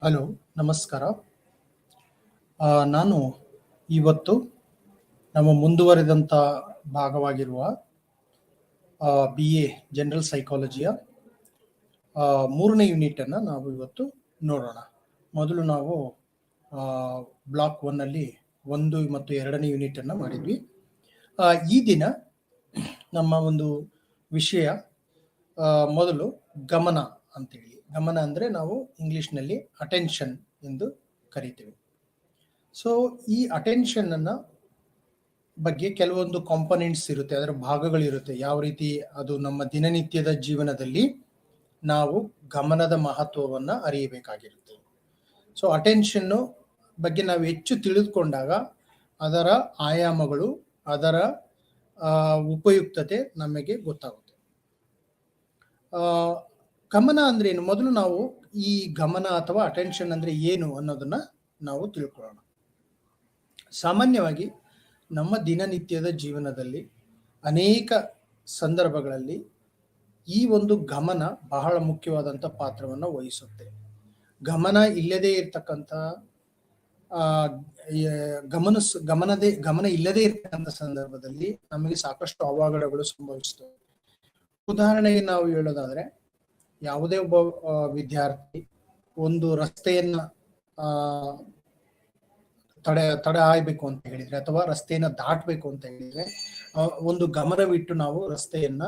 Hello, ನಮಸ್ಕಾರ. ನಾನು ಇವತ್ತು ನಮ್ಮ ಮುಂದುವರೆದಂಥ ಭಾಗವಾಗಿರುವ ಬಿ ಎ ಜನರಲ್ ಸೈಕಾಲಜಿಯ 3ನೇ ಯೂನಿಟನ್ನು ನಾವು ಇವತ್ತು ನೋಡೋಣ. ಮೊದಲು ನಾವು ಬ್ಲಾಕ್ 1ಅಲ್ಲಿ 1 ಮತ್ತು 2ನೇ ಯೂನಿಟನ್ನು ಮಾಡಿದ್ವಿ. ಈ ದಿನ ನಮ್ಮ ಒಂದು ವಿಷಯ ಮೊದಲು ಗಮನ ಅಂತೇಳಿ. ಗಮನ ಅಂದರೆ ನಾವು ಇಂಗ್ಲಿಷ್ನಲ್ಲಿ ಅಟೆನ್ಷನ್ ಎಂದು ಕರಿತೀವಿ. ಸೊ ಈ ಅಟೆನ್ಷನ್ನನ್ನು ಬಗ್ಗೆ ಕೆಲವೊಂದು ಕಾಂಪೊನೆಂಟ್ಸ್ ಇರುತ್ತೆ, ಅದರ ಭಾಗಗಳಿರುತ್ತೆ. ಯಾವ ರೀತಿ ಅದು ನಮ್ಮ ದಿನನಿತ್ಯದ ಜೀವನದಲ್ಲಿ ನಾವು ಗಮನದ ಮಹತ್ವವನ್ನು ಅರಿಯಬೇಕಾಗಿರುತ್ತೆ. ಸೊ ಅಟೆನ್ಷನ್ನು ಬಗ್ಗೆ ನಾವು ಹೆಚ್ಚು ತಿಳಿದುಕೊಂಡಾಗ ಅದರ ಆಯಾಮಗಳು, ಅದರ ಉಪಯುಕ್ತತೆ ನಮಗೆ ಗೊತ್ತಾಗುತ್ತೆ. ಗಮನ ಅಂದ್ರೆ ಏನು? ಮೊದಲು ನಾವು ಈ ಗಮನ ಅಥವಾ ಅಟೆನ್ಷನ್ ಅಂದ್ರೆ ಏನು ಅನ್ನೋದನ್ನ ನಾವು ತಿಳ್ಕೊಳ್ಳೋಣ. ಸಾಮಾನ್ಯವಾಗಿ ನಮ್ಮ ದಿನನಿತ್ಯದ ಜೀವನದಲ್ಲಿ ಅನೇಕ ಸಂದರ್ಭಗಳಲ್ಲಿ ಈ ಒಂದು ಗಮನ ಬಹಳ ಮುಖ್ಯವಾದಂಥ ಪಾತ್ರವನ್ನು ವಹಿಸುತ್ತೆ. ಗಮನ ಇಲ್ಲದೆ ಇರ್ತಕ್ಕಂಥ ಗಮನ ಇಲ್ಲದೆ ಇರ್ತಕ್ಕಂಥ ಸಂದರ್ಭದಲ್ಲಿ ನಮಗೆ ಸಾಕಷ್ಟು ಅವಘಡಗಳು ಸಂಭವಿಸ್ತವೆ. ಉದಾಹರಣೆಗೆ ನಾವು ಹೇಳೋದಾದ್ರೆ, ಯಾವುದೇ ಒಬ್ಬ ವಿದ್ಯಾರ್ಥಿ ಒಂದು ರಸ್ತೆಯನ್ನ ತಡೆ ಹಾಯ್ಬೇಕು ಅಂತ ಹೇಳಿದ್ರೆ, ಅಥವಾ ರಸ್ತೆಯನ್ನ ದಾಟಬೇಕು ಅಂತ ಹೇಳಿದ್ರೆ, ಒಂದು ಗಮನವಿಟ್ಟು ನಾವು ರಸ್ತೆಯನ್ನ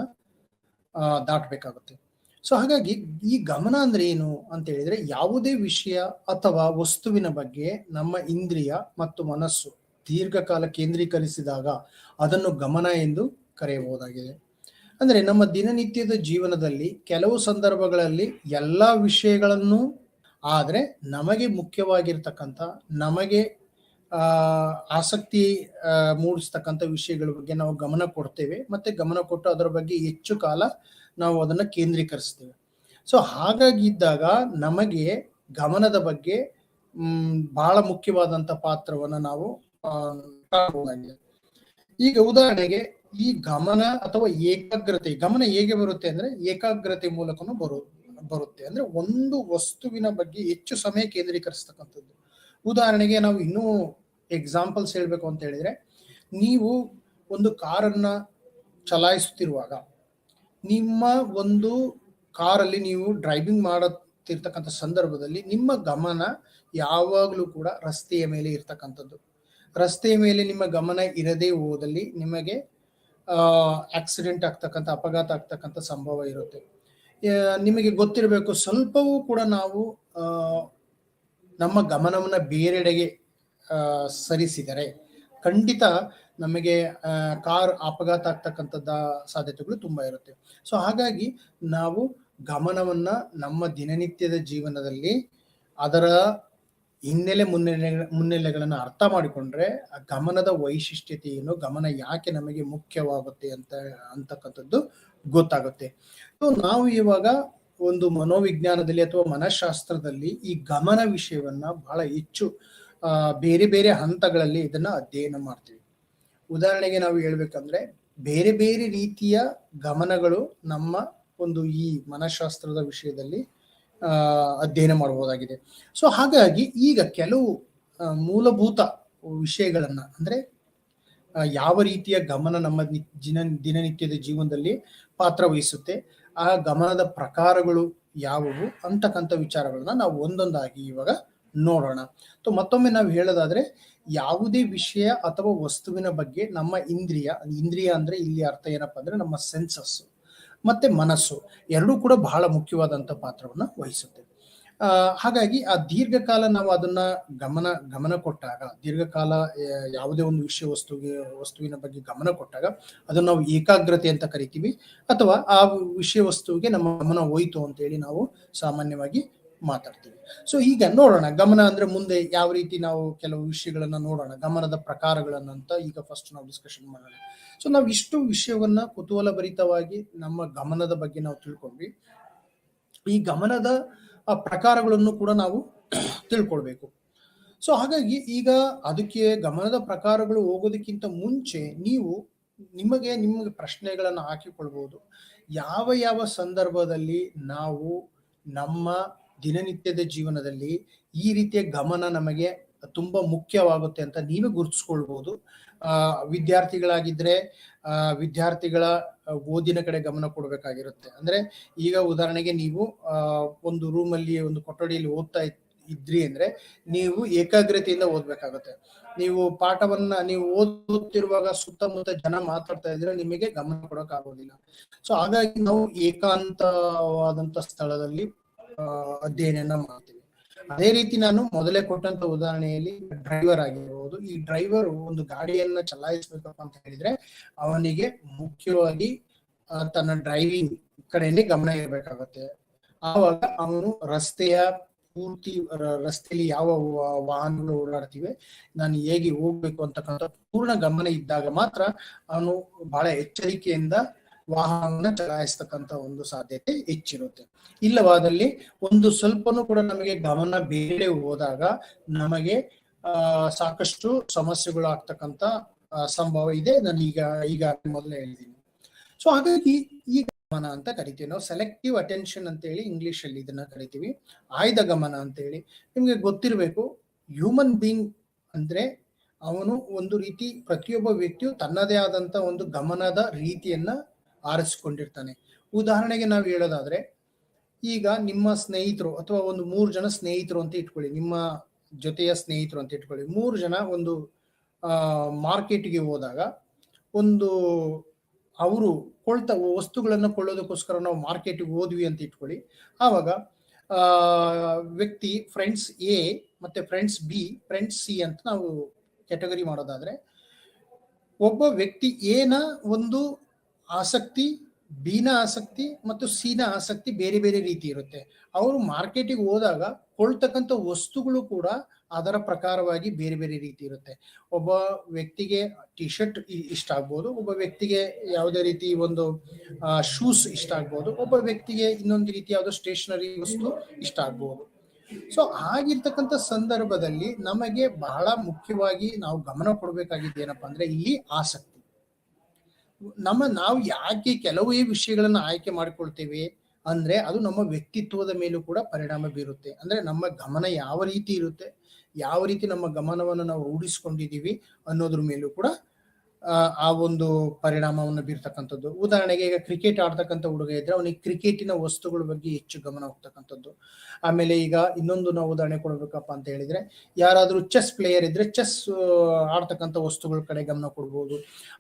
ದಾಟಬೇಕಾಗುತ್ತೆ. ಸೊ ಹಾಗಾಗಿ ಈ ಗಮನ ಅಂದ್ರೆ ಏನು ಅಂತ ಹೇಳಿದ್ರೆ, ಯಾವುದೇ ವಿಷಯ ಅಥವಾ ವಸ್ತುವಿನ ಬಗ್ಗೆ ನಮ್ಮ ಇಂದ್ರಿಯ ಮತ್ತು ಮನಸ್ಸು ದೀರ್ಘಕಾಲ ಕೇಂದ್ರೀಕರಿಸಿದಾಗ ಅದನ್ನು ಗಮನ ಎಂದು ಕರೆಯಬಹುದಾಗಿದೆ. ಅಂದ್ರೆ ನಮ್ಮ ದಿನನಿತ್ಯದ ಜೀವನದಲ್ಲಿ ಕೆಲವು ಸಂದರ್ಭಗಳಲ್ಲಿ ಎಲ್ಲ ವಿಷಯಗಳನ್ನು, ಆದರೆ ನಮಗೆ ಮುಖ್ಯವಾಗಿರ್ತಕ್ಕಂಥ, ನಮಗೆ ಆಸಕ್ತಿ ಮೂಡಿಸ್ತಕ್ಕಂಥ ವಿಷಯಗಳ ಬಗ್ಗೆ ನಾವು ಗಮನ ಕೊಡ್ತೇವೆ, ಮತ್ತೆ ಗಮನ ಕೊಟ್ಟು ಅದರ ಬಗ್ಗೆ ಹೆಚ್ಚು ಕಾಲ ನಾವು ಅದನ್ನ ಕೇಂದ್ರೀಕರಿಸ್ತೇವೆ. ಸೊ ಹಾಗಾಗಿದ್ದಾಗ ನಮಗೆ ಗಮನದ ಬಗ್ಗೆ ಬಹಳ ಮುಖ್ಯವಾದಂಥ ಪಾತ್ರವನ್ನು ನಾವು ಕಾಣಬಹುದಾಗಿದೆ. ಈಗ ಉದಾಹರಣೆಗೆ ಈ ಗಮನ ಅಥವಾ ಏಕಾಗ್ರತೆ, ಗಮನ ಹೇಗೆ ಬರುತ್ತೆ ಅಂದ್ರೆ ಏಕಾಗ್ರತೆ ಮೂಲಕನೂ ಬರುತ್ತೆ. ಅಂದ್ರೆ ಒಂದು ವಸ್ತುವಿನ ಬಗ್ಗೆ ಹೆಚ್ಚು ಸಮಯ ಕೇಂದ್ರೀಕರಿಸ್ತಕ್ಕಂಥದ್ದು. ಉದಾಹರಣೆಗೆ ನಾವು ಇನ್ನೂ ಎಕ್ಸಾಂಪಲ್ಸ್ ಹೇಳ್ಬೇಕು ಅಂತ ಹೇಳಿದ್ರೆ, ನೀವು ಒಂದು ಕಾರನ್ನ ಚಲಾಯಿಸುತ್ತಿರುವಾಗ ನಿಮ್ಮ ಒಂದು ಕಾರಲ್ಲಿ ನೀವು ಡ್ರೈವಿಂಗ್ ಮಾಡುತ್ತಿರ್ತಕ್ಕಂಥ ಸಂದರ್ಭದಲ್ಲಿ ನಿಮ್ಮ ಗಮನ ಯಾವಾಗಲೂ ಕೂಡ ರಸ್ತೆಯ ಮೇಲೆ ಇರ್ತಕ್ಕಂಥದ್ದು. ರಸ್ತೆಯ ಮೇಲೆ ನಿಮ್ಮ ಗಮನ ಇರದೇ ಹೋದಲ್ಲಿ ನಿಮಗೆ ಆಕ್ಸಿಡೆಂಟ್ ಆಗ್ತಕ್ಕಂಥ, ಅಪಘಾತ ಆಗ್ತಕ್ಕಂಥ ಸಂಭವ ಇರುತ್ತೆ. ನಿಮಗೆ ಗೊತ್ತಿರಬೇಕು, ಸ್ವಲ್ಪವೂ ಕೂಡ ನಾವು ನಮ್ಮ ಗಮನವನ್ನ ಬೇರೆಡೆಗೆ ಸರಿಸಿದರೆ ಖಂಡಿತ ನಮಗೆ ಕಾರ್ ಅಪಘಾತ ಆಗ್ತಕ್ಕಂಥದ್ದ ಸಾಧ್ಯತೆಗಳು ತುಂಬಾ ಇರುತ್ತೆ. ಸೊ ಹಾಗಾಗಿ ನಾವು ಗಮನವನ್ನ ನಮ್ಮ ದಿನನಿತ್ಯದ ಜೀವನದಲ್ಲಿ ಅದರ ಮುನ್ನೆಲೆಗಳನ್ನು ಅರ್ಥ ಮಾಡಿಕೊಂಡ್ರೆ ಆ ಗಮನದ ವೈಶಿಷ್ಟ್ಯತೆ ಏನು, ಗಮನ ಯಾಕೆ ನಮಗೆ ಮುಖ್ಯವಾಗುತ್ತೆ ಅಂತಕ್ಕಂಥದ್ದು ಗೊತ್ತಾಗುತ್ತೆ. ಸೊ ನಾವು ಇವಾಗ ಒಂದು ಮನೋವಿಜ್ಞಾನದಲ್ಲಿ ಅಥವಾ ಮನಃಶಾಸ್ತ್ರದಲ್ಲಿ ಈ ಗಮನ ವಿಷಯವನ್ನ ಬಹಳ ಹೆಚ್ಚು ಬೇರೆ ಬೇರೆ ಹಂತಗಳಲ್ಲಿ ಇದನ್ನ ಅಧ್ಯಯನ ಮಾಡ್ತೀವಿ. ಉದಾಹರಣೆಗೆ ನಾವು ಹೇಳ್ಬೇಕಂದ್ರೆ, ಬೇರೆ ಬೇರೆ ರೀತಿಯ ಗಮನಗಳು ನಮ್ಮ ಒಂದು ಈ ಮನಃಶಾಸ್ತ್ರದ ವಿಷಯದಲ್ಲಿ ಅಧ್ಯಯನ ಮಾಡಬಹುದಾಗಿದೆ. ಸೊ ಹಾಗಾಗಿ ಈಗ ಕೆಲವು ಮೂಲಭೂತ ವಿಷಯಗಳನ್ನ, ಅಂದ್ರೆ ಯಾವ ರೀತಿಯ ಗಮನ ನಮ್ಮ ದಿನನಿತ್ಯದ ಜೀವನದಲ್ಲಿ ಪಾತ್ರ ವಹಿಸುತ್ತೆ, ಆ ಗಮನದ ಪ್ರಕಾರಗಳು ಯಾವುವು ಅಂತಕ್ಕಂಥ ವಿಚಾರಗಳನ್ನ ನಾವು ಒಂದೊಂದಾಗಿ ಇವಾಗ ನೋಡೋಣ. ಮತ್ತೊಮ್ಮೆ ನಾವು ಹೇಳೋದಾದ್ರೆ, ಯಾವುದೇ ವಿಷಯ ಅಥವಾ ವಸ್ತುವಿನ ಬಗ್ಗೆ ನಮ್ಮ ಇಂದ್ರಿಯ ಅಂದ್ರೆ ಇಲ್ಲಿ ಅರ್ಥ ಏನಪ್ಪಾ ಅಂದ್ರೆ ನಮ್ಮ ಸೆನ್ಸಸ್ ಮತ್ತೆ ಮನಸ್ಸು ಎರಡೂ ಕೂಡ ಬಹಳ ಮುಖ್ಯವಾದಂಥ ಪಾತ್ರವನ್ನ ವಹಿಸುತ್ತೆ. ಹಾಗಾಗಿ ಆ ದೀರ್ಘಕಾಲ ನಾವು ಅದನ್ನ ಗಮನ ಕೊಟ್ಟಾಗ, ದೀರ್ಘಕಾಲ ಯಾವುದೇ ಒಂದು ವಸ್ತುವಿನ ಬಗ್ಗೆ ಗಮನ ಕೊಟ್ಟಾಗ ಅದನ್ನ ನಾವು ಏಕಾಗ್ರತೆ ಅಂತ ಕರಿತೀವಿ, ಅಥವಾ ಆ ವಿಷಯ ವಸ್ತುವಿಗೆ ನಮ್ಮ ಗಮನ ಹೋಯ್ತು ಅಂತೇಳಿ ನಾವು ಸಾಮಾನ್ಯವಾಗಿ ಮಾತಾಡ್ತೀವಿ. ಸೊ ಈಗ ನೋಡೋಣ, ಗಮನ ಅಂದ್ರೆ ಮುಂದೆ ಯಾವ ರೀತಿ ನಾವು ಕೆಲವು ವಿಷಯಗಳನ್ನ ನೋಡೋಣ, ಗಮನದ ಪ್ರಕಾರಗಳನ್ನಂತ ಈಗ ಫಸ್ಟ್ ನಾವು ಡಿಸ್ಕಷನ್ ಮಾಡೋಣ. ಸೊ ನಾವು ಇಷ್ಟು ವಿಷಯವನ್ನ ಕುತೂಹಲಭರಿತವಾಗಿ ನಮ್ಮ ಗಮನದ ಬಗ್ಗೆ ನಾವು ತಿಳ್ಕೊಂಡ್ವಿ. ಈ ಗಮನದ ಪ್ರಕಾರಗಳನ್ನು ಕೂಡ ನಾವು ತಿಳ್ಕೊಳ್ಬೇಕು. ಸೊ ಹಾಗಾಗಿ ಈಗ ಅದಕ್ಕೆ ಗಮನದ ಪ್ರಕಾರಗಳು ಹೋಗೋದಕ್ಕಿಂತ ಮುಂಚೆ ನಿಮಗೆ ಪ್ರಶ್ನೆಗಳನ್ನು ಹಾಕಿಕೊಳ್ಬಹುದು. ಯಾವ ಸಂದರ್ಭದಲ್ಲಿ ನಾವು ನಮ್ಮ ದಿನನಿತ್ಯದ ಜೀವನದಲ್ಲಿ ಈ ರೀತಿಯ ಗಮನ ನಮಗೆ ತುಂಬಾ ಮುಖ್ಯವಾಗುತ್ತೆ ಅಂತ ನೀವೇ ಗುರುತಿಸ್ಕೊಳ್ಬಹುದು. ವಿದ್ಯಾರ್ಥಿಗಳಾಗಿದ್ರೆ ವಿದ್ಯಾರ್ಥಿಗಳ ಓದಿನ ಕಡೆ ಗಮನ ಕೊಡಬೇಕಾಗಿರುತ್ತೆ. ಅಂದ್ರೆ ಈಗ ಉದಾಹರಣೆಗೆ ನೀವು ಒಂದು ರೂಮಲ್ಲಿ, ಒಂದು ಕೊಠಡಿಯಲ್ಲಿ ಓದ್ತಾ ಇದ್ರಿ ಅಂದ್ರೆ ನೀವು ಏಕಾಗ್ರತೆಯಿಂದ ಓದ್ಬೇಕಾಗುತ್ತೆ. ನೀವು ಪಾಠವನ್ನ ನೀವು ಓದುತ್ತಿರುವಾಗ ಸುತ್ತಮುತ್ತ ಜನ ಮಾತಾಡ್ತಾ ಇದ್ರೆ ನಿಮಗೆ ಗಮನ ಕೊಡಕ್ ಆಗೋದಿಲ್ಲ. ಸೊ ಹಾಗಾಗಿ ನಾವು ಏಕಾಂತವಾದಂತ ಸ್ಥಳದಲ್ಲಿ ಅಧ್ಯಯನ ಮಾಡ್ತೀವಿ. ಅದೇ ರೀತಿ ನಾನು ಮೊದಲೇ ಕೊಟ್ಟಂತ ಉದಾಹರಣೆಯಲ್ಲಿ ಡ್ರೈವರ್ ಆಗಿರ್ಬೋದು. ಈ ಡ್ರೈವರ್ ಒಂದು ಗಾಡಿಯನ್ನ ಚಲಾಯಿಸ್ಬೇಕಪ್ಪ ಅಂತ ಹೇಳಿದ್ರೆ ಅವನಿಗೆ ಮುಖ್ಯವಾಗಿ ತನ್ನ ಡ್ರೈವಿಂಗ್ ಕಡೆಯಲ್ಲಿ ಗಮನ ಇರಬೇಕಾಗತ್ತೆ. ಆವಾಗ ಅವನು ರಸ್ತೆಯಲ್ಲಿ ಯಾವ ವಾಹನಗಳು ಓಡಾಡ್ತಿವೆ, ನಾನು ಹೇಗೆ ಹೋಗ್ಬೇಕು ಅಂತಕ್ಕಂಥ ಪೂರ್ಣ ಗಮನ ಇದ್ದಾಗ ಮಾತ್ರ ಅವನು ಬಹಳ ಎಚ್ಚರಿಕೆಯಿಂದ ವಾಹನವನ್ನ ಚಲಾಯಿಸ್ತಕ್ಕಂಥ ಒಂದು ಸಾಧ್ಯತೆ ಹೆಚ್ಚಿರುತ್ತೆ. ಇಲ್ಲವಾದಲ್ಲಿ ಒಂದು ಸ್ವಲ್ಪನೂ ಕೂಡ ನಮಗೆ ಗಮನ ಬೇರೆ ಹೋದಾಗ ನಮಗೆ ಸಾಕಷ್ಟು ಸಮಸ್ಯೆಗಳು ಆಗ್ತಕ್ಕಂಥ ಸಂಭವ ಇದೆ. ನಾನು ಈಗ ಮೊದಲೇ ಹೇಳಿದ್ದೀನಿ. ಸೊ ಹಾಗಾಗಿ ಈ ಗಮನ ಅಂತ ಕರಿತೀವಿ ನಾವು. ಸೆಲೆಕ್ಟಿವ್ ಅಟೆನ್ಷನ್ ಅಂತ ಹೇಳಿ ಇಂಗ್ಲಿಷ್ ಅಲ್ಲಿ ಇದನ್ನ ಕರಿತೀವಿ. ಆಯ್ದ ಗಮನ ಅಂತ ಹೇಳಿ. ನಿಮ್ಗೆ ಗೊತ್ತಿರಬೇಕು, ಹ್ಯೂಮನ್ ಬೀಯಿಂಗ್ ಅಂದ್ರೆ ಅವನು ಒಂದು ರೀತಿ, ಪ್ರತಿಯೊಬ್ಬ ವ್ಯಕ್ತಿಯು ತನ್ನದೇ ಆದಂತ ಒಂದು ಗಮನದ ರೀತಿಯನ್ನ ಆರಿಸಿಕೊಂಡಿರ್ತಾನೆ. ಉದಾಹರಣೆಗೆ ನಾವು ಹೇಳೋದಾದ್ರೆ, ಈಗ ನಿಮ್ಮ ಸ್ನೇಹಿತರು ಅಥವಾ ಒಂದು 3 ಜನ ಸ್ನೇಹಿತರು ಅಂತ ಇಟ್ಕೊಳ್ಳಿ, ನಿಮ್ಮ ಜೊತೆಯ ಸ್ನೇಹಿತರು ಅಂತ ಇಟ್ಕೊಳ್ಳಿ. 3 ಜನ ಒಂದು ಮಾರ್ಕೆಟ್ಗೆ ಹೋದಾಗ ಒಂದು ಅವರು ವಸ್ತುಗಳನ್ನು ಕೊಳ್ಳೋದಕ್ಕೋಸ್ಕರ ನಾವು ಮಾರ್ಕೆಟ್ಗೆ ಹೋದ್ವಿ ಅಂತ ಇಟ್ಕೊಳ್ಳಿ. ಆವಾಗ ವ್ಯಕ್ತಿ ಫ್ರೆಂಡ್ಸ್ ಎ ಮತ್ತೆ ಫ್ರೆಂಡ್ಸ್ ಬಿ, ಫ್ರೆಂಡ್ಸ್ ಸಿ ಅಂತ ನಾವು ಕ್ಯಾಟಗರಿ ಮಾಡೋದಾದ್ರೆ, ಒಬ್ಬ ವ್ಯಕ್ತಿ ಎನ ಒಂದು ಆಸಕ್ತಿ, ಬಿನ ಆಸಕ್ತಿ ಮತ್ತು ಸಿನ ಆಸಕ್ತಿ ಬೇರೆ ಬೇರೆ ರೀತಿ ಇರುತ್ತೆ. ಅವರು ಮಾರ್ಕೆಟಿಗೆ ಹೋದಾಗ ಕೊಳ್ತಕ್ಕಂಥ ವಸ್ತುಗಳು ಕೂಡ ಅದರ ಪ್ರಕಾರವಾಗಿ ಬೇರೆ ಬೇರೆ ರೀತಿ ಇರುತ್ತೆ. ಒಬ್ಬ ವ್ಯಕ್ತಿಗೆ ಟಿ ಶರ್ಟ್ ಇಷ್ಟ ಆಗ್ಬೋದು, ಒಬ್ಬ ವ್ಯಕ್ತಿಗೆ ಯಾವುದೇ ರೀತಿ ಒಂದು ಶೂಸ್ ಇಷ್ಟ ಆಗ್ಬೋದು, ಒಬ್ಬ ವ್ಯಕ್ತಿಗೆ ಇನ್ನೊಂದು ರೀತಿ ಯಾವುದೋ ಸ್ಟೇಷನರಿ ವಸ್ತು ಇಷ್ಟ ಆಗ್ಬೋದು. ಸೊ ಆಗಿರ್ತಕ್ಕಂಥ ಸಂದರ್ಭದಲ್ಲಿ ನಮಗೆ ಬಹಳ ಮುಖ್ಯವಾಗಿ ನಾವು ಗಮನ ಕೊಡಬೇಕಾಗಿದ್ದು ಏನಪ್ಪಾ ಅಂದ್ರೆ ಇಲ್ಲಿ ಆಸಕ್ತಿ. ನಾವು ಯಾಕೆ ಕೆಲವೇ ವಿಷಯಗಳನ್ನ ಆಯ್ಕೆ ಮಾಡಿಕೊಳ್ತೇವೆ ಅಂದ್ರೆ ಅದು ನಮ್ಮ ವ್ಯಕ್ತಿತ್ವದ ಮೇಲೂ ಕೂಡ ಪರಿಣಾಮ ಬೀರುತ್ತೆ. ಅಂದ್ರೆ ನಮ್ಮ ಗಮನ ಯಾವ ರೀತಿ ಇರುತ್ತೆ, ಯಾವ ರೀತಿ ನಮ್ಮ ಗಮನವನ್ನು ನಾವು ರೂಢಿಸ್ಕೊಂಡಿದೀವಿ ಅನ್ನೋದ್ರ ಮೇಲೂ ಕೂಡ ಆ ಒಂದು ಪರಿಣಾಮವನ್ನು ಬೀರ್ತಕ್ಕಂಥದ್ದು. ಉದಾಹರಣೆಗೆ ಈಗ ಕ್ರಿಕೆಟ್ ಆಡ್ತಕ್ಕಂಥ ಹುಡುಗ ಇದ್ರೆ ಅವನಿಗೆ ಕ್ರಿಕೆಟಿನ ವಸ್ತುಗಳ ಬಗ್ಗೆ ಹೆಚ್ಚು ಗಮನ ಹೋಗ್ತಕ್ಕಂಥದ್ದು. ಆಮೇಲೆ ಈಗ ಇನ್ನೊಂದು ನಾವು ಉದಾಹರಣೆ ಕೊಡ್ಬೇಕಪ್ಪ ಅಂತ ಹೇಳಿದ್ರೆ, ಯಾರಾದ್ರೂ ಚೆಸ್ ಪ್ಲೇಯರ್ ಇದ್ರೆ ಚೆಸ್ ಆಡ್ತಕ್ಕಂಥ ವಸ್ತುಗಳ ಕಡೆ ಗಮನ ಕೊಡ್ಬೋದು.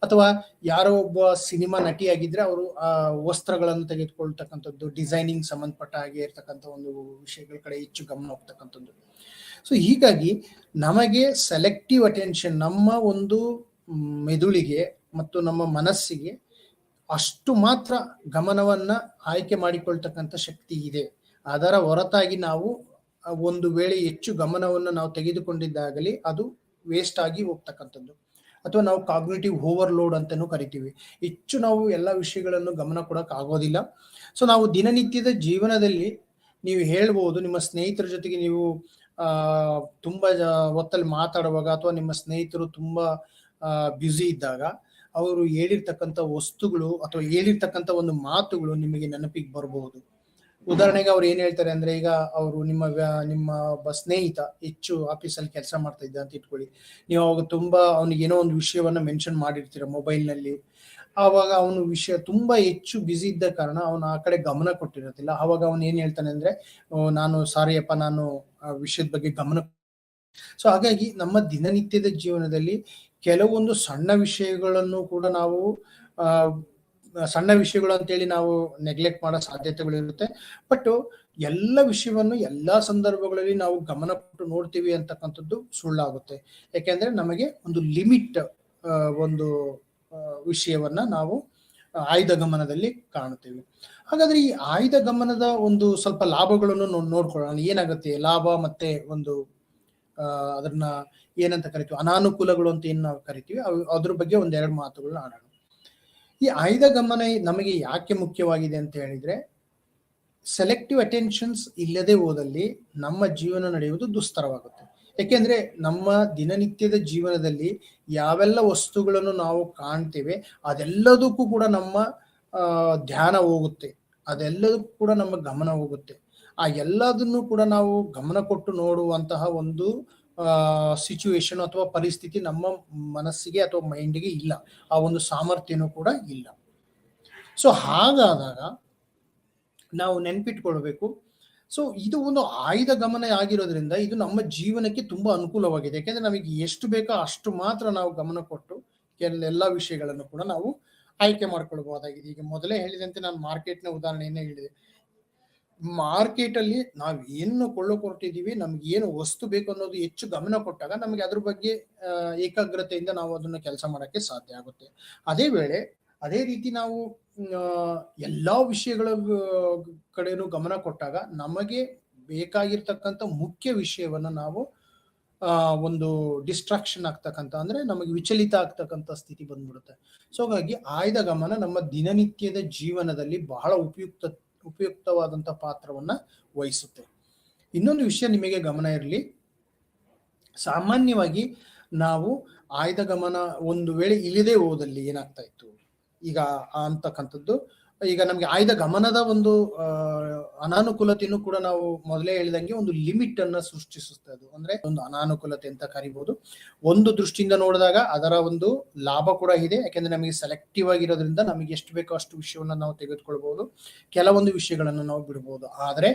ಅಥವಾ ಯಾರೋ ಒಬ್ಬ ಸಿನಿಮಾ ನಟಿಯಾಗಿದ್ರೆ ಅವರು ಆ ವಸ್ತ್ರಗಳನ್ನು ತೆಗೆದುಕೊಳ್ತಕ್ಕಂಥದ್ದು, ಡಿಸೈನಿಂಗ್ ಸಂಬಂಧಪಟ್ಟ ಹಾಗೆ ಇರ್ತಕ್ಕಂಥ ಒಂದು ವಿಷಯಗಳ ಕಡೆ ಹೆಚ್ಚು ಗಮನ ಹೋಗ್ತಕ್ಕಂಥದ್ದು. ಸೊ ಹೀಗಾಗಿ ನಮಗೆ ಸೆಲೆಕ್ಟಿವ್ ಅಟೆನ್ಷನ್, ನಮ್ಮ ಒಂದು ಮೆದುಳಿಗೆ ಮತ್ತು ನಮ್ಮ ಮನಸ್ಸಿಗೆ ಅಷ್ಟು ಮಾತ್ರ ಗಮನವನ್ನ ಆಯ್ಕೆ ಮಾಡಿಕೊಳ್ತಕ್ಕಂಥ ಶಕ್ತಿ ಇದೆ. ಅದರ ಹೊರತಾಗಿ ನಾವು ಒಂದು ವೇಳೆ ಹೆಚ್ಚು ಗಮನವನ್ನು ನಾವು ತೆಗೆದುಕೊಂಡಿದ್ದಾಗಲಿ ಅದು ವೇಸ್ಟ್ ಆಗಿ ಹೋಗ್ತಕ್ಕಂಥದ್ದು, ಅಥವಾ ನಾವು ಕಾಗ್ನಿಟಿವ್ ಓವರ್ಲೋಡ್ ಅಂತಾನೂ ಕರಿತೀವಿ. ಹೆಚ್ಚು ನಾವು ಎಲ್ಲ ವಿಷಯಗಳನ್ನು ಗಮನ ಕೊಡಕ್ ಆಗೋದಿಲ್ಲ. ಸೊ ನಾವು ದಿನನಿತ್ಯದ ಜೀವನದಲ್ಲಿ ನೀವು ಹೇಳ್ಬೋದು, ನಿಮ್ಮ ಸ್ನೇಹಿತರ ಜೊತೆಗೆ ನೀವು ತುಂಬಾ ಹೊತ್ತಲ್ಲಿ ಮಾತಾಡುವಾಗ ಅಥವಾ ನಿಮ್ಮ ಸ್ನೇಹಿತರು ತುಂಬಾ ಬ್ಯುಸಿ ಇದ್ದಾಗ ಅವರು ಹೇಳಿರ್ತಕ್ಕಂಥ ವಸ್ತುಗಳು ಅಥವಾ ಹೇಳಿರ್ತಕ್ಕಂಥ ಒಂದು ಮಾತುಗಳು ನಿಮಗೆ ನೆನಪಿಗೆ ಬರಬಹುದು. ಉದಾಹರಣೆಗೆ ಅವ್ರು ಏನ್ ಹೇಳ್ತಾರೆ ಅಂದ್ರೆ, ಈಗ ಅವರು ನಿಮ್ಮ ಒಬ್ಬ ಸ್ನೇಹಿತ ಹೆಚ್ಚು ಆಫೀಸಲ್ಲಿ ಕೆಲಸ ಮಾಡ್ತಾ ಇದ್ದ ಅಂತ ಇಟ್ಕೊಳ್ಳಿ. ನೀವು ಅವಾಗ ತುಂಬಾ ಅವನಿಗೆ ಏನೋ ಒಂದು ವಿಷಯವನ್ನ ಮೆನ್ಷನ್ ಮಾಡಿರ್ತೀರ ಮೊಬೈಲ್ನಲ್ಲಿ. ಆವಾಗ ಅವನು ವಿಷಯ ತುಂಬಾ ಹೆಚ್ಚು ಬ್ಯುಸಿ ಇದ್ದ ಕಾರಣ ಅವನು ಆ ಕಡೆ ಗಮನ ಕೊಟ್ಟಿರೋದಿಲ್ಲ. ಆವಾಗ ಅವನು ಏನ್ ಹೇಳ್ತಾನೆ ಅಂದ್ರೆ, ನಾನು ಸಾರಿಯಪ್ಪ, ನಾನು ಆ ವಿಷಯದ ಬಗ್ಗೆ ಗಮನ. ಸೊ ಹಾಗಾಗಿ ನಮ್ಮ ದಿನನಿತ್ಯದ ಜೀವನದಲ್ಲಿ ಕೆಲವೊಂದು ಸಣ್ಣ ವಿಷಯಗಳನ್ನು ಕೂಡ ನಾವು ಸಣ್ಣ ವಿಷಯಗಳು ಅಂತೇಳಿ ನಾವು ನೆಗ್ಲೆಕ್ಟ್ ಮಾಡೋ ಸಾಧ್ಯತೆಗಳಿರುತ್ತೆ. ಬಟ್ ಎಲ್ಲ ವಿಷಯವನ್ನು ಎಲ್ಲಾ ಸಂದರ್ಭಗಳಲ್ಲಿ ನಾವು ಗಮನ ಕೊಟ್ಟು ನೋಡ್ತೀವಿ ಅಂತಕ್ಕಂಥದ್ದು ಸುಳ್ಳಾಗುತ್ತೆ. ಯಾಕೆಂದ್ರೆ ನಮಗೆ ಒಂದು ಲಿಮಿಟ್ ಒಂದು ವಿಷಯವನ್ನ ನಾವು ಆಯ್ದ ಗಮನದಲ್ಲಿ ಕಾಣುತ್ತೇವೆ. ಹಾಗಾದ್ರೆ ಈ ಆಯ್ದ ಗಮನದ ಒಂದು ಸ್ವಲ್ಪ ಲಾಭಗಳನ್ನು ನೋಡ್ಕೊಳ್ಳೋಣ. ಏನಾಗುತ್ತೆ ಲಾಭ ಮತ್ತೆ ಒಂದು ಅದನ್ನ ಏನಂತ ಕರಿತೀವಿ, ಅನಾನುಕೂಲಗಳು ಅಂತ ಏನ್ ನಾವು ಕರಿತೀವಿ, ಅದ್ರ ಬಗ್ಗೆ ಒಂದೆರಡು ಮಾತುಗಳನ್ನ ಆಡೋಣ. ಈ ಆಯ್ದ ಗಮನ ನಮಗೆ ಯಾಕೆ ಮುಖ್ಯವಾಗಿದೆ ಅಂತ ಹೇಳಿದ್ರೆ, ಸೆಲೆಕ್ಟಿವ್ ಅಟೆನ್ಷನ್ಸ್ ಇಲ್ಲದೆ ಹೋದಲ್ಲಿ ನಮ್ಮ ಜೀವನ ನಡೆಯುವುದು ದುಸ್ತರವಾಗುತ್ತೆ. ಯಾಕೆಂದ್ರೆ ನಮ್ಮ ದಿನನಿತ್ಯದ ಜೀವನದಲ್ಲಿ ಯಾವೆಲ್ಲ ವಸ್ತುಗಳನ್ನು ನಾವು ಕಾಣ್ತೇವೆ ಅದೆಲ್ಲದಕ್ಕೂ ಕೂಡ ನಮ್ಮ ಧ್ಯಾನ ಹೋಗುತ್ತೆ. ಅದೆಲ್ಲದೂ ಕೂಡ ನಮ್ಮ ಗಮನ ಹೋಗುತ್ತೆ. ಆ ಎಲ್ಲದನ್ನು ಕೂಡ ನಾವು ಗಮನ ಕೊಟ್ಟು ನೋಡುವಂತಹ ಒಂದು ಸಿಚುವೇಶನ್ ಅಥವಾ ಪರಿಸ್ಥಿತಿ ನಮ್ಮ ಮನಸ್ಸಿಗೆ ಅಥವಾ ಮೈಂಡಿಗೆ ಇಲ್ಲ. ಆ ಒಂದು ಸಾಮರ್ಥ್ಯನೂ ಕೂಡ ಇಲ್ಲ. ಸೊ ಹಾಗಾದಾಗ ನಾವು ನೆನ್ಪಿಟ್ಕೊಳ್ಬೇಕು. ಸೊ ಇದು ಒಂದು ಆಯ್ದ ಗಮನ ಆಗಿರೋದ್ರಿಂದ ಇದು ನಮ್ಮ ಜೀವನಕ್ಕೆ ತುಂಬಾ ಅನುಕೂಲವಾಗಿದೆ. ಯಾಕೆಂದ್ರೆ ನಮಗೆ ಎಷ್ಟು ಬೇಕೋ ಅಷ್ಟು ಮಾತ್ರ ನಾವು ಗಮನ ಕೊಟ್ಟು ಎಲ್ಲಾ ವಿಷಯಗಳನ್ನು ಕೂಡ ನಾವು ಆಯ್ಕೆ ಮಾಡ್ಕೊಳ್ಬಹುದಾಗಿದೆ. ಈಗ ಮೊದಲೇ ಹೇಳಿದಂತೆ ನಾನು ಮಾರ್ಕೆಟ್ನ ಉದಾಹರಣೆಯನ್ನೇ ಹೇಳಿದೆ. ಮಾರ್ಕೆಟ್ ಅಲ್ಲಿ ನಾವು ಏನು ಕೊಳ್ಳೋಕೆ ಹೊರಟಿದೀವಿ, ನಮ್ಗೆ ಏನು ವಸ್ತು ಬೇಕು ಅನ್ನೋದು ಹೆಚ್ಚು ಗಮನ ಕೊಟ್ಟಾಗ ನಮಗೆ ಅದ್ರ ಬಗ್ಗೆ ಏಕಾಗ್ರತೆಯಿಂದ ನಾವು ಅದನ್ನ ಕೆಲಸ ಮಾಡಕ್ಕೆ ಸಾಧ್ಯ ಆಗುತ್ತೆ. ಅದೇ ರೀತಿ ನಾವು ಎಲ್ಲಾ ವಿಷಯಗಳ ಕಡೆನೂ ಗಮನ ಕೊಟ್ಟಾಗ ನಮಗೆ ಬೇಕಾಗಿರ್ತಕ್ಕಂಥ ಮುಖ್ಯ ವಿಷಯವನ್ನ ನಾವು ಒಂದು ಡಿಸ್ಟ್ರಾಕ್ಷನ್ ಆಗ್ತಕ್ಕಂಥ, ಅಂದ್ರೆ ನಮಗೆ ವಿಚಲಿತ ಆಗ್ತಕ್ಕಂಥ ಸ್ಥಿತಿ ಬಂದ್ಬಿಡುತ್ತೆ. ಸೊ ಹಾಗಾಗಿ ಆಯ್ದ ಗಮನ ನಮ್ಮ ದಿನನಿತ್ಯದ ಜೀವನದಲ್ಲಿ ಬಹಳ ಉಪಯುಕ್ತವಾದಂಥ ಪಾತ್ರವನ್ನ ವಹಿಸುತ್ತೆ. ಇನ್ನೊಂದು ವಿಷಯ ನಿಮಗೆ ಗಮನ ಇರಲಿ, ಸಾಮಾನ್ಯವಾಗಿ ನಾವು ಆಯ್ದ ಗಮನ ಒಂದು ವೇಳೆ ಇಲ್ಲದೆ ಹೋದಲ್ಲಿ ಏನಾಗ್ತಾ ಇತ್ತು ಈಗ ಅಂತಕ್ಕಂಥದ್ದು. ಈಗ ನಮ್ಗೆ ಆಯ್ದ ಗಮನದ ಒಂದು ಅನಾನುಕೂಲತೆಯನ್ನು ಕೂಡ ನಾವು ಮೊದಲೇ ಹೇಳಿದಂಗೆ ಒಂದು ಲಿಮಿಟ್ ಅನ್ನ ಸೃಷ್ಟಿಸುತ್ತೆ. ಅದು ಅಂದ್ರೆ ಒಂದು ಅನಾನುಕೂಲತೆ ಅಂತ ಕರಿಬಹುದು. ಒಂದು ದೃಷ್ಟಿಯಿಂದ ನೋಡಿದಾಗ ಅದರ ಒಂದು ಲಾಭ ಕೂಡ ಇದೆ. ಯಾಕೆಂದ್ರೆ ನಮಗೆ ಸೆಲೆಕ್ಟಿವ್ ಆಗಿರೋದ್ರಿಂದ ನಮಗೆ ಎಷ್ಟು ಬೇಕೋ ಅಷ್ಟು ವಿಷಯವನ್ನ ನಾವು ತೆಗೆದುಕೊಳ್ಬಹುದು, ಕೆಲವೊಂದು ವಿಷಯಗಳನ್ನು ನಾವು ಬಿಡಬಹುದು. ಆದ್ರೆ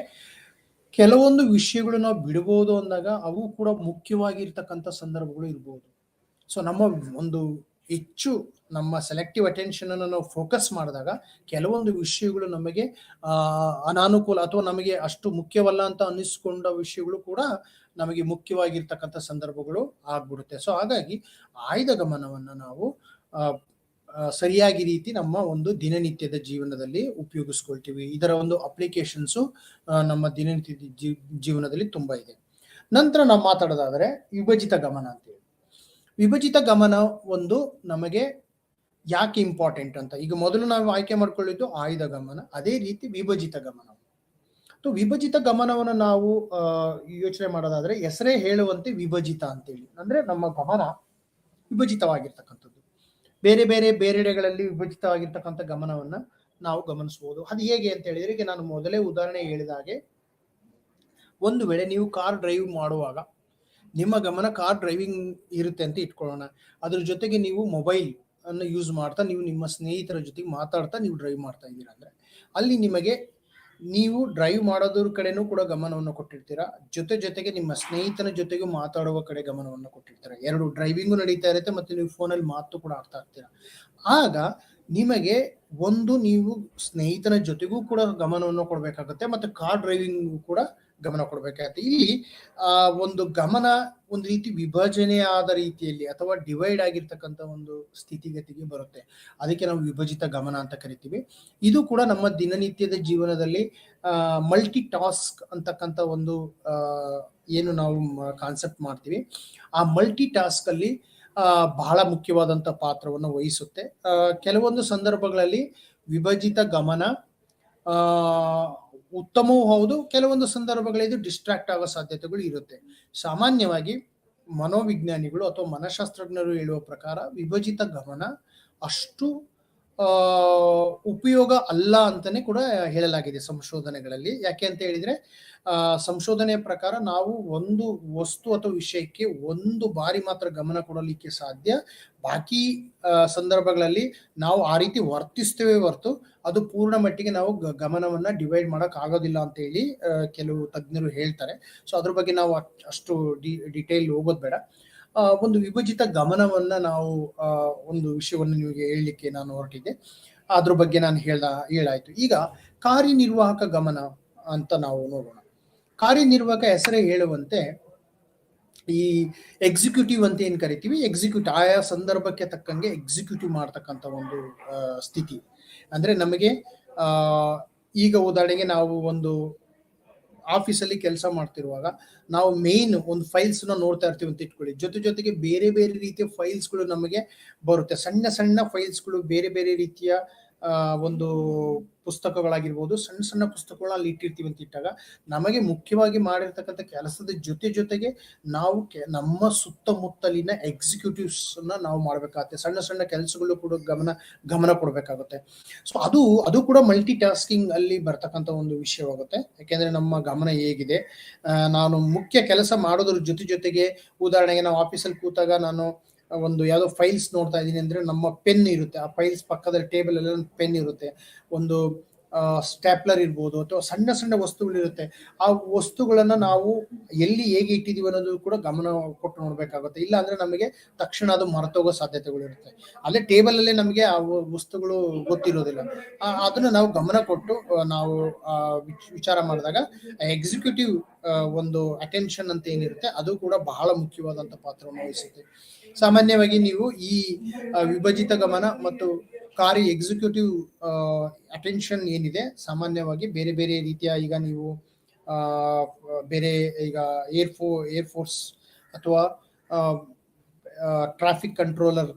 ಕೆಲವೊಂದು ವಿಷಯಗಳು ನಾವು ಬಿಡಬಹುದು ಅಂದಾಗ ಅವು ಕೂಡ ಮುಖ್ಯವಾಗಿರ್ತಕ್ಕಂಥ ಸಂದರ್ಭಗಳು ಇರ್ಬೋದು. ಸೊ ನಮ್ಮ ಒಂದು ಹೆಚ್ಚು ನಮ್ಮ ಸೆಲೆಕ್ಟಿವ್ ಅಟೆನ್ಷನ್ ಅನ್ನು ನಾವು ಫೋಕಸ್ ಮಾಡಿದಾಗ ಕೆಲವೊಂದು ವಿಷಯಗಳು ನಮಗೆ ಅನಾನುಕೂಲ ಅಥವಾ ನಮಗೆ ಅಷ್ಟು ಮುಖ್ಯವಲ್ಲ ಅಂತ ಅನ್ನಿಸ್ಕೊಂಡ ವಿಷಯಗಳು ಕೂಡ ನಮಗೆ ಮುಖ್ಯವಾಗಿರ್ತಕ್ಕಂಥ ಸಂದರ್ಭಗಳು ಆಗ್ಬಿಡುತ್ತೆ. ಸೊ ಹಾಗಾಗಿ ಆಯ್ದ ಗಮನವನ್ನ ನಾವು ಸರಿಯಾಗಿ ರೀತಿ ನಮ್ಮ ಒಂದು ದಿನನಿತ್ಯದ ಜೀವನದಲ್ಲಿ ಉಪಯೋಗಿಸ್ಕೊಳ್ತೀವಿ. ಇದರ ಒಂದು ಅಪ್ಲಿಕೇಶನ್ಸು ನಮ್ಮ ದಿನನಿತ್ಯದ ಜೀವನದಲ್ಲಿ ತುಂಬಾ ಇದೆ. ನಂತರ ನಾವು ಮಾತಾಡೋದಾದ್ರೆ ವಿಭಜಿತ ಗಮನ ಅಂತೇಳಿ. ವಿಭಜಿತ ಗಮನ ಒಂದು ನಮಗೆ ಯಾಕೆ ಇಂಪಾರ್ಟೆಂಟ್ ಅಂತ, ಈಗ ಮೊದಲು ನಾವು ಆಯ್ಕೆ ಮಾಡ್ಕೊಳ್ಳಿದ್ದು ಆಯ್ದ ಗಮನ, ಅದೇ ರೀತಿ ವಿಭಜಿತ ಗಮನ. ವಿಭಜಿತ ಗಮನವನ್ನು ನಾವು ಯೋಚನೆ ಮಾಡೋದಾದ್ರೆ ಹೆಸರೇ ಹೇಳುವಂತೆ ವಿಭಜಿತ ಅಂತೇಳಿ, ಅಂದ್ರೆ ನಮ್ಮ ಗಮನ ವಿಭಜಿತವಾಗಿರ್ತಕ್ಕಂಥದ್ದು. ಬೇರೆಡೆಗಳಲ್ಲಿ ವಿಭಜಿತವಾಗಿರ್ತಕ್ಕಂಥ ಗಮನವನ್ನ ನಾವು ಗಮನಿಸಬಹುದು. ಅದು ಹೇಗೆ ಅಂತ ಹೇಳಿದ್ರೆ, ಈಗ ನಾನು ಮೊದಲೇ ಉದಾಹರಣೆ ಹೇಳಿದ ಹಾಗೆ, ಒಂದು ವೇಳೆ ನೀವು ಕಾರ್ ಡ್ರೈವ್ ಮಾಡುವಾಗ ನಿಮ್ಮ ಗಮನ ಕಾರ್ ಡ್ರೈವಿಂಗ್ ಇರುತ್ತೆ ಅಂತ ಇಟ್ಕೊಳ್ಳೋಣ. ಅದ್ರ ಜೊತೆಗೆ ನೀವು ಮೊಬೈಲ್ ಅನ್ನು ಯೂಸ್ ಮಾಡ್ತಾ ನೀವು ನಿಮ್ಮ ಸ್ನೇಹಿತರ ಜೊತೆಗೆ ಮಾತಾಡ್ತಾ ನೀವು ಡ್ರೈವ್ ಮಾಡ್ತಾ ಇದ್ದೀರಾ ಅಂದ್ರೆ ಅಲ್ಲಿ ನಿಮಗೆ ನೀವು ಡ್ರೈವ್ ಮಾಡೋದ್ರ ಕಡೆನೂ ಕೂಡ ಗಮನವನ್ನು ಕೊಟ್ಟಿರ್ತೀರಾ, ಜೊತೆಗೆ ನಿಮ್ಮ ಸ್ನೇಹಿತನ ಜೊತೆಗೂ ಮಾತಾಡುವ ಕಡೆ ಗಮನವನ್ನು ಕೊಟ್ಟಿರ್ತೀರಾ. ಎರಡು ಡ್ರೈವಿಂಗು ನಡೀತಾ ಇರುತ್ತೆ ಮತ್ತೆ ನೀವು ಫೋನಲ್ಲಿ ಮಾತು ಕೂಡ ಆಡ್ತಾ ಇರ್ತೀರಾ. ಆಗ ನಿಮಗೆ ಒಂದು ನೀವು ಸ್ನೇಹಿತನ ಜೊತೆಗೂ ಕೂಡ ಗಮನವನ್ನು ಕೊಡ್ಬೇಕಾಗತ್ತೆ, ಮತ್ತೆ ಕಾರ್ ಡ್ರೈವಿಂಗ್ ಕೂಡ ಗಮನ ಕೊಡ್ಬೇಕಾಗತ್ತೆ. ಇಲ್ಲಿ ಒಂದು ಗಮನ ಒಂದು ರೀತಿ ವಿಭಜನೆ ಆದ ರೀತಿಯಲ್ಲಿ ಅಥವಾ ಡಿವೈಡ್ ಆಗಿರ್ತಕ್ಕಂಥ ಒಂದು ಸ್ಥಿತಿಗತಿಗೆ ಬರುತ್ತೆ. ಅದಕ್ಕೆ ನಾವು ವಿಭಜಿತ ಗಮನ ಅಂತ ಕರಿತೀವಿ. ಇದು ಕೂಡ ನಮ್ಮ ದಿನನಿತ್ಯದ ಜೀವನದಲ್ಲಿ ಮಲ್ಟಿ ಟಾಸ್ಕ್ ಅಂತಕ್ಕಂಥ ಒಂದು ಏನು ನಾವು ಕಾನ್ಸೆಪ್ಟ್ ಮಾಡ್ತೀವಿ, ಆ ಮಲ್ಟಿ ಟಾಸ್ಕ್ ಅಲ್ಲಿ ಬಹಳ ಮುಖ್ಯವಾದಂಥ ಪಾತ್ರವನ್ನು ವಹಿಸುತ್ತೆ. ಕೆಲವೊಂದು ಸಂದರ್ಭಗಳಲ್ಲಿ ವಿಭಜಿತ ಗಮನ ಉತ್ತಮವೂ ಹೌದು, ಕೆಲವೊಂದು ಸಂದರ್ಭಗಳಲ್ಲಿ ಡಿಸ್ಟ್ರಾಕ್ಟ್ ಆಗೋ ಸಾಧ್ಯತೆಗಳು ಇರುತ್ತೆ. ಸಾಮಾನ್ಯವಾಗಿ ಮನೋವಿಜ್ಞಾನಿಗಳು ಅಥವಾ ಮನಃಶಾಸ್ತ್ರಜ್ಞರು ಹೇಳುವ ಪ್ರಕಾರ ವಿಭಜಿತ ಗಮನ ಅಷ್ಟು ಉಪಯೋಗ ಅಲ್ಲ ಅಂತಾನೆ ಕೂಡ ಹೇಳಲಾಗಿದೆ ಸಂಶೋಧನೆಗಳಲ್ಲಿ. ಯಾಕೆ ಅಂತ ಹೇಳಿದ್ರೆ ಸಂಶೋಧನೆಯ ಪ್ರಕಾರ ನಾವು ಒಂದು ವಸ್ತು ಅಥವಾ ವಿಷಯಕ್ಕೆ ಒಂದು ಬಾರಿ ಮಾತ್ರ ಗಮನ ಕೊಡಲಿಕ್ಕೆ ಸಾಧ್ಯ, ಬಾಕಿ ಸಂದರ್ಭಗಳಲ್ಲಿ ನಾವು ಆ ರೀತಿ ವರ್ತಿಸ್ತೇವೆ ಹೊರತು ಅದು ಪೂರ್ಣ ಮಟ್ಟಿಗೆ ನಾವು ಗಮನವನ್ನ ಡಿವೈಡ್ ಮಾಡಕ್ ಆಗೋದಿಲ್ಲ ಅಂತ ಹೇಳಿ ಕೆಲವು ತಜ್ಞರು ಹೇಳ್ತಾರೆ. ಸೊ ಅದ್ರ ಬಗ್ಗೆ ನಾವು ಅಷ್ಟು ಡಿಟೇಲ್ ಹೋಗೋದು ಬೇಡ. ಒಂದು ವಿಭಜಿತ ಗಮನವನ್ನ ನಾವು ಒಂದು ವಿಷಯವನ್ನು ನಿಮಗೆ ಹೇಳಲಿಕ್ಕೆ ನಾನು ಹೊರಟಿದ್ದೆ, ಅದ್ರ ಬಗ್ಗೆ ನಾನು ಹೇಳಾಯ್ತು. ಈಗ ಕಾರ್ಯನಿರ್ವಾಹಕ ಗಮನ ಅಂತ ನಾವು ನೋಡೋಣ. ಕಾರ್ಯನಿರ್ವಾಹಕ ಹೆಸರೇ ಹೇಳುವಂತೆ ಈ ಎಕ್ಸಿಕ್ಯೂಟಿವ್ ಅಂತ ಏನ್ ಕರಿತೀವಿ, ಆಯಾ ಸಂದರ್ಭಕ್ಕೆ ತಕ್ಕಂಗೆ ಎಕ್ಸಿಕ್ಯೂಟಿವ್ ಮಾಡ್ತಕ್ಕಂಥ ಒಂದು ಸ್ಥಿತಿ. ಅಂದ್ರೆ ನಮಗೆ ಈಗ ಉದಾಹರಣೆಗೆ ನಾವು ಒಂದು ಆಫೀಸಲ್ಲಿ ಕೆಲಸ ಮಾಡ್ತಿರುವಾಗ ನಾವು ಮೇನ್ ಒಂದು ಫೈಲ್ಸ್ ನ ನೋಡ್ತಾ ಇರ್ತೀವಿ ಅಂತ ಇಟ್ಕೊಳ್ಳಿ. ಜೊತೆಗೆ ಬೇರೆ ರೀತಿಯ ಫೈಲ್ಸ್ಗಳು ನಮಗೆ ಬರುತ್ತೆ, ಸಣ್ಣ ಫೈಲ್ಸ್ಗಳು, ಬೇರೆ ರೀತಿಯ ಒಂದು ಪುಸ್ತಕಗಳಾಗಿರ್ಬೋದು, ಸಣ್ಣ ಸಣ್ಣ ಪುಸ್ತಕಗಳನ್ನ ಅಲ್ಲಿ ಇಟ್ಟಿರ್ತೀವಿ ಅಂತ ಇಟ್ಟಾಗ ನಮಗೆ ಮುಖ್ಯವಾಗಿ ಮಾಡಿರ್ತಕ್ಕಂಥ ಕೆಲಸದ ಜೊತೆಗೆ ನಾವು ನಮ್ಮ ಸುತ್ತಮುತ್ತಲಿನ ಎಕ್ಸಿಕ್ಯೂಟಿವ್ಸ್ ನಾವು ಮಾಡ್ಬೇಕಾಗುತ್ತೆ. ಸಣ್ಣ ಸಣ್ಣ ಕೆಲಸಗಳು ಕೂಡ ಗಮನ ಕೊಡ್ಬೇಕಾಗುತ್ತೆ. ಸೊ ಅದು ಕೂಡ ಮಲ್ಟಿ ಟಾಸ್ಕಿಂಗ್ ಅಲ್ಲಿ ಬರ್ತಕ್ಕಂಥ ಒಂದು ವಿಷಯವಾಗುತ್ತೆ. ಯಾಕೆಂದ್ರೆ ನಮ್ಮ ಗಮನ ಹೇಗಿದೆ, ನಾನು ಮುಖ್ಯ ಕೆಲಸ ಮಾಡೋದ್ರ ಜೊತೆಗೆ ಉದಾಹರಣೆಗೆ ನಾವು ಆಫೀಸಲ್ಲಿ ಕೂತಾಗ ನಾನು ಒಂದು ಯಾವುದೋ ಫೈಲ್ಸ್ ನೋಡ್ತಾ ಇದ್ದೀನಿ ಅಂದ್ರೆ ನಮ್ಮ ಪೆನ್ ಇರುತ್ತೆ, ಆ ಫೈಲ್ಸ್ ಪಕ್ಕದಲ್ಲಿ ಟೇಬಲ್ ಅಲ್ಲಿ ಒಂದು ಪೆನ್ ಇರುತ್ತೆ, ಒಂದು ಸ್ಟ್ಯಾಪ್ಲರ್ ಇರ್ಬೋದು, ಅಥವಾ ಸಣ್ಣ ಸಣ್ಣ ವಸ್ತುಗಳಿರುತ್ತೆ. ಆ ವಸ್ತುಗಳನ್ನ ನಾವು ಎಲ್ಲಿ ಹೇಗೆ ಇಟ್ಟಿದೀವಿ ಅನ್ನೋದು ಕೂಡ ಗಮನ ಕೊಟ್ಟು ನೋಡ್ಬೇಕಾಗುತ್ತೆ. ಇಲ್ಲ ಅಂದ್ರೆ ನಮಗೆ ತಕ್ಷಣ ಅದು ಮರೆತೋಗೋ ಸಾಧ್ಯತೆಗಳಿರುತ್ತೆ. ಅಲ್ಲೇ ಟೇಬಲ್ ಅಲ್ಲೇ ನಮಗೆ ಆ ವಸ್ತುಗಳು ಗೊತ್ತಿರೋದಿಲ್ಲ. ಅದನ್ನ ನಾವು ಗಮನ ಕೊಟ್ಟು ನಾವು ವಿಚಾರ ಮಾಡಿದಾಗ ಎಕ್ಸಿಕ್ಯೂಟಿವ್ ಒಂದು ಅಟೆನ್ಷನ್ ಅಂತ ಏನಿರುತ್ತೆ ಅದು ಕೂಡ ಬಹಳ ಮುಖ್ಯವಾದಂತ ಪಾತ್ರವನ್ನು ವಹಿಸುತ್ತೆ. ಸಾಮಾನ್ಯವಾಗಿ ನೀವು ಈ ವಿಭಜಿತ ಗಮನ ಮತ್ತು ಕಾರ್ಯ ಎಕ್ಸಿಕ್ಯೂಟಿವ್ ಅಟೆನ್ಷನ್ ಏನಿದೆ, ಸಾಮಾನ್ಯವಾಗಿ ಬೇರೆ ಬೇರೆ ರೀತಿಯ, ಈಗ ನೀವು ಬೇರೆ ಈಗ ಏರ್ಫೋರ್ಸ್ ಅಥವಾ ಟ್ರಾಫಿಕ್ ಕಂಟ್ರೋಲರ್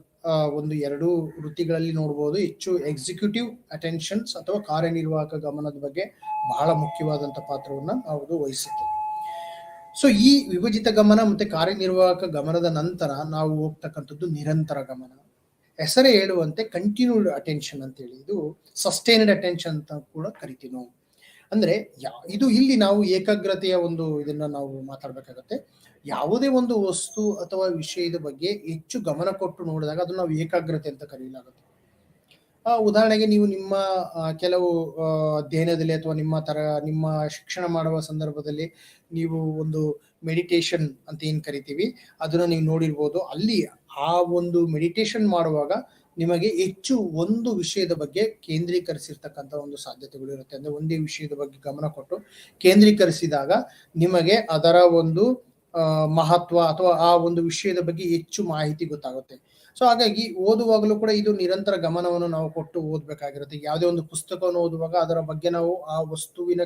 ಒಂದು ಎರಡು ವೃತ್ತಿಗಳಲ್ಲಿ ನೋಡ್ಬೋದು. ಹೆಚ್ಚು ಎಕ್ಸಿಕ್ಯೂಟಿವ್ ಅಟೆನ್ಷನ್ಸ್ ಅಥವಾ ಕಾರ್ಯನಿರ್ವಾಹಕ ಗಮನದ ಬಗ್ಗೆ ಬಹಳ ಮುಖ್ಯವಾದಂತ ಪಾತ್ರವನ್ನ ಅದು ವಹಿಸುತ್ತೆ. ಸೊ ಈ ವಿಭಜಿತ ಗಮನ ಮತ್ತೆ ಕಾರ್ಯನಿರ್ವಾಹಕ ಗಮನದ ನಂತರ ನಾವು ಹೋಗ್ತಕ್ಕಂಥದ್ದು ನಿರಂತರ ಗಮನ. ಹೆಸರೇ ಹೇಳುವಂತೆ ಕಂಟಿನ್ಯೂಡ್ ಅಟೆನ್ಷನ್ ಅಂತೇಳಿ, ಇದು ಸಸ್ಟೈನ್ಡ್ ಅಟೆನ್ಷನ್ ಅಂತ ಕೂಡ ಕರಿತೀವಿ ನಾವು. ಅಂದ್ರೆ ಇದು ಇಲ್ಲಿ ನಾವು ಏಕಾಗ್ರತೆಯ ಒಂದು ಇದನ್ನ ನಾವು ಮಾತಾಡ್ಬೇಕಾಗತ್ತೆ. ಯಾವುದೇ ಒಂದು ವಸ್ತು ಅಥವಾ ವಿಷಯದ ಬಗ್ಗೆ ಹೆಚ್ಚು ಗಮನ ಕೊಟ್ಟು ನೋಡಿದಾಗ ಅದನ್ನ ನಾವು ಏಕಾಗ್ರತೆ ಅಂತ ಕರೆಯಲಾಗುತ್ತೆ. ಉದಾಹರಣೆಗೆ ನೀವು ನಿಮ್ಮ ಕೆಲವು ಅಧ್ಯಯನದಲ್ಲಿ ಅಥವಾ ನಿಮ್ಮ ಶಿಕ್ಷಣ ಮಾಡುವ ಸಂದರ್ಭದಲ್ಲಿ ನೀವು ಒಂದು ಮೆಡಿಟೇಷನ್ ಅಂತ ಏನ್ ಕರಿತೀವಿ ಅದನ್ನ ನೀವು ನೋಡಿರ್ಬೋದು. ಅಲ್ಲಿ ಆ ಒಂದು ಮೆಡಿಟೇಷನ್ ಮಾಡುವಾಗ ನಿಮಗೆ ಹೆಚ್ಚು ಒಂದು ವಿಷಯದ ಬಗ್ಗೆ ಕೇಂದ್ರೀಕರಿಸಿರ್ತಕ್ಕಂಥ ಒಂದು ಸಾಧ್ಯತೆಗಳು ಇರುತ್ತೆ. ಅಂದ್ರೆ ಒಂದೇ ವಿಷಯದ ಬಗ್ಗೆ ಗಮನ ಕೊಟ್ಟು ಕೇಂದ್ರೀಕರಿಸಿದಾಗ ನಿಮಗೆ ಅದರ ಒಂದು ಮಹತ್ವ ಅಥವಾ ಆ ಒಂದು ವಿಷಯದ ಬಗ್ಗೆ ಹೆಚ್ಚು ಮಾಹಿತಿ ಗೊತ್ತಾಗುತ್ತೆ. ಸೊ ಹಾಗಾಗಿ ಓದುವಾಗಲೂ ಕೂಡ ಇದು ನಿರಂತರ ಗಮನವನ್ನು ನಾವು ಕೊಟ್ಟು ಓದ್ಬೇಕಾಗಿರುತ್ತೆ. ಯಾವುದೇ ಒಂದು ಪುಸ್ತಕವನ್ನು ಓದುವಾಗ ಅದರ ಬಗ್ಗೆ ನಾವು ಆ ವಸ್ತುವಿನ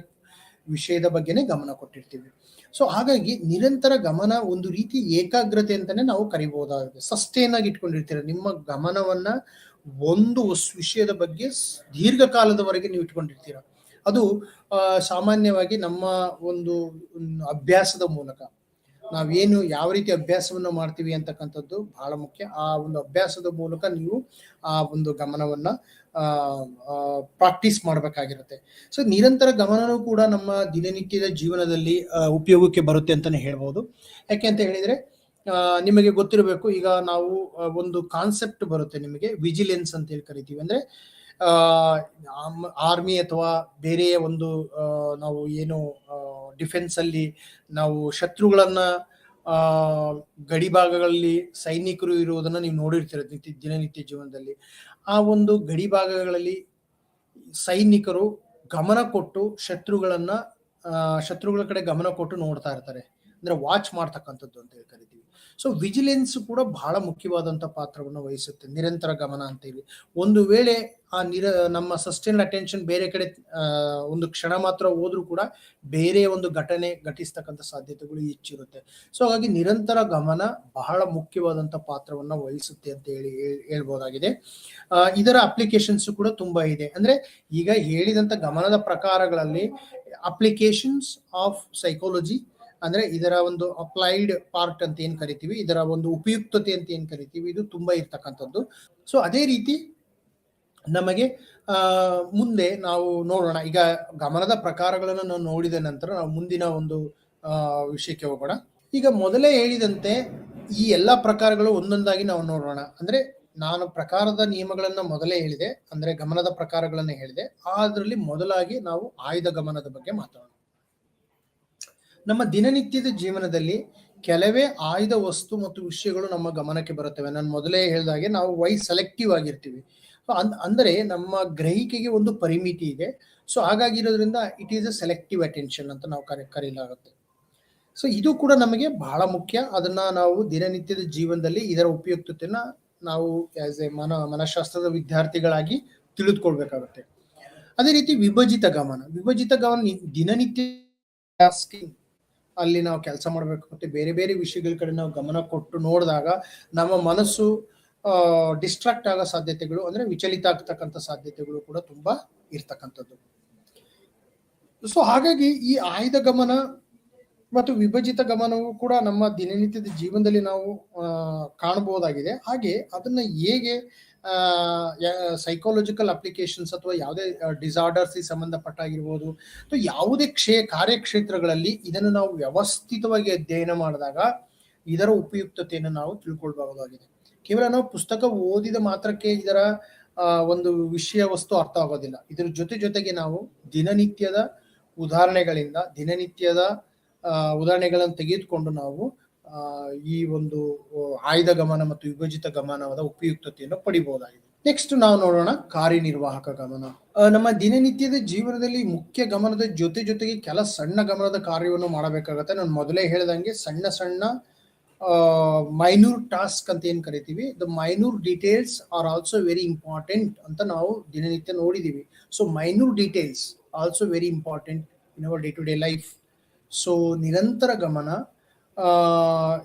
ವಿಷಯದ ಬಗ್ಗೆನೇ ಗಮನ ಕೊಟ್ಟಿರ್ತೀವಿ. ಸೊ ಹಾಗಾಗಿ ನಿರಂತರ ಗಮನ ಒಂದು ರೀತಿ ಏಕಾಗ್ರತೆ ಅಂತಾನೆ ನಾವು ಕರಿಬಹುದಾಗಿದೆ. ಸಸ್ಟೇನ್ ಆಗಿ ಇಟ್ಕೊಂಡಿರ್ತೀರ ನಿಮ್ಮ ಗಮನವನ್ನ ಒಂದು ವಿಷಯದ ಬಗ್ಗೆ ದೀರ್ಘಕಾಲದವರೆಗೆ ನೀವು ಇಟ್ಕೊಂಡಿರ್ತೀರ. ಅದು ಸಾಮಾನ್ಯವಾಗಿ ನಮ್ಮ ಒಂದು ಅಭ್ಯಾಸದ ಮೂಲಕ ನಾವೇನು ಯಾವ ರೀತಿ ಅಭ್ಯಾಸವನ್ನ ಮಾಡ್ತೀವಿ ಅಂತಕ್ಕಂಥದ್ದು ಬಹಳ ಮುಖ್ಯ. ಆ ಒಂದು ಅಭ್ಯಾಸದ ಮೂಲಕ ನೀವು ಆ ಒಂದು ಗಮನವನ್ನ ಪ್ರಾಕ್ಟೀಸ್ ಮಾಡ್ಬೇಕಾಗಿರುತ್ತೆ. ಸೊ ನಿರಂತರ ಗಮನನೂ ಕೂಡ ನಮ್ಮ ದಿನನಿತ್ಯದ ಜೀವನದಲ್ಲಿ ಉಪಯೋಗಕ್ಕೆ ಬರುತ್ತೆ ಅಂತಾನೆ ಹೇಳ್ಬೋದು. ಯಾಕೆ ಅಂತ ಹೇಳಿದ್ರೆ ನಿಮಗೆ ಗೊತ್ತಿರಬೇಕು, ಈಗ ನಾವು ಒಂದು ಕಾನ್ಸೆಪ್ಟ್ ಬರುತ್ತೆ ನಿಮಗೆ, ವಿಜಿಲೆನ್ಸ್ ಅಂತ ಹೇಳಿ ಕರಿತೀವಿ. ಅಂದ್ರೆ ಆರ್ಮಿ ಅಥವಾ ಬೇರೆ ಒಂದು ನಾವು ಏನು ಡಿಫೆನ್ಸ್ ಅಲ್ಲಿ ನಾವು ಶತ್ರುಗಳನ್ನ ಗಡಿ ಭಾಗಗಳಲ್ಲಿ ಸೈನಿಕರು ಇರುವುದನ್ನ ನೀವು ನೋಡಿರ್ತೀರ ದಿನನಿತ್ಯ ಜೀವನದಲ್ಲಿ. ಆ ಒಂದು ಗಡಿ ಭಾಗಗಳಲ್ಲಿ ಸೈನಿಕರು ಗಮನ ಕೊಟ್ಟು ಶತ್ರುಗಳ ಕಡೆ ಗಮನ ಕೊಟ್ಟು ನೋಡ್ತಾ ಇರ್ತಾರೆ. ಅಂದ್ರೆ ವಾಚ್ ಮಾಡ್ತಕ್ಕಂಥದ್ದು ಅಂತ ಹೇಳಿ ಕರಿತೀವಿ. ಸೊ ವಿಜಿಲೆನ್ಸ್ ಕೂಡ ಬಹಳ ಮುಖ್ಯವಾದಂತ ಪಾತ್ರವನ್ನು ವಹಿಸುತ್ತೆ. ನಿರಂತರ ಗಮನ ಅಂತ ಹೇಳಿ ಒಂದು ವೇಳೆ ಆ ನಮ್ಮ ಸಸ್ಟೈನ್ಡ್ ಅಟೆನ್ಷನ್ ಬೇರೆ ಕಡೆ ಒಂದು ಕ್ಷಣ ಮಾತ್ರ ಹೋದ್ರೂ ಕೂಡ ಬೇರೆ ಒಂದು ಘಟನೆ ಘಟಿಸ್ತಕ್ಕಂಥ ಸಾಧ್ಯತೆಗಳು ಹೆಚ್ಚಿರುತ್ತೆ. ಸೊ ಹಾಗಾಗಿ ನಿರಂತರ ಗಮನ ಬಹಳ ಮುಖ್ಯವಾದಂತ ಪಾತ್ರವನ್ನ ವಹಿಸುತ್ತೆ ಅಂತ ಹೇಳ್ಬೋದಾಗಿದೆ. ಇದರ ಅಪ್ಲಿಕೇಶನ್ಸ್ ಕೂಡ ತುಂಬಾ ಇದೆ. ಅಂದ್ರೆ ಈಗ ಹೇಳಿದಂತ ಗಮನದ ಪ್ರಕಾರಗಳಲ್ಲಿ ಅಪ್ಲಿಕೇಶನ್ಸ್ ಆಫ್ ಸೈಕಾಲಜಿ, ಅಂದ್ರೆ ಇದರ ಒಂದು ಅಪ್ಲೈಡ್ ಪಾರ್ಟ್ ಅಂತ ಏನ್ ಕರಿತೀವಿ, ಇದರ ಒಂದು ಉಪಯುಕ್ತತೆ ಅಂತ ಏನ್ ಕರಿತೀವಿ, ಇದು ತುಂಬಾ ಇರ್ತಕ್ಕಂಥದ್ದು. ಸೊ ಅದೇ ರೀತಿ ನಮಗೆ ಮುಂದೆ ನಾವು ನೋಡೋಣ. ಈಗ ಗಮನದ ಪ್ರಕಾರಗಳನ್ನು ನಾವು ನೋಡಿದ ನಂತರ ನಾವು ಮುಂದಿನ ಒಂದು ವಿಷಯಕ್ಕೆ ಹೋಗೋಣ. ಈಗ ಮೊದಲೇ ಹೇಳಿದಂತೆ ಈ ಎಲ್ಲಾ ಪ್ರಕಾರಗಳು ಒಂದೊಂದಾಗಿ ನಾವು ನೋಡೋಣ. ಅಂದ್ರೆ ನಾನು ಪ್ರಕಾರದ ನಿಯಮಗಳನ್ನ ಮೊದಲೇ ಹೇಳಿದೆ, ಅಂದ್ರೆ ಗಮನದ ಪ್ರಕಾರಗಳನ್ನ ಹೇಳಿದೆ. ಅದರಲ್ಲಿ ಮೊದಲಾಗಿ ನಾವು ಆಯ್ದ ಗಮನದ ಬಗ್ಗೆ ಮಾತಾಡೋಣ. ನಮ್ಮ ದಿನನಿತ್ಯದ ಜೀವನದಲ್ಲಿ ಕೆಲವೇ ಆಯ್ದ ವಸ್ತು ಮತ್ತು ವಿಷಯಗಳು ನಮ್ಮ ಗಮನಕ್ಕೆ ಬರುತ್ತವೆ. ನಾನು ಮೊದಲೇ ಹೇಳಿದಾಗೆ ನಾವು ಸೆಲೆಕ್ಟಿವ್ ಆಗಿರ್ತೀವಿ. ಅಂದರೆ ನಮ್ಮ ಗ್ರಹಿಕೆಗೆ ಒಂದು ಪರಿಮಿತಿ ಇದೆ. ಸೊ ಹಾಗಾಗಿರೋದ್ರಿಂದ it is a selective attention ಅಂತ ನಾವು ಕರೆಯಲಾಗುತ್ತೆ. ಸೊ ಇದು ಕೂಡ ನಮಗೆ ಬಹಳ ಮುಖ್ಯ. ಅದನ್ನ ನಾವು ದಿನನಿತ್ಯದ ಜೀವನದಲ್ಲಿ ಇದರ ಉಪಯುಕ್ತತೆಯನ್ನ ನಾವು ಆಸ್ ಎ ಮನಃಶಾಸ್ತ್ರದ ವಿದ್ಯಾರ್ಥಿಗಳಾಗಿ ತಿಳಿದುಕೊಳ್ಬೇಕಾಗುತ್ತೆ. ಅದೇ ರೀತಿ ವಿಭಜಿತ ಗಮನ ದಿನನಿತ್ಯ ಅಲ್ಲಿ ನಾವು ಕೆಲಸ ಮಾಡ್ಬೇಕು, ಮತ್ತೆ ಬೇರೆ ಬೇರೆ ವಿಷಯಗಳ ಕಡೆ ನಾವು ಗಮನ ಕೊಟ್ಟು ನೋಡಿದಾಗ ನಮ್ಮ ಮನಸ್ಸು ಡಿಸ್ಟ್ರಾಕ್ಟ್ ಆಗೋ ಸಾಧ್ಯತೆಗಳು, ಅಂದ್ರೆ ವಿಚಲಿತ ಆಗ್ತಕ್ಕಂಥ ಸಾಧ್ಯತೆಗಳು ಕೂಡ ತುಂಬಾ ಇರ್ತಕ್ಕಂಥದ್ದು. ಸೊ ಹಾಗಾಗಿ ಈ ಆಯ್ದ ಗಮನ ಮತ್ತು ವಿಭಜಿತ ಗಮನವು ಕೂಡ ನಮ್ಮ ದಿನನಿತ್ಯದ ಜೀವನದಲ್ಲಿ ನಾವು ಕಾಣಬಹುದಾಗಿದೆ. ಹಾಗೆ ಅದನ್ನ ಹೇಗೆ ಸೈಕಾಲಜಿಕಲ್ ಅಪ್ಲಿಕೇಶನ್ಸ್ ಅಥವಾ ಯಾವುದೇ ಡಿಸಾರ್ಡರ್ಸ್ ಸಂಬಂಧಪಟ್ಟಾಗಿರ್ಬೋದು ಅಥವಾ ಯಾವುದೇ ಕಾರ್ಯಕ್ಷೇತ್ರಗಳಲ್ಲಿ ಇದನ್ನು ನಾವು ವ್ಯವಸ್ಥಿತವಾಗಿ ಅಧ್ಯಯನ ಮಾಡಿದಾಗ ಇದರ ಉಪಯುಕ್ತತೆಯನ್ನು ನಾವು ತಿಳ್ಕೊಳ್ಬಹುದಾಗಿದೆ. ಕೇವಲ ನಾವು ಪುಸ್ತಕ ಓದಿದ ಮಾತ್ರಕ್ಕೆ ಇದರ ಒಂದು ವಿಷಯ ವಸ್ತು ಅರ್ಥ ಆಗೋದಿಲ್ಲ. ಇದರ ಜೊತೆಗೆ ನಾವು ದಿನನಿತ್ಯದ ಉದಾಹರಣೆಗಳನ್ನು ತೆಗೆದುಕೊಂಡು ನಾವು ಈ ಒಂದು ಆಯ್ದ ಗಮನ ಮತ್ತು ವಿಭಜಿತ ಗಮನದ ಉಪಯುಕ್ತತೆಯನ್ನು ಪಡಿಬಹುದಾಗಿದೆ. ನೆಕ್ಸ್ಟ್ ನಾವು ನೋಡೋಣ ಕಾರ್ಯನಿರ್ವಾಹಕ ಗಮನ. ನಮ್ಮ ದಿನನಿತ್ಯದ ಜೀವನದಲ್ಲಿ ಮುಖ್ಯ ಗಮನದ ಜೊತೆಗೆ ಕೆಲ ಸಣ್ಣ ಗಮನದ ಕಾರ್ಯವನ್ನು ಮಾಡಬೇಕಾಗತ್ತೆ. ನಾನು ಮೊದಲೇ ಹೇಳಿದಂಗೆ ಸಣ್ಣ ಮೈನ್ಯೂರ್ ಟಾಸ್ಕ್ ಅಂತ ಏನ್ ಕರಿತೀವಿ, the minute details are also very important ಅಂತ ನಾವು ದಿನನಿತ್ಯ ನೋಡಿದೀವಿ. So minute details also very important in our day to day life. So ನಿರಂತರ ಗಮನ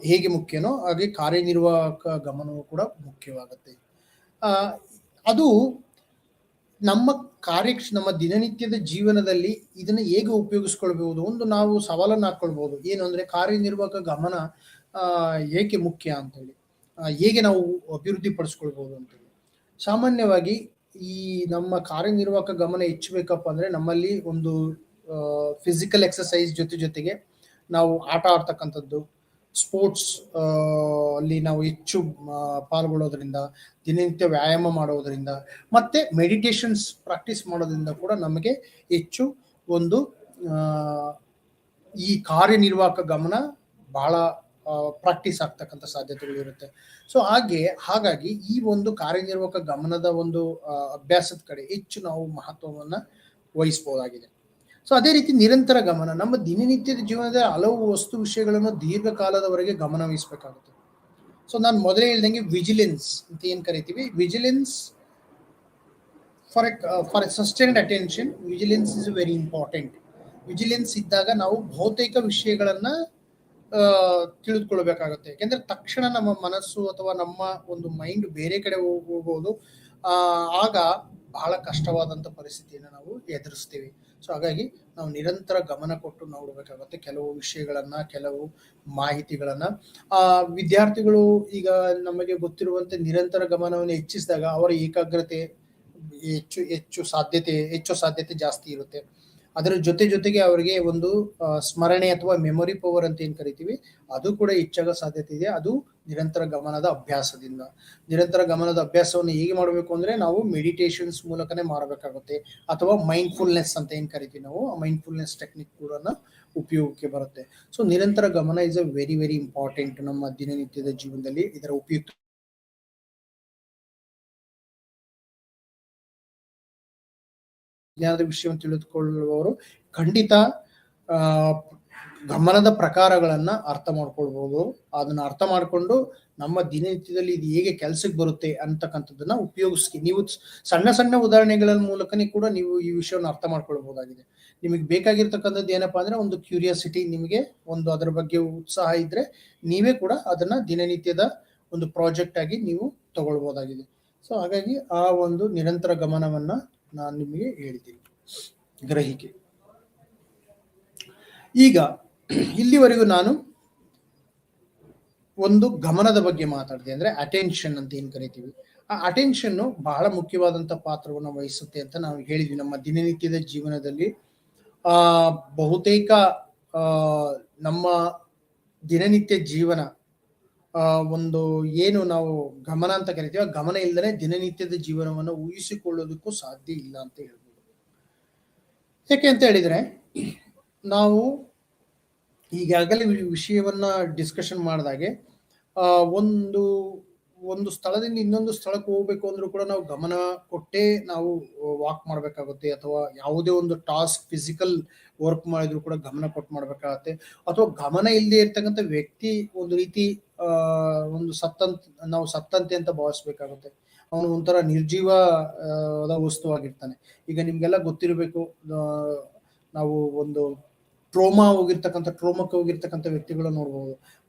ಹೇಗೆ ಮುಖ್ಯನೋ ಹಾಗೆ ಕಾರ್ಯನಿರ್ವಾಹಕ ಗಮನವೂ ಕೂಡ ಮುಖ್ಯವಾಗುತ್ತೆ. ಅದು ನಮ್ಮ ದಿನನಿತ್ಯದ ಜೀವನದಲ್ಲಿ ಇದನ್ನ ಹೇಗೆ ಉಪಯೋಗಿಸ್ಕೊಳ್ಬಹುದು, ಒಂದು ನಾವು ಸವಾಲನ್ನು ಹಾಕೊಳ್ಬಹುದು. ಏನು ಅಂದ್ರೆ ಕಾರ್ಯನಿರ್ವಾಹಕ ಗಮನ ಏಕೆ ಮುಖ್ಯ ಅಂತೇಳಿ, ಹೇಗೆ ನಾವು ಅಭಿವೃದ್ಧಿ ಪಡಿಸ್ಕೊಳ್ಬಹುದು ಅಂತೇಳಿ. ಸಾಮಾನ್ಯವಾಗಿ ಈ ನಮ್ಮ ಕಾರ್ಯನಿರ್ವಾಹಕ ಗಮನ ಹೆಚ್ಚಬೇಕಪ್ಪ ಅಂದ್ರೆ ನಮ್ಮಲ್ಲಿ ಒಂದು ಫಿಸಿಕಲ್ ಎಕ್ಸರ್ಸೈಸ್ ಜೊತೆಗೆ ನಾವು ಆಟ ಆಡ್ತಕ್ಕಂಥದ್ದು, ಸ್ಪೋರ್ಟ್ಸ್ ಅಲ್ಲಿ ನಾವು ಹೆಚ್ಚು ಪಾಲ್ಗೊಳ್ಳೋದ್ರಿಂದ, ದಿನನಿತ್ಯ ವ್ಯಾಯಾಮ ಮಾಡೋದ್ರಿಂದ ಮತ್ತೆ ಮೆಡಿಟೇಷನ್ಸ್ ಪ್ರಾಕ್ಟೀಸ್ ಮಾಡೋದ್ರಿಂದ ಕೂಡ ನಮಗೆ ಹೆಚ್ಚು ಒಂದು ಈ ಕಾರ್ಯನಿರ್ವಾಹಕ ಗಮನ ಬಹಳ ಪ್ರಾಕ್ಟೀಸ್ ಆಗ್ತಕ್ಕಂಥ ಸಾಧ್ಯತೆಗಳು ಇರುತ್ತೆ. ಸೊ ಹಾಗಾಗಿ ಈ ಒಂದು ಕಾರ್ಯನಿರ್ವಾಹಕ ಗಮನದ ಒಂದು ಅಭ್ಯಾಸದ ಕಡೆ ಹೆಚ್ಚು ನಾವು ಮಹತ್ವವನ್ನ ವಹಿಸಬಹುದಾಗಿದೆ. ಸೊ ಅದೇ ರೀತಿ ನಿರಂತರ ಗಮನ, ನಮ್ಮ ದಿನನಿತ್ಯದ ಜೀವನದ ಹಲವು ವಸ್ತು ವಿಷಯಗಳನ್ನು ದೀರ್ಘಕಾಲದವರೆಗೆ ಗಮನ ವಹಿಸಬೇಕಾಗುತ್ತೆ. ಸೊ ನಾನು ಮೊದಲೇ ಹೇಳ್ದಂಗೆ ವಿಜಿಲೆನ್ಸ್ ಅಂತ ಏನ್ ಕರಿತೀವಿ, vigilance for sustained attention, vigilance is very important. Vigilance ಇದ್ದಾಗ ನಾವು ಬಹುತೇಕ ವಿಷಯಗಳನ್ನ ತಿಳಿದುಕೊಳ್ಬೇಕಾಗುತ್ತೆ. ಯಾಕೆಂದ್ರೆ ತಕ್ಷಣ ನಮ್ಮ ಮನಸ್ಸು ಅಥವಾ ನಮ್ಮ ಒಂದು ಮೈಂಡ್ ಬೇರೆ ಕಡೆ ಹೋಗೋದು, ಆಗ ಬಹಳ ಕಷ್ಟವಾದಂತ ಪರಿಸ್ಥಿತಿಯನ್ನು ನಾವು ಎದುರಿಸ್ತೀವಿ. ಸೊ ಹಾಗಾಗಿ ನಾವು ನಿರಂತರ ಗಮನ ಕೊಟ್ಟು ನೋಡ್ಬೇಕಾಗುತ್ತೆ ಕೆಲವು ವಿಷಯಗಳನ್ನ, ಕೆಲವು ಮಾಹಿತಿಗಳನ್ನ. ವಿದ್ಯಾರ್ಥಿಗಳು ಈಗ ನಮಗೆ ಗೊತ್ತಿರುವಂತೆ ನಿರಂತರ ಗಮನವನ್ನು ಹೆಚ್ಚಿಸಿದಾಗ ಅವರ ಏಕಾಗ್ರತೆ ಹೆಚ್ಚು ಸಾಧ್ಯತೆ ಜಾಸ್ತಿ ಇರುತ್ತೆ. ಅದರ ಜೊತೆಗೆ ಅವರಿಗೆ ಒಂದು ಸ್ಮರಣೆ ಅಥವಾ ಮೆಮೊರಿ ಪವರ್ ಅಂತ ಏನ್ ಕರಿತೀವಿ ಅದು ಕೂಡ ಹೆಚ್ಚಾಗೋ ಸಾಧ್ಯತೆ ಇದೆ. ಅದು ನಿರಂತರ ಗಮನದ ಅಭ್ಯಾಸದಿಂದ. ನಿರಂತರ ಗಮನದ ಅಭ್ಯಾಸವನ್ನು ಹೇಗೆ ಮಾಡಬೇಕು ಅಂದ್ರೆ ನಾವು ಮೆಡಿಟೇಷನ್ಸ್ ಮೂಲಕನೇ ಮಾಡಬೇಕಾಗುತ್ತೆ, ಅಥವಾ ಮೈಂಡ್ಫುಲ್ನೆಸ್ ಅಂತ ಏನ್ ಕರಿತೀವಿ ನಾವು, ಆ ಮೈಂಡ್ಫುಲ್ನೆಸ್ ಟೆಕ್ನಿಕ್ ಕೂಡ ಉಪಯೋಗಕ್ಕೆ ಬರುತ್ತೆ. ಸೊ ನಿರಂತರ ಗಮನ is a very very important ನಮ್ಮ ದಿನನಿತ್ಯದ ಜೀವನದಲ್ಲಿ. ಇದರ ಉಪಯುಕ್ತ ಜ್ಞಾನದ ವಿಷಯವನ್ನು ತಿಳಿದುಕೊಳ್ಳುವವರು ಖಂಡಿತ ಗಮನದ ಪ್ರಕಾರಗಳನ್ನ ಅರ್ಥ ಮಾಡ್ಕೊಳ್ಬಹುದು. ಅದನ್ನ ಅರ್ಥ ಮಾಡ್ಕೊಂಡು ನಮ್ಮ ದಿನನಿತ್ಯದಲ್ಲಿ ಇದು ಹೇಗೆ ಕೆಲಸಕ್ಕೆ ಬರುತ್ತೆ ಅಂತಕ್ಕಂಥದ್ದನ್ನ ಉಪಯೋಗಿಸಿ ನೀವು ಸಣ್ಣ ಉದಾಹರಣೆಗಳ ಮೂಲಕನೇ ಕೂಡ ನೀವು ಈ ವಿಷಯವನ್ನು ಅರ್ಥ ಮಾಡ್ಕೊಳ್ಬಹುದಾಗಿದೆ. ನಿಮಗೆ ಬೇಕಾಗಿರ್ತಕ್ಕಂಥದ್ದು ಏನಪ್ಪಾ ಅಂದ್ರೆ ಒಂದು ಕ್ಯೂರಿಯಾಸಿಟಿ, ನಿಮಗೆ ಒಂದು ಅದರ ಬಗ್ಗೆ ಉತ್ಸಾಹ ಇದ್ರೆ ನೀವೇ ಕೂಡ ಅದನ್ನ ದಿನನಿತ್ಯದ ಒಂದು ಪ್ರಾಜೆಕ್ಟ್ ಆಗಿ ನೀವು ತಗೊಳ್ಬಹುದಾಗಿದೆ. ಸೊ ಹಾಗಾಗಿ ಆ ಒಂದು ನಿರಂತರ ಗಮನವನ್ನ ನಾನು ನಿಮಗೆ ಹೇಳಿದ್ದೀನಿ. ಗ್ರಹಿಕೆ. ಈಗ ಇಲ್ಲಿವರೆಗೂ ನಾನು ಒಂದು ಗಮನದ ಬಗ್ಗೆ ಮಾತಾಡಿದೆ, ಅಂದ್ರೆ ಅಟೆನ್ಷನ್ ಅಂತ ಏನ್ ಕರಿತೀವಿ. ಆ ಅಟೆನ್ಷನ್ ಬಹಳ ಮುಖ್ಯವಾದಂತ ಪಾತ್ರವನ್ನು ವಹಿಸುತ್ತೆ ಅಂತ ನಾವು ಹೇಳಿದ್ವಿ ನಮ್ಮ ದಿನನಿತ್ಯದ ಜೀವನದಲ್ಲಿ. ಬಹುತೇಕ ನಮ್ಮ ದಿನನಿತ್ಯ ಜೀವನ ಒಂದು ಏನು ನಾವು ಗಮನ ಅಂತ ಕರಿತೀವಿ, ಆ ಗಮನ ಇಲ್ಲದೆ ದಿನನಿತ್ಯದ ಜೀವನವನ್ನು ಊಹಿಸಿಕೊಳ್ಳೋದಕ್ಕೂ ಸಾಧ್ಯ ಇಲ್ಲ ಅಂತ ಹೇಳ್ಬೋದು. ಯಾಕೆ ಅಂತ ಹೇಳಿದ್ರೆ ನಾವು ಈಗಾಗಲೇ ವಿಷಯವನ್ನ ಡಿಸ್ಕಷನ್ ಮಾಡಿದಾಗೆ ಒಂದು ಸ್ಥಳದಿಂದ ಇನ್ನೊಂದು ಸ್ಥಳಕ್ಕೆ ಹೋಗ್ಬೇಕು ಅಂದ್ರೂ ಕೂಡ ನಾವು ಗಮನ ಕೊಟ್ಟೇ ನಾವು ವಾಕ್ ಮಾಡ್ಬೇಕಾಗುತ್ತೆ, ಅಥವಾ ಯಾವುದೇ ಒಂದು ಟಾಸ್ಕ್ ಫಿಸಿಕಲ್ ವರ್ಕ್ ಮಾಡಿದ್ರು ಕೂಡ ಗಮನ ಕೊಟ್ಟು ಮಾಡ್ಬೇಕಾಗತ್ತೆ. ಅಥವಾ ಗಮನ ಇಲ್ಲದೆ ಇರ್ತಕ್ಕಂಥ ವ್ಯಕ್ತಿ ಒಂದು ರೀತಿ ಒಂದು ಸತ್ತಂತೆ ಅಂತ ಭಾವಿಸ್ಬೇಕಾಗುತ್ತೆ. ಅವನು ಒಂಥರ ನಿರ್ಜೀವ ವಸ್ತುವಾಗಿರ್ತಾನೆ. ಈಗ ನಿಮ್ಗೆಲ್ಲ ಗೊತ್ತಿರಬೇಕು, ನಾವು ಒಂದು ಟ್ರೋಮಕ್ಕೆ ಹೋಗಿರ್ತಕ್ಕಂಥ ವ್ಯಕ್ತಿಗಳು ನೋಡ್ಬೋದು.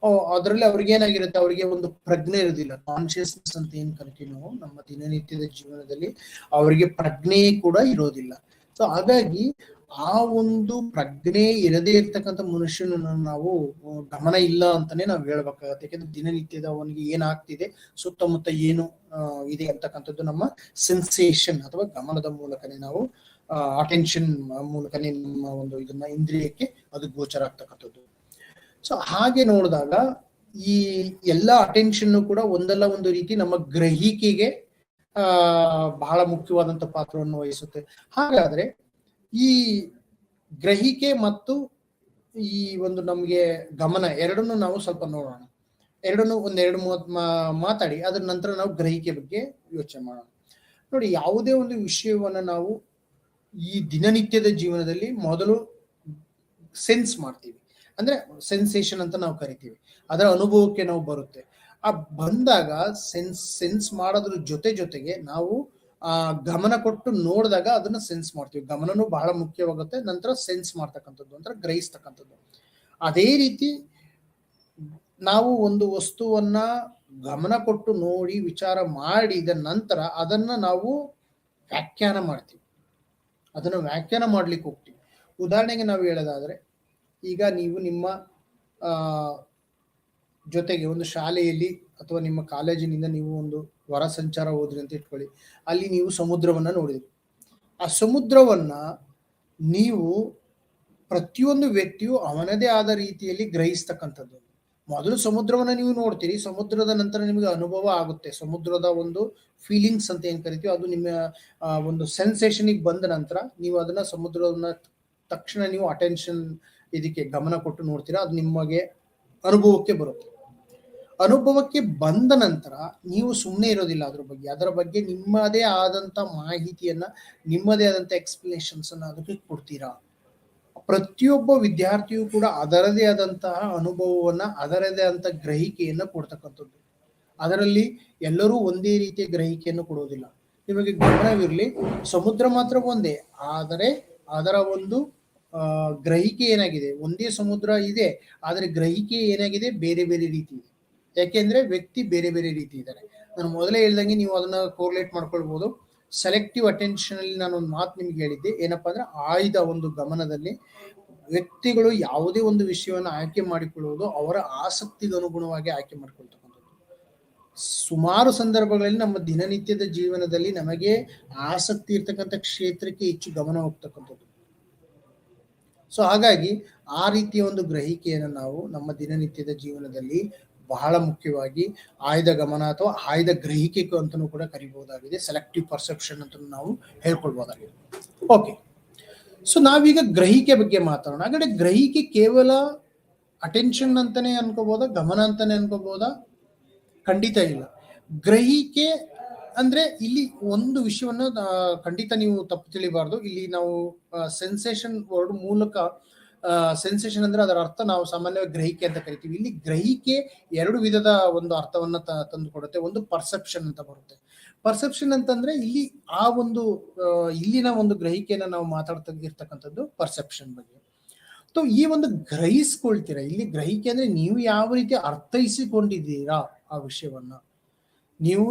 ಅದರಲ್ಲಿ ಅವ್ರಿಗೆ ಏನಾಗಿರುತ್ತೆ, ಅವರಿಗೆ ಒಂದು ಪ್ರಜ್ಞೆ ಇರೋದಿಲ್ಲ. ಕಾನ್ಶಿಯಸ್ನೆಸ್ ಅಂತ ಏನ್ ಕರಿತೀವಿ ನಾವು ನಮ್ಮ ದಿನನಿತ್ಯದ ಜೀವನದಲ್ಲಿ, ಅವರಿಗೆ ಪ್ರಜ್ಞೆ ಕೂಡ ಇರೋದಿಲ್ಲ. ಸೊ ಹಾಗಾಗಿ ಆ ಒಂದು ಪ್ರಜ್ಞೆ ಇರದೇ ಇರ್ತಕ್ಕಂಥ ಮನುಷ್ಯನನ್ನು ನಾವು ಗಮನ ಇಲ್ಲ ಅಂತಾನೆ ನಾವು ಹೇಳ್ಬೇಕಾಗತ್ತೆ. ಯಾಕಂದ್ರೆ ದಿನನಿತ್ಯದ ಅವನಿಗೆ ಏನಾಗ್ತಿದೆ, ಸುತ್ತಮುತ್ತ ಏನು ಇದೆ ಅಂತಕ್ಕಂಥದ್ದು ನಮ್ಮ ಸೆನ್ಸೇಷನ್ ಅಥವಾ ಗಮನದ ಮೂಲಕನೇ ನಾವು ಅಟೆನ್ಷನ್ ಮೂಲಕನೇ ನಮ್ಮ ಒಂದು ಇದನ್ನ ಇಂದ್ರಿಯಕ್ಕೆ ಅದು ಗೋಚರ ಆಗ್ತಕ್ಕಂಥದ್ದು. ಸೊ ಹಾಗೆ ನೋಡಿದಾಗ ಈ ಎಲ್ಲ ಅಟೆನ್ಷನ್ ಕೂಡ ಒಂದಲ್ಲ ಒಂದು ರೀತಿ ನಮ್ಮ ಗ್ರಹಿಕೆಗೆ ಬಹಳ ಮುಖ್ಯವಾದಂತ ಪಾತ್ರವನ್ನು ವಹಿಸುತ್ತೆ. ಹಾಗಾದ್ರೆ ಈ ಗ್ರಹಿಕೆ ಮತ್ತು ಈ ಒಂದು ನಮ್ಗೆ ಗಮನ ಎರಡನ್ನು ನಾವು ಸ್ವಲ್ಪ ನೋಡೋಣ. ಎರಡನ್ನು ಒಂದೆರಡು ಮಾತಾಡಿ ಅದ್ರ ನಂತರ ನಾವು ಗ್ರಹಿಕೆ ಬಗ್ಗೆ ಯೋಚನೆ ಮಾಡೋಣ. ನೋಡಿ, ಯಾವುದೇ ಒಂದು ವಿಷಯವನ್ನ ನಾವು ಈ ದಿನನಿತ್ಯದ ಜೀವನದಲ್ಲಿ ಮೊದಲು ಸೆನ್ಸ್ ಮಾಡ್ತೀವಿ, ಅಂದ್ರೆ ಸೆನ್ಸೇಷನ್ ಅಂತ ನಾವು ಕರಿತೀವಿ. ಅದರ ಅನುಭವಕ್ಕೆ ನಾವು ಬರುತ್ತೆ. ಆ ಬಂದಾಗ ಸೆನ್ಸ್ ಮಾಡೋದ್ರ ಜೊತೆಗೆ ನಾವು ಗಮನ ಕೊಟ್ಟು ನೋಡಿದಾಗ ಅದನ್ನ ಸೆನ್ಸ್ ಮಾಡ್ತೀವಿ. ಗಮನನೂ ಬಹಳ ಮುಖ್ಯವಾಗುತ್ತೆ. ನಂತರ ಸೆನ್ಸ್ ಮಾಡ್ತಕ್ಕಂಥದ್ದು ಅಂದ್ರೆ ಗ್ರಹಿಸ್ತಕ್ಕಂಥದ್ದು. ಅದೇ ರೀತಿ ನಾವು ಒಂದು ವಸ್ತುವನ್ನ ಗಮನ ಕೊಟ್ಟು ನೋಡಿ ವಿಚಾರ ಮಾಡಿದ ನಂತರ ಅದನ್ನ ನಾವು ವ್ಯಾಖ್ಯಾನ ಮಾಡ್ತೀವಿ. ಅದನ್ನು ವ್ಯಾಖ್ಯಾನ ಮಾಡ್ಲಿಕ್ಕೆ ಹೋಗ್ತೀವಿ. ಉದಾಹರಣೆಗೆ ನಾವು ಹೇಳೋದಾದ್ರೆ, ಈಗ ನೀವು ನಿಮ್ಮ ಜೊತೆಗೆ ಒಂದು ಶಾಲೆಯಲ್ಲಿ ಅಥವಾ ನಿಮ್ಮ ಕಾಲೇಜಿನಿಂದ ನೀವು ಒಂದು ಹೊರ ಸಂಚಾರ ಹೋದ್ರಿ ಅಂತ ಇಟ್ಕೊಳ್ಳಿ. ಅಲ್ಲಿ ನೀವು ಸಮುದ್ರವನ್ನ ನೋಡಿದ್ರಿ. ಆ ಸಮುದ್ರವನ್ನ ನೀವು ಪ್ರತಿಯೊಂದು ವ್ಯಕ್ತಿಯು ಅವನದೇ ಆದ ರೀತಿಯಲ್ಲಿ ಗ್ರಹಿಸ್ತಕ್ಕಂಥದ್ದು. ಮೊದಲು ಸಮುದ್ರವನ್ನ ನೀವು ನೋಡ್ತೀರಿ, ಸಮುದ್ರದ ನಂತರ ನಿಮಗೆ ಅನುಭವ ಆಗುತ್ತೆ. ಸಮುದ್ರದ ಒಂದು ಫೀಲಿಂಗ್ಸ್ ಅಂತ ಏನ್ ಕರಿತೀವಿ, ಅದು ನಿಮ್ಮ ಒಂದು ಸೆನ್ಸೇಷನ್ಗೆ ಬಂದ ನಂತರ ನೀವು ಅದನ್ನ ಸಮುದ್ರವನ್ನ ತಕ್ಷಣ ನೀವು ಅಟೆನ್ಷನ್ ಇದಕ್ಕೆ ಗಮನ ಕೊಟ್ಟು ನೋಡ್ತೀರಾ, ಅದು ನಿಮಗೆ ಅನುಭವಕ್ಕೆ ಬರುತ್ತೆ. ಅನುಭವಕ್ಕೆ ಬಂದ ನಂತರ ನೀವು ಸುಮ್ಮನೆ ಇರೋದಿಲ್ಲ, ಅದರ ಬಗ್ಗೆ ನಿಮ್ಮದೇ ಆದಂತ ಮಾಹಿತಿಯನ್ನ, ನಿಮ್ಮದೇ ಆದಂತ ಎಕ್ಸ್ಪ್ಲನೇಷನ್ಸ್ ಅನ್ನ ಅದಕ್ಕೆ ಕೊಡ್ತೀರಾ. ಪ್ರತಿಯೊಬ್ಬ ವಿದ್ಯಾರ್ಥಿಯು ಕೂಡ ಅದರದೇ ಆದಂತಹ ಅನುಭವವನ್ನ, ಅದರದೇ ಆದಂತ ಗ್ರಹಿಕೆಯನ್ನ ಕೊಡ್ತಕ್ಕಂಥದ್ದು. ಅದರಲ್ಲಿ ಎಲ್ಲರೂ ಒಂದೇ ರೀತಿಯ ಗ್ರಹಿಕೆಯನ್ನು ಕೊಡೋದಿಲ್ಲ. ನಿಮಗೆ ಗಮನವಿರಲಿ, ಸಮುದ್ರ ಮಾತ್ರ ಒಂದೇ, ಆದರೆ ಅದರ ಒಂದು ಗ್ರಹಿಕೆ ಏನಾಗಿದೆ, ಒಂದೇ ಸಮುದ್ರ ಇದೆ, ಆದರೆ ಗ್ರಹಿಕೆ ಏನಾಗಿದೆ ಬೇರೆ ಬೇರೆ ರೀತಿ ಇದೆ. ಯಾಕೆಂದ್ರೆ ವ್ಯಕ್ತಿ ಬೇರೆ ಬೇರೆ ರೀತಿ ಇದ್ದಾರೆ. ನಾನು ಮೊದಲೇ ಹೇಳ್ದಂಗೆ ನೀವು ಅದನ್ನ ಕೋರ್ಲೇಟ್ ಮಾಡ್ಕೊಳ್ಬಹುದು. ಸೆಲೆಕ್ಟಿವ್ ಅಟೆನ್ಷನ್ ಅಲ್ಲಿ ನಾನು ಒಂದು ಮಾತು ನಿಮ್ಗೆ ಹೇಳಿದ್ದೆ, ಏನಪ್ಪಾ ಅಂದ್ರೆ ಆಯ್ದ ಒಂದು ಗಮನದಲ್ಲಿ ವ್ಯಕ್ತಿಗಳು ಯಾವುದೇ ಒಂದು ವಿಷಯವನ್ನು ಆಯ್ಕೆ ಮಾಡಿಕೊಳ್ಳುವುದು ಅವರ ಆಸಕ್ತಿಗೆ ಅನುಗುಣವಾಗಿ ಆಯ್ಕೆ ಮಾಡಿಕೊಳ್ತಕ್ಕಂಥದ್ದು. ಸುಮಾರು ಸಂದರ್ಭಗಳಲ್ಲಿ ನಮ್ಮ ದಿನನಿತ್ಯದ ಜೀವನದಲ್ಲಿ ನಮಗೆ ಆಸಕ್ತಿ ಇರ್ತಕ್ಕಂಥ ಕ್ಷೇತ್ರಕ್ಕೆ ಹೆಚ್ಚು ಗಮನ ಹೋಗ್ತಕ್ಕಂಥದ್ದು. ಸೊ ಹಾಗಾಗಿ ಆ ರೀತಿಯ ಒಂದು ಗ್ರಹಿಕೆಯನ್ನು ನಾವು ನಮ್ಮ ದಿನನಿತ್ಯದ ಜೀವನದಲ್ಲಿ ಬಹಳ ಮುಖ್ಯವಾಗಿ ಆಯ್ದ ಗಮನ ಅಥವಾ ಆಯ್ದ ಗ್ರಹಿಕೆ ಅಂತಲೂ ಕೂಡ ಕರಿಬಹುದಾಗಿದೆ. ಸೆಲೆಕ್ಟಿವ್ ಪರ್ಸೆಪ್ಷನ್ ಅಂತ ನಾವು ಹೇಳ್ಕೊಳ್ಬಹುದಾಗಿದೆ. ಓಕೆ, ಸೊ ನಾವೀಗ ಗ್ರಹಿಕೆ ಬಗ್ಗೆ ಮಾತಾಡೋಣ. ಹಾಗಾದ್ರೆ ಗ್ರಹಿಕೆ ಕೇವಲ ಅಟೆನ್ಷನ್ ಅಂತಾನೆ ಅನ್ಕೋಬಹುದಾ, ಗಮನ ಅಂತಾನೆ ಅನ್ಕೋಬಹುದಾ? ಖಂಡಿತ ಇಲ್ಲ. ಗ್ರಹಿಕೆ ಅಂದ್ರೆ ಇಲ್ಲಿ ಒಂದು ವಿಷಯವನ್ನ ಖಂಡಿತ ನೀವು ತಪ್ಪು ತಿಳಿಬಾರ್ದು. ಇಲ್ಲಿ ನಾವು ಸೆನ್ಸೇಷನ್ ವರ್ಡ್ ಮೂಲಕ, ಸೆನ್ಸೇಷನ್ ಅಂದ್ರೆ ಅದರ ಅರ್ಥ ನಾವು ಸಾಮಾನ್ಯವಾಗಿ ಗ್ರಹಿಕೆ ಅಂತ ಕರಿತೀವಿ. ಇಲ್ಲಿ ಗ್ರಹಿಕೆ ಎರಡು ವಿಧದ ಒಂದು ಅರ್ಥವನ್ನ ತಂದು ಕೊಡುತ್ತೆ. ಒಂದು ಪರ್ಸೆಪ್ಷನ್ ಅಂತ ಬರುತ್ತೆ. ಪರ್ಸೆಪ್ಷನ್ ಅಂತಂದ್ರೆ ಇಲ್ಲಿ ಆ ಒಂದು ಇಲ್ಲಿನ ಒಂದು ಗ್ರಹಿಕೆಯನ್ನ ನಾವು ಮಾತಾಡ್ತಿರ್ತಕ್ಕಂಥದ್ದು ಪರ್ಸೆಪ್ಷನ್ ಬಗ್ಗೆ. ಸೊ ಈ ಒಂದು ಗ್ರಹಿಸ್ಕೊಳ್ತೀರಾ, ಇಲ್ಲಿ ಗ್ರಹಿಕೆ ಅಂದ್ರೆ ನೀವು ಯಾವ ರೀತಿ ಅರ್ಥೈಸಿಕೊಂಡಿದ್ದೀರಾ ಆ ವಿಷಯವನ್ನ. ನೀವು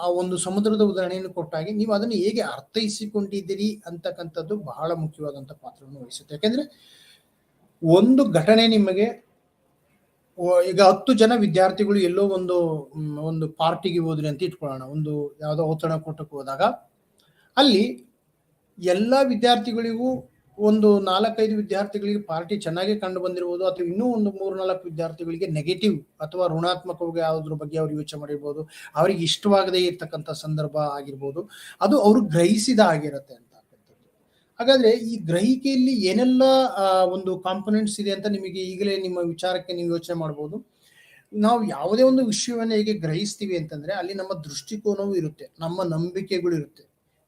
ಆ ಒಂದು ಸಮುದ್ರದ ಉದಾಹರಣೆಯನ್ನು ಕೊಟ್ಟಾಗೆ ನೀವು ಅದನ್ನು ಹೇಗೆ ಅರ್ಥೈಸಿಕೊಂಡಿದ್ದೀರಿ ಅಂತಕ್ಕಂಥದ್ದು ಬಹಳ ಮುಖ್ಯವಾದಂತ ಪಾತ್ರವನ್ನು ವಹಿಸುತ್ತೆ. ಯಾಕೆಂದ್ರೆ ಒಂದು ಘಟನೆ ನಿಮಗೆ, ಈಗ 10 ಜನ ವಿದ್ಯಾರ್ಥಿಗಳು ಎಲ್ಲೋ ಒಂದು ಪಾರ್ಟಿಗೆ ಹೋದ್ರಿ ಅಂತ ಇಟ್ಕೊಳ್ಳೋಣ, ಒಂದು ಯಾವುದೋ ಔತಣಕೂಟಕ್ಕೆ ಹೋದಾಗ ಅಲ್ಲಿ ಎಲ್ಲಾ ವಿದ್ಯಾರ್ಥಿಗಳಿಗೂ ಒಂದು 4-5 ವಿದ್ಯಾರ್ಥಿಗಳಿಗೆ ಪಾರ್ಟಿ ಚೆನ್ನಾಗಿ ಕಂಡು ಬಂದಿರಬಹುದು, ಅಥವಾ ಇನ್ನೂ ಒಂದು 3-4 ವಿದ್ಯಾರ್ಥಿಗಳಿಗೆ ನೆಗೆಟಿವ್ ಅಥವಾ ಋಣಾತ್ಮಕವಾಗಿ ಯಾವುದ್ರ ಬಗ್ಗೆ ಅವ್ರು ಯೋಚನೆ ಮಾಡಿರ್ಬೋದು, ಅವರಿಗೆ ಇಷ್ಟವಾಗದೇ ಇರ್ತಕ್ಕಂಥ ಸಂದರ್ಭ ಆಗಿರ್ಬೋದು, ಅದು ಅವರು ಗ್ರಹಿಸಿದ ಆಗಿರತ್ತೆ ಅಂತ. ಹಾಗಾದ್ರೆ ಈ ಗ್ರಹಿಕೆಯಲ್ಲಿ ಏನೆಲ್ಲ ಒಂದು ಕಾಂಪೊನೆಂಟ್ಸ್ ಇದೆ ಅಂತ ನಿಮಗೆ ಈಗಲೇ ನಿಮ್ಮ ವಿಚಾರಕ್ಕೆ ನೀವು ಯೋಚನೆ ಮಾಡಬಹುದು. ನಾವು ಯಾವುದೇ ಒಂದು ವಿಷಯವನ್ನು ಹೇಗೆ ಗ್ರಹಿಸ್ತೀವಿ ಅಂತಂದ್ರೆ ಅಲ್ಲಿ ನಮ್ಮ ದೃಷ್ಟಿಕೋನವೂ ಇರುತ್ತೆ, ನಮ್ಮ ನಂಬಿಕೆಗಳು ಇರುತ್ತೆ,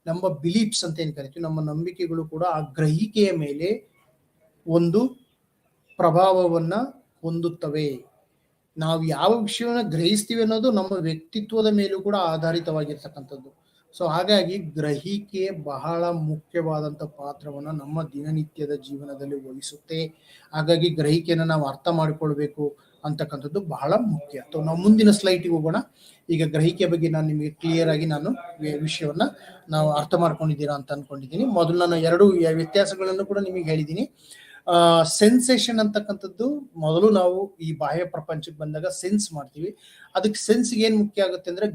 ನಮ್ಮ ಬಿಲೀಫ್ಸ್ ಅಂತ ಏನ್ ಕರಿತೀವಿ, ನಮ್ಮ ನಂಬಿಕೆಗಳು ಕೂಡ ಆ ಗ್ರಹಿಕೆಯ ಮೇಲೆ ಒಂದು ಪ್ರಭಾವವನ್ನ ಹೊಂದುತ್ತವೆ. ನಾವು ಯಾವ ವಿಷಯವನ್ನ ಗ್ರಹಿಸ್ತೀವಿ ಅನ್ನೋದು ನಮ್ಮ ವ್ಯಕ್ತಿತ್ವದ ಮೇಲೂ ಕೂಡ ಆಧಾರಿತವಾಗಿರ್ತಕ್ಕಂಥದ್ದು. ಸೊ ಹಾಗಾಗಿ ಗ್ರಹಿಕೆ ಬಹಳ ಮುಖ್ಯವಾದಂಥ ಪಾತ್ರವನ್ನು ನಮ್ಮ ದಿನನಿತ್ಯದ ಜೀವನದಲ್ಲಿ ವಹಿಸುತ್ತೆ. ಹಾಗಾಗಿ ಗ್ರಹಿಕೆಯನ್ನು ನಾವು ಅರ್ಥ ಮಾಡಿಕೊಳ್ಬೇಕು ಅಂತಕ್ಕಂಥದ್ದು ಬಹಳ ಮುಖ್ಯ. ಸೊ ನಾವು ಮುಂದಿನ ಸ್ಲೈಡ್ಗೆ ಹೋಗೋಣ. ಈಗ ಗ್ರಹಿಕೆ ಬಗ್ಗೆ ನಾನು ನಿಮಗೆ ಕ್ಲಿಯರ್ ಆಗಿ ನಾನು ವಿಷಯವನ್ನ ನಾವು ಅರ್ಥ ಮಾಡ್ಕೊಂಡಿದ್ದೀರಾ ಅಂತ ಅನ್ಕೊಂಡಿದ್ದೀನಿ. ಮೊದಲು ನಾನು ಎರಡು ವ್ಯತ್ಯಾಸಗಳನ್ನು ಕೂಡ ನಿಮಗೆ ಹೇಳಿದ್ದೀನಿ. ಸೆನ್ಸೇಷನ್ ಅಂತಕ್ಕಂಥದ್ದು ಮೊದಲು ನಾವು ಈ ಬಾಹ್ಯ ಪ್ರಪಂಚಕ್ಕೆ ಬಂದಾಗ ಸೆನ್ಸ್ ಮಾಡ್ತೀವಿ. ಅದಕ್ಕೆ ಸೆನ್ಸ್ಗೆ ಏನ್ ಮುಖ್ಯ ಆಗುತ್ತೆ ಅಂದ್ರೆ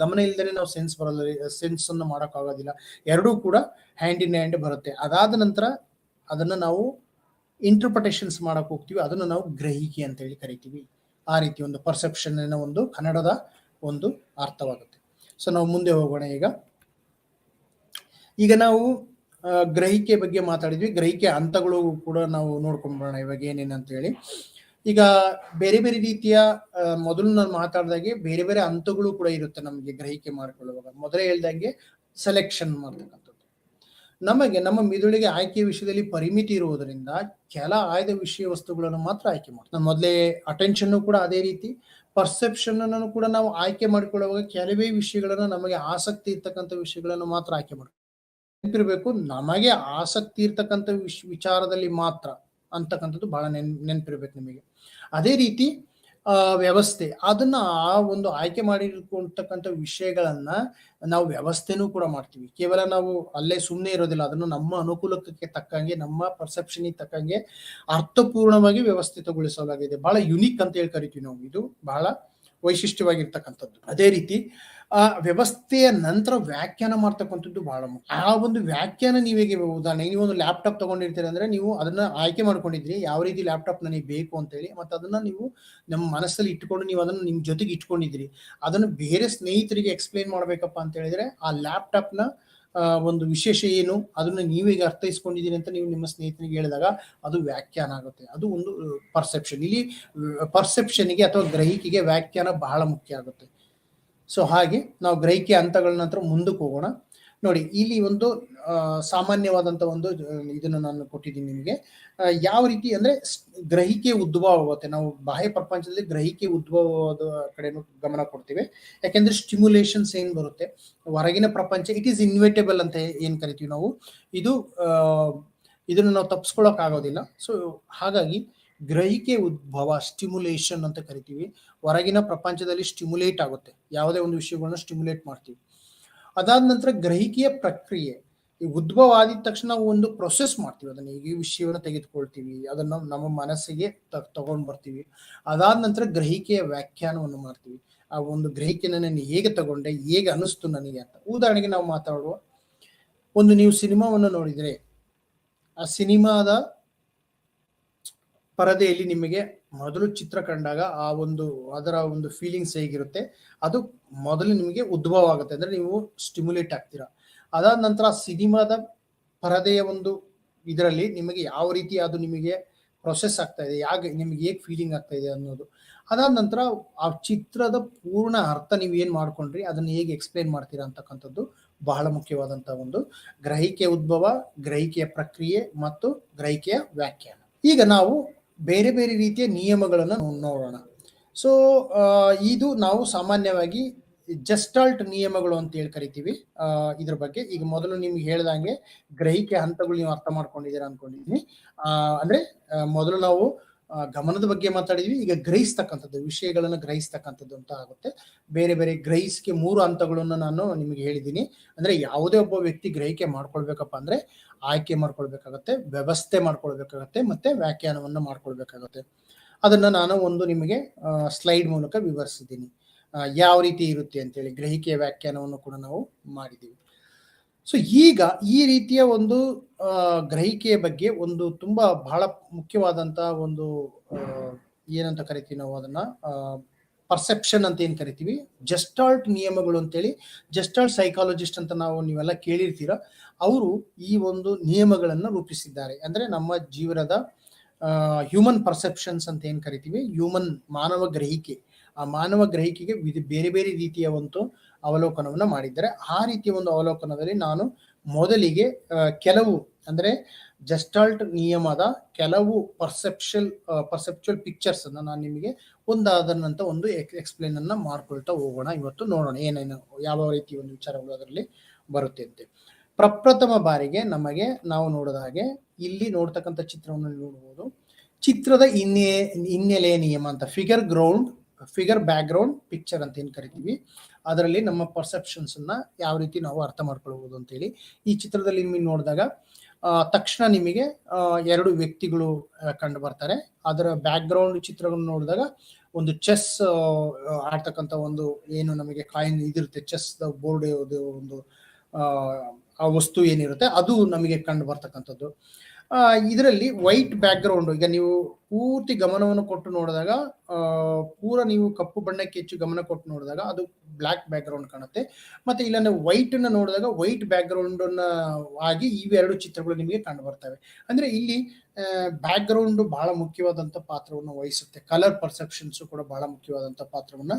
ಗಮನ ಇಲ್ದೇನೆ ನಾವು ಸೆನ್ಸ್ ಬರಲ್ಲ, ಸೆನ್ಸ್ ಅನ್ನು ಮಾಡೋಕ್ಕಾಗೋದಿಲ್ಲ. ಎರಡೂ ಕೂಡ ಹ್ಯಾಂಡ್ ಇನ್ ಹ್ಯಾಂಡ್ ಬರುತ್ತೆ. ಅದಾದ ನಂತರ ಅದನ್ನ ನಾವು ಇಂಟರ್ಪ್ರಿಟೇಷನ್ಸ್ ಮಾಡಕ್ ಹೋಗ್ತೀವಿ, ಅದನ್ನು ನಾವು ಗ್ರಹಿಕೆ ಅಂತ ಹೇಳಿ ಕರಿತೀವಿ. ಆ ರೀತಿ ಒಂದು ಪರ್ಸೆಪ್ಷನ್ ಒಂದು ಕನ್ನಡದ ಒಂದು ಅರ್ಥವಾಗುತ್ತೆ. ಸೊ ನಾವು ಮುಂದೆ ಹೋಗೋಣ. ಈಗ ನಾವು ಗ್ರಹಿಕೆ ಬಗ್ಗೆ ಮಾತಾಡಿದ್ವಿ. ಗ್ರಹಿಕೆ ಹಂತಗಳು ಕೂಡ ನಾವು ನೋಡ್ಕೊಂಡ್ಬರೋಣ ಇವಾಗ ಏನೇನಂತ ಹೇಳಿ. ಈಗ ಬೇರೆ ಬೇರೆ ರೀತಿಯ ಮೊದಲು ನಾನು ಮಾತಾಡಿದಾಗೆ ಬೇರೆ ಬೇರೆ ಹಂತಗಳು ಕೂಡ ಇರುತ್ತೆ ನಮಗೆ ಗ್ರಹಿಕೆ ಮಾಡ್ಕೊಳ್ಳುವಾಗ. ಮೊದಲೇ ಹೇಳ್ದಂಗೆ ಸೆಲೆಕ್ಷನ್ ಮಾಡ್ತಕ್ಕಂಥದ್ದು. ನಮಗೆ ನಮ್ಮ ಮೆದುಳಿಗೆ ಆಯ್ಕೆ ವಿಷಯದಲ್ಲಿ ಪರಿಮಿತಿ ಇರುವುದರಿಂದ ಕೆಲ ಆಯ್ದ ವಿಷಯ ವಸ್ತುಗಳನ್ನು ಮಾತ್ರ ಆಯ್ಕೆ ಮಾಡ್ತೀವಿ. ಮೊದಲೇ ಅಟೆನ್ಷನ್ ಕೂಡ ಅದೇ ರೀತಿ. ಪರ್ಸೆಪ್ಷನ್ ಅನ್ನು ಕೂಡ ನಾವು ಆಯ್ಕೆ ಮಾಡಿಕೊಳ್ಳುವಾಗ ಕೆಲವೇ ವಿಷಯಗಳನ್ನು, ನಮಗೆ ಆಸಕ್ತಿ ಇರ್ತಕ್ಕಂಥ ವಿಷಯಗಳನ್ನು ಮಾತ್ರ ಆಯ್ಕೆ ಮಾಡ್ತೀವಿ. ನೆನಪಿರ್ಬೇಕು, ನಮಗೆ ಆಸಕ್ತಿ ಇರ್ತಕ್ಕಂಥ ವಿಚಾರದಲ್ಲಿ ಮಾತ್ರ ಅಂತಕ್ಕಂಥದ್ದು ಬಹಳ ನೆನಪಿರ್ಬೇಕು ನಿಮಗೆ. ಅದೇ ರೀತಿ ವ್ಯವಸ್ಥೆ, ಅದನ್ನ ಆ ಒಂದು ಆಯ್ಕೆ ಮಾಡಿರ್ತಕ್ಕಂಥ ವಿಷಯಗಳನ್ನ ನಾವು ವ್ಯವಸ್ಥೆನೂ ಕೂಡ ಮಾಡ್ತೀವಿ. ಕೇವಲ ನಾವು ಅಲ್ಲೇ ಸುಮ್ಮನೆ ಇರೋದಿಲ್ಲ, ಅದನ್ನು ನಮ್ಮ ಅನುಕೂಲಕ್ಕೆ ತಕ್ಕಂಗೆ, ನಮ್ಮ ಪರ್ಸೆಪ್ಷನ್ ತಕ್ಕಂಗೆ ಅರ್ಥಪೂರ್ಣವಾಗಿ ವ್ಯವಸ್ಥಿತಗೊಳಿಸಲಾಗಿದೆ. ಬಹಳ ಯುನಿಕ್ ಅಂತ ಹೇಳಿ ಕರಿತೀವಿ ನಾವು. ಇದು ಬಹಳ ವೈಶಿಷ್ಟ್ಯವಾಗಿರ್ತಕ್ಕಂಥದ್ದು. ಅದೇ ರೀತಿ ಆ ವ್ಯವಸ್ಥೆಯ ನಂತರ ವ್ಯಾಖ್ಯಾನ ಮಾಡ್ತಕ್ಕಂಥದ್ದು ಬಹಳ ಮುಖ್ಯ. ಆ ಒಂದು ವ್ಯಾಖ್ಯಾನ ನೀವೇಗೆ, ಉದಾಹರಣೆ ನೀವು ಒಂದು ಲ್ಯಾಪ್ಟಾಪ್ ತಗೊಂಡಿರ್ತೀರಿ ಅಂದ್ರೆ ನೀವು ಅದನ್ನ ಆಯ್ಕೆ ಮಾಡ್ಕೊಂಡಿದ್ರಿ, ಯಾವ ರೀತಿ ಲ್ಯಾಪ್ಟಾಪ್ ನನಗೆ ಬೇಕು ಅಂತ ಹೇಳಿ. ಮತ್ತೆ ಅದನ್ನ ನೀವು ನಮ್ಮ ಮನಸ್ಸಲ್ಲಿ ಇಟ್ಕೊಂಡು ನೀವು ಅದನ್ನ ನಿಮ್ ಜೊತೆಗೆ ಇಟ್ಕೊಂಡಿದ್ರಿ. ಅದನ್ನು ಬೇರೆ ಸ್ನೇಹಿತರಿಗೆ ಎಕ್ಸ್ಪ್ಲೇನ್ ಮಾಡ್ಬೇಕಪ್ಪ ಅಂತ ಹೇಳಿದ್ರೆ ಆ ಲ್ಯಾಪ್ಟಾಪ್ ನ ಒಂದು ವಿಶೇಷ ಏನು, ಅದನ್ನ ನೀವೀಗ ಅರ್ಥೈಸ್ಕೊಂಡಿದ್ದೀರಿ ಅಂತ ನೀವು ನಿಮ್ಮ ಸ್ನೇಹಿತನಿಗೆ ಹೇಳಿದಾಗ ಅದು ವ್ಯಾಖ್ಯಾನ ಆಗುತ್ತೆ. ಅದು ಒಂದು ಪರ್ಸೆಪ್ಷನ್. ಇಲ್ಲಿ ಪರ್ಸೆಪ್ಷನ್ಗೆ ಅಥವಾ ಗ್ರಹಿಕೆಗೆ ವ್ಯಾಖ್ಯಾನ ಬಹಳ ಮುಖ್ಯ ಆಗುತ್ತೆ. ಸೊ ಹಾಗೆ ನಾವು ಗ್ರಹಿಕೆ ಹಂತಗಳ ನಂತರ ಮುಂದಕ್ಕೆ ಹೋಗೋಣ. ನೋಡಿ, ಇಲ್ಲಿ ಒಂದು ಸಾಮಾನ್ಯವಾದಂಥ ಒಂದು ಇದನ್ನು ನಾನು ಕೊಟ್ಟಿದ್ದೀನಿ ನಿಮಗೆ. ಯಾವ ರೀತಿ ಅಂದ್ರೆ ಗ್ರಹಿಕೆ ಉದ್ಭವ ಆಗುತ್ತೆ. ನಾವು ಬಾಹ್ಯ ಪ್ರಪಂಚದಲ್ಲಿ ಗ್ರಹಿಕೆ ಉದ್ಭವದ ಕಡೆನೂ ಗಮನ ಕೊಡ್ತೀವಿ. ಯಾಕೆಂದ್ರೆ ಸ್ಟಿಮ್ಯುಲೇಷನ್ಸ್ ಏನ್ ಬರುತ್ತೆ ಹೊರಗಿನ ಪ್ರಪಂಚ, ಇಟ್ ಈಸ್ ಇನ್ವಿಟೇಬಲ್ ಅಂತ ಏನ್ ಕರಿತೀವಿ ನಾವು, ಇದನ್ನು ನಾವು ತಪ್ಪಿಸ್ಕೊಳಕ್ ಆಗೋದಿಲ್ಲ. ಸೊ ಹಾಗಾಗಿ ಗ್ರಹಿಕೆ ಉದ್ಭವ, ಸ್ಟಿಮ್ಯುಲೇಷನ್ ಅಂತ ಕರಿತೀವಿ. ಹೊರಗಿನ ಪ್ರಪಂಚದಲ್ಲಿ ಸ್ಟಿಮ್ಯುಲೇಟ್ ಆಗುತ್ತೆ, ಯಾವುದೇ ಒಂದು ವಿಷಯಗಳನ್ನ ಸ್ಟಿಮ್ಯುಲೇಟ್ ಮಾಡ್ತೀವಿ. ಅದಾದ ನಂತರ ಗ್ರಹಿಕೆಯ ಪ್ರಕ್ರಿಯೆ, ಈ ಉದ್ಭವ ಆದಿದ ತಕ್ಷಣ ನಾವು ಒಂದು ಪ್ರೊಸೆಸ್ ಮಾಡ್ತೀವಿ. ಅದನ್ನ ಈ ವಿಷಯವನ್ನು ತೆಗೆದುಕೊಳ್ತೀವಿ, ಅದನ್ನ ನಮ್ಮ ಮನಸ್ಸಿಗೆ ತಗೊಂಡ್ ಬರ್ತೀವಿ. ಅದಾದ ನಂತರ ಗ್ರಹಿಕೆಯ ವ್ಯಾಖ್ಯಾನವನ್ನು ಮಾಡ್ತೀವಿ. ಆ ಒಂದು ಗ್ರಹಿಕೆನ ನಾನು ಹೇಗೆ ತಗೊಂಡೆ, ಹೇಗೆ ಅನಿಸ್ತು ನನಗೆ ಅಂತ. ಉದಾಹರಣೆಗೆ ನಾವು ಮಾತಾಡುವ ಒಂದು, ನೀವು ಸಿನಿಮಾವನ್ನು ನೋಡಿದ್ರೆ ಆ ಸಿನಿಮಾದ ಪರದೆಯಲ್ಲಿ ನಿಮಗೆ ಮೊದಲು ಚಿತ್ರ ಕಂಡಾಗ ಅದರ ಒಂದು ಫೀಲಿಂಗ್ಸ್ ಹೇಗಿರುತ್ತೆ, ಅದು ಮೊದಲು ನಿಮಗೆ ಉದ್ಭವ ಆಗುತ್ತೆ. ಅಂದ್ರೆ ನೀವು ಸ್ಟಿಮ್ಯುಲೇಟ್ ಆಗ್ತೀರಾ. ಅದಾದ ನಂತರ ಸಿನಿಮಾದ ಪರದೆಯ ಒಂದು ಇದರಲ್ಲಿ ನಿಮಗೆ ಯಾವ ರೀತಿ ಅದು ನಿಮಗೆ ಪ್ರೊಸೆಸ್ ಆಗ್ತಾ ಇದೆ, ನಿಮಗೆ ಹೇಗೆ ಫೀಲಿಂಗ್ ಆಗ್ತಾ ಇದೆ ಅನ್ನೋದು. ಅದಾದ ನಂತರ ಆ ಚಿತ್ರದ ಪೂರ್ಣ ಅರ್ಥ ನೀವು ಏನ್ ಮಾಡ್ಕೊಂಡ್ರಿ, ಅದನ್ನ ಹೇಗೆ ಎಕ್ಸ್ಪ್ಲೇನ್ ಮಾಡ್ತೀರಾ ಅಂತಕ್ಕಂಥದ್ದು ಬಹಳ ಮುಖ್ಯವಾದಂತಹ ಒಂದು ಗ್ರಹಿಕೆಯ ಉದ್ಭವ, ಗ್ರಹಿಕೆಯ ಪ್ರಕ್ರಿಯೆ ಮತ್ತು ಗ್ರಹಿಕೆಯ ವ್ಯಾಖ್ಯಾನ. ಈಗ ನಾವು ಬೇರೆ ಬೇರೆ ರೀತಿಯ ನಿಯಮಗಳನ್ನು ನೋಡೋಣ. ಸೊ ಇದು ನಾವು ಸಾಮಾನ್ಯವಾಗಿ ಜಸ್ಟಾಲ್ಟ್ ನಿಯಮಗಳು ಅಂತ ಹೇಳಿ ಕರಿತೀವಿ. ಇದ್ರ ಬಗ್ಗೆ ಈಗ ಮೊದಲು ನಿಮ್ಗೆ ಹೇಳ್ದಂಗೆ ಗ್ರಹಿಕೆ ಹಂತಗಳು ನೀವು ಅರ್ಥ ಮಾಡ್ಕೊಂಡಿದ್ದೀರಾ ಅನ್ಕೊಂಡಿದ್ದೀನಿ. ಅಂದ್ರೆ ಮೊದಲು ನಾವು ಗಮನದ ಬಗ್ಗೆ ಮಾತಾಡಿದ್ವಿ. ಈಗ ಗ್ರಹಿಸ್ತಕ್ಕಂಥದ್ದು, ವಿಷಯಗಳನ್ನು ಗ್ರಹಿಸ್ತಕ್ಕಂಥದ್ದು ಅಂತ ಆಗುತ್ತೆ. ಬೇರೆ ಬೇರೆ ಗ್ರಹಿಸಿಕೆ 3 ಹಂತಗಳನ್ನು ನಾನು ನಿಮಗೆ ಹೇಳಿದ್ದೀನಿ. ಅಂದ್ರೆ ಯಾವುದೇ ಒಬ್ಬ ವ್ಯಕ್ತಿ ಗ್ರಹಿಕೆ ಮಾಡ್ಕೊಳ್ಬೇಕಪ್ಪ ಅಂದ್ರೆ ಆಯ್ಕೆ ಮಾಡ್ಕೊಳ್ಬೇಕಾಗತ್ತೆ, ವ್ಯವಸ್ಥೆ ಮಾಡ್ಕೊಳ್ಬೇಕಾಗತ್ತೆ, ಮತ್ತೆ ವ್ಯಾಖ್ಯಾನವನ್ನು ಮಾಡ್ಕೊಳ್ಬೇಕಾಗತ್ತೆ. ಅದನ್ನ ನಾನು ಒಂದು ನಿಮಗೆ ಸ್ಲೈಡ್ ಮೂಲಕ ವಿವರಿಸಿದ್ದೀನಿ ಯಾವ ರೀತಿ ಇರುತ್ತೆ ಅಂತೇಳಿ. ಗ್ರಹಿಕೆಯ ವ್ಯಾಖ್ಯಾನವನ್ನು ಕೂಡ ನಾವು ಮಾಡಿದ್ದೀವಿ. ಸೊ ಈಗ ಈ ರೀತಿಯ ಒಂದು ಗ್ರಹಿಕೆಯ ಬಗ್ಗೆ ಒಂದು ತುಂಬಾ ಬಹಳ ಮುಖ್ಯವಾದಂತ ಒಂದು ಏನಂತ ಕರಿತೀವಿ ನಾವು ಅದನ್ನ, ಪರ್ಸೆಪ್ಷನ್ ಅಂತ ಏನ್ ಕರಿತೀವಿ, ಜಸ್ಟಾಲ್ಟ್ ನಿಯಮಗಳು ಅಂತೇಳಿ. ಜಸ್ಟಾಲ್ಟ್ ಸೈಕಾಲಜಿಸ್ಟ್ ಅಂತ ನೀವೆಲ್ಲ ಕೇಳಿರ್ತೀರ. ಅವರು ಈ ಒಂದು ನಿಯಮಗಳನ್ನು ರೂಪಿಸಿದ್ದಾರೆ. ಅಂದ್ರೆ ನಮ್ಮ ಜೀವನದ ಹ್ಯೂಮನ್ ಪರ್ಸೆಪ್ಷನ್ಸ್ ಅಂತ ಏನ್ ಕರಿತೀವಿ, ಮಾನವ ಗ್ರಹಿಕೆ, ಆ ಮಾನವ ಗ್ರಹಿಕೆಗೆ ಬೇರೆ ಬೇರೆ ರೀತಿಯ ಒಂದು ಅವಲೋಕನವನ್ನ ಮಾಡಿದ್ದಾರೆ. ಆ ರೀತಿಯ ಒಂದು ಅವಲೋಕನದಲ್ಲಿ ನಾನು ಮೊದಲಿಗೆ ಕೆಲವು ಅಂದ್ರೆ ಜಸ್ಟಾಲ್ಟ್ ನಿಯಮದ ಕೆಲವು ಪರ್ಸೆಪ್ಚುವಲ್ ಪಿಕ್ಚರ್ಸ್ ಅನ್ನ ನಾನು ನಿಮಗೆ ಒಂದಾದ ನಂತರ ಒಂದು ಎಕ್ಸ್ಪ್ಲೇನ್ ಅನ್ನ ಮಾಡ್ಕೊಳ್ತಾ ಹೋಗೋಣ. ಇವತ್ತು ನೋಡೋಣ ಏನೇನು ಯಾವ ರೀತಿ ಒಂದು ವಿಚಾರಗಳು ಅದರಲ್ಲಿ ಬರುತ್ತೆ ಅಂತೆ. ಪ್ರಪ್ರಥಮ ಬಾರಿಗೆ ನಮಗೆ ನಾವು ನೋಡಿದ ಹಾಗೆ ಇಲ್ಲಿ ನೋಡ್ತಕ್ಕಂಥ ಚಿತ್ರವನ್ನು ನೋಡಬಹುದು. ಚಿತ್ರದ ಹಿನ್ನೆಲೆಯ ನಿಯಮ ಅಂತ ಫಿಗರ್ ಬ್ಯಾಕ್ ಗ್ರೌಂಡ್ ಪಿಕ್ಚರ್ ಅಂತ ಏನ್ ಕರಿತೀವಿ, ಅದರಲ್ಲಿ ನಮ್ಮ ಪರ್ಸೆಪ್ಷನ್ಸ್ ಅನ್ನ ಯಾವ ರೀತಿ ನಾವು ಅರ್ಥ ಮಾಡ್ಕೊಳ್ಬಹುದು ಅಂತ ಹೇಳಿ. ಈ ಚಿತ್ರದಲ್ಲಿ ನಿಮಗೆ ನೋಡಿದಾಗ ತಕ್ಷಣ ನಿಮಗೆ ಎರಡು ವ್ಯಕ್ತಿಗಳು ಕಂಡು ಬರ್ತಾರೆ. ಅದರ ಬ್ಯಾಕ್ ಗ್ರೌಂಡ್ ಚಿತ್ರಗಳನ್ನು ನೋಡಿದಾಗ ಒಂದು ಚೆಸ್ ಆಡ್ತಕ್ಕಂಥ ಒಂದು ಏನು ನಮಗೆ ಕಾಯಿನ್ ಇದಿರುತ್ತೆ, ಚೆಸ್ ಬೋರ್ಡ್ ಒಂದು ಆ ವಸ್ತು ಏನಿರುತ್ತೆ ಅದು ನಮಗೆ ಕಂಡು ಬರ್ತಕ್ಕಂಥದ್ದು. ಇದರಲ್ಲಿ ವೈಟ್ ಬ್ಯಾಕ್ ಗ್ರೌಂಡ್, ಈಗ ನೀವು ಪೂರ್ತಿ ಗಮನವನ್ನು ಕೊಟ್ಟು ನೋಡಿದಾಗ ಪೂರ ನೀವು ಕಪ್ಪು ಬಣ್ಣಕ್ಕೆ ಹೆಚ್ಚು ಗಮನ ಕೊಟ್ಟು ನೋಡಿದಾಗ ಅದು ಬ್ಲ್ಯಾಕ್ ಬ್ಯಾಕ್ ಗ್ರೌಂಡ್ ಕಾಣುತ್ತೆ. ಮತ್ತೆ ಇಲ್ಲ ವೈಟ್ ಅನ್ನ ನೋಡಿದಾಗ ವೈಟ್ ಬ್ಯಾಕ್ ಗ್ರೌಂಡ್ ಆಗಿ ಇವೆರಡು ಚಿತ್ರಗಳು ನಿಮಗೆ ಕಂಡು ಬರ್ತವೆ. ಅಂದ್ರೆ ಇಲ್ಲಿ ಬ್ಯಾಕ್ ಗ್ರೌಂಡ್ ಬಹಳ ಮುಖ್ಯವಾದಂತ ಪಾತ್ರವನ್ನು ವಹಿಸುತ್ತೆ. ಕಲರ್ ಪರ್ಸೆಪ್ಷನ್ಸ್ ಕೂಡ ಬಹಳ ಮುಖ್ಯವಾದಂತ ಪಾತ್ರವನ್ನ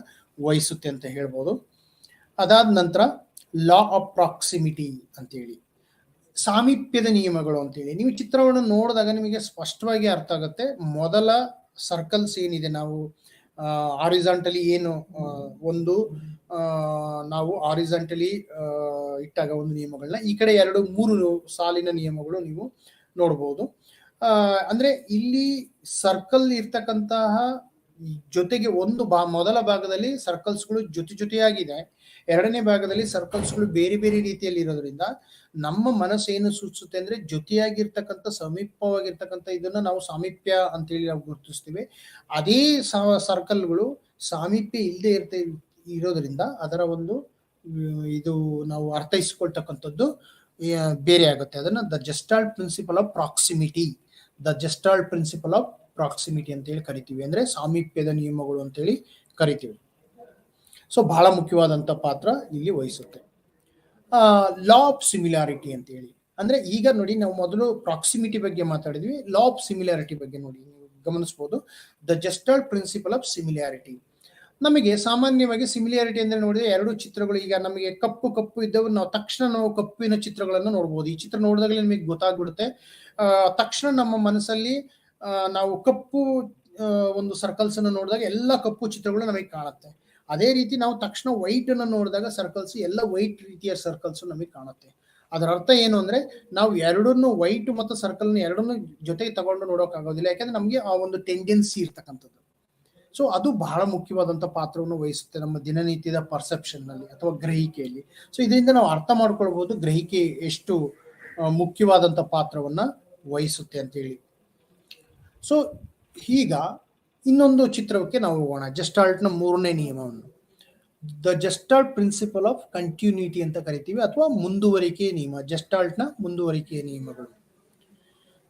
ವಹಿಸುತ್ತೆ ಅಂತ ಹೇಳ್ಬೋದು. ಅದಾದ ನಂತರ ಲಾ ಆಫ್ ಪ್ರಾಕ್ಸಿಮಿಟಿ ಅಂತೇಳಿ, ಸಾಮೀಪ್ಯದ ನಿಯಮಗಳು ಅಂತೇಳಿ. ನೀವು ಚಿತ್ರವನ್ನು ನೋಡಿದಾಗ ನಿಮಗೆ ಸ್ಪಷ್ಟವಾಗಿ ಅರ್ಥ ಆಗುತ್ತೆ. ಮೊದಲ ಸರ್ಕಲ್ಸ್ ಏನಿದೆ, ನಾವು ಆರಿಜಾಂಟಲಿ ಏನು ಒಂದು ನಾವು ಆರಿಜಾಂಟಲಿ ಇಟ್ಟಾಗ ಒಂದು ನಿಯಮಗಳನ್ನ, ಈ ಕಡೆ 2-3 ಸಾಲಿನ ನಿಯಮಗಳು ನೀವು ನೋಡಬಹುದು. ಅಂದ್ರೆ ಇಲ್ಲಿ ಸರ್ಕಲ್ ಇರ್ತಕ್ಕಂತಹ ಜೊತೆಗೆ ಒಂದು ಮೊದಲ ಭಾಗದಲ್ಲಿ ಸರ್ಕಲ್ಸ್ಗಳು ಜೊತೆಯಾಗಿದೆ, ಎರಡನೇ ಭಾಗದಲ್ಲಿ ಸರ್ಕಲ್ಸ್ಗಳು ಬೇರೆ ಬೇರೆ ರೀತಿಯಲ್ಲಿ ಇರೋದ್ರಿಂದ ನಮ್ಮ ಮನಸ್ಸು ಏನು ಸೂಚಿಸುತ್ತೆ ಅಂದ್ರೆ ಜೊತೆಯಾಗಿರ್ತಕ್ಕಂಥ ಸಮೀಪವಾಗಿರ್ತಕ್ಕಂಥ ಇದನ್ನ ನಾವು ಸಾಮೀಪ್ಯ ಅಂತೇಳಿ ನಾವು ಗುರುತಿಸ್ತೀವಿ. ಅದೇ ಸರ್ಕಲ್ಗಳು ಸಾಮೀಪ್ಯ ಇಲ್ಲದೆ ಇರೋದ್ರಿಂದ ಅದರ ಒಂದು ಇದು ನಾವು ಅರ್ಥೈಸಿಕೊಳ್ತಕ್ಕಂಥದ್ದು ಬೇರೆ ಆಗುತ್ತೆ. ಅದನ್ನ the gestalt principle of proximity ಅಂತೇಳಿ ಕರಿತೀವಿ. ಅಂದ್ರೆ ಸಾಮೀಪ್ಯದ ನಿಯಮಗಳು ಅಂತೇಳಿ ಕರಿತೀವಿ. ಸೊ ಬಹಳ ಮುಖ್ಯವಾದಂತ ಪಾತ್ರ ಇಲ್ಲಿ ವಹಿಸುತ್ತೆ. ಲಾ ಆಫ್ ಸಿಮಿಲಾರಿಟಿ ಅಂತ ಹೇಳಿ, ಅಂದ್ರೆ ಈಗ ನೋಡಿ ನಾವು ಮೊದಲು ಪ್ರಾಕ್ಸಿಮಿಟಿ ಬಗ್ಗೆ ಮಾತಾಡಿದ್ವಿ, ಲಾ ಆಫ್ ಸಿಮಿಲಾರಿಟಿ ಬಗ್ಗೆ ನೋಡಿ ನೀವು ಗಮನಿಸಬಹುದು. The gestalt principle of similarity, ನಮಗೆ ಸಾಮಾನ್ಯವಾಗಿ ಸಿಮಿಲಾರಿಟಿ ಅಂದ್ರೆ ನೋಡಿದ್ರೆ ಎರಡು ಚಿತ್ರಗಳು, ಈಗ ನಮಗೆ ಕಪ್ಪು ಇದ್ದವು, ನಾವು ತಕ್ಷಣ ನಾವು ಕಪ್ಪಿನ ಚಿತ್ರಗಳನ್ನು ನೋಡ್ಬೋದು. ಈ ಚಿತ್ರ ನೋಡಿದಾಗಲೇ ನಿಮಗೆ ಗೊತ್ತಾಗ್ಬಿಡುತ್ತೆ. ತಕ್ಷಣ ನಮ್ಮ ಮನಸ್ಸಲ್ಲಿ ನಾವು ಕಪ್ಪು ಒಂದು ಸರ್ಕಲ್ಸ್ ಅನ್ನು ನೋಡಿದಾಗ ಎಲ್ಲ ಕಪ್ಪು ಚಿತ್ರಗಳು ನಮಗೆ ಕಾಣುತ್ತೆ. ಅದೇ ರೀತಿ ನಾವು ತಕ್ಷಣ ವೈಟ್ ಅನ್ನು ನೋಡಿದಾಗ ಸರ್ಕಲ್ಸ್ ಎಲ್ಲ ವೈಟ್ ರೀತಿಯ ಸರ್ಕಲ್ಸ್ ನಮಗೆ ಕಾಣುತ್ತೆ. ಅದರ ಅರ್ಥ ಏನು ಅಂದ್ರೆ ನಾವು ಎರಡನ್ನು ವೈಟ್ ಮತ್ತು ಸರ್ಕಲ್ ಎರಡನ್ನು ಜೊತೆಗೆ ತಗೊಂಡು ನೋಡೋಕ್ಕಾಗೋದಿಲ್ಲ, ಯಾಕಂದ್ರೆ ನಮಗೆ ಆ ಒಂದು ಟೆಂಡೆನ್ಸಿ ಇರ್ತಕ್ಕಂಥದ್ದು. ಸೊ ಅದು ಬಹಳ ಮುಖ್ಯವಾದಂತ ಪಾತ್ರವನ್ನು ವಹಿಸುತ್ತೆ ನಮ್ಮ ದಿನನಿತ್ಯದ ಪರ್ಸೆಪ್ಷನ್ ನಲ್ಲಿ ಅಥವಾ ಗ್ರಹಿಕೆಯಲ್ಲಿ. ಸೊ ಇದರಿಂದ ನಾವು ಅರ್ಥ ಮಾಡ್ಕೊಳ್ಬಹುದು ಗ್ರಹಿಕೆ ಎಷ್ಟು ಮುಖ್ಯವಾದಂತ ಪಾತ್ರವನ್ನ ವಹಿಸುತ್ತೆ ಅಂತ ಹೇಳಿ. ಸೊ ಈಗ ಇನ್ನೊಂದು ಚಿತ್ರಕ್ಕೆ ನಾವು ಹೋಗೋಣ, ಜಸ್ಟಾಲ್ಟ್ ನ 3ನೇ ನಿಯಮವನ್ನು. The gestalt principle of continuity ಅಂತ ಕರಿತೀವಿ, ಅಥವಾ ಮುಂದುವರಿಕೆಯ ನಿಯಮ, ಜಸ್ಟಾಲ್ಟ್ ನ ಮುಂದುವರಿಕೆಯ ನಿಯಮಗಳು.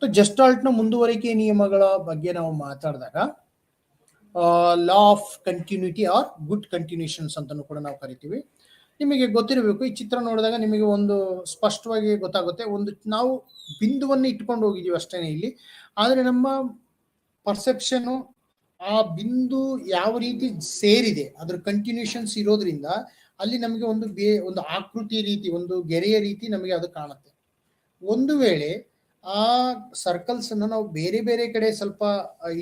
ಜಸ್ಟಾಲ್ಟ್ ನ ಮುಂದುವರಿಕೆಯ ನಿಯಮಗಳ ಬಗ್ಗೆ ನಾವು ಮಾತಾಡಿದಾಗ law of continuity or good continuations ಅಂತಾನು ಕೂಡ ನಾವು ಕರಿತೀವಿ. ನಿಮಗೆ ಗೊತ್ತಿರಬೇಕು, ಈ ಚಿತ್ರ ನೋಡಿದಾಗ ನಿಮಗೆ ಒಂದು ಸ್ಪಷ್ಟವಾಗಿ ಗೊತ್ತಾಗುತ್ತೆ. ಒಂದು ನಾವು ಬಿಂದುವನ್ನು ಇಟ್ಕೊಂಡು ಹೋಗಿದ್ದೀವಿ ಅಷ್ಟೇನೆ ಇಲ್ಲಿ, ಆದ್ರೆ ನಮ್ಮ ಪರ್ಸೆಪ್ಷನ್ ಆ ಬಿಂದು ಯಾವ ರೀತಿ ಸೇರಿದೆ ಅದ್ರ ಕಂಟಿನ್ಯೂಷನ್ಸ್ ಇರೋದ್ರಿಂದ ಅಲ್ಲಿ ನಮಗೆ ಒಂದು ಆಕೃತಿ ರೀತಿ, ಒಂದು ಗೆರೆಯ ರೀತಿ ನಮಗೆ ಅದು ಕಾಣುತ್ತೆ. ಒಂದು ವೇಳೆ ಆ ಸರ್ಕಲ್ಸ್ ಅನ್ನು ನಾವು ಬೇರೆ ಬೇರೆ ಕಡೆ ಸ್ವಲ್ಪ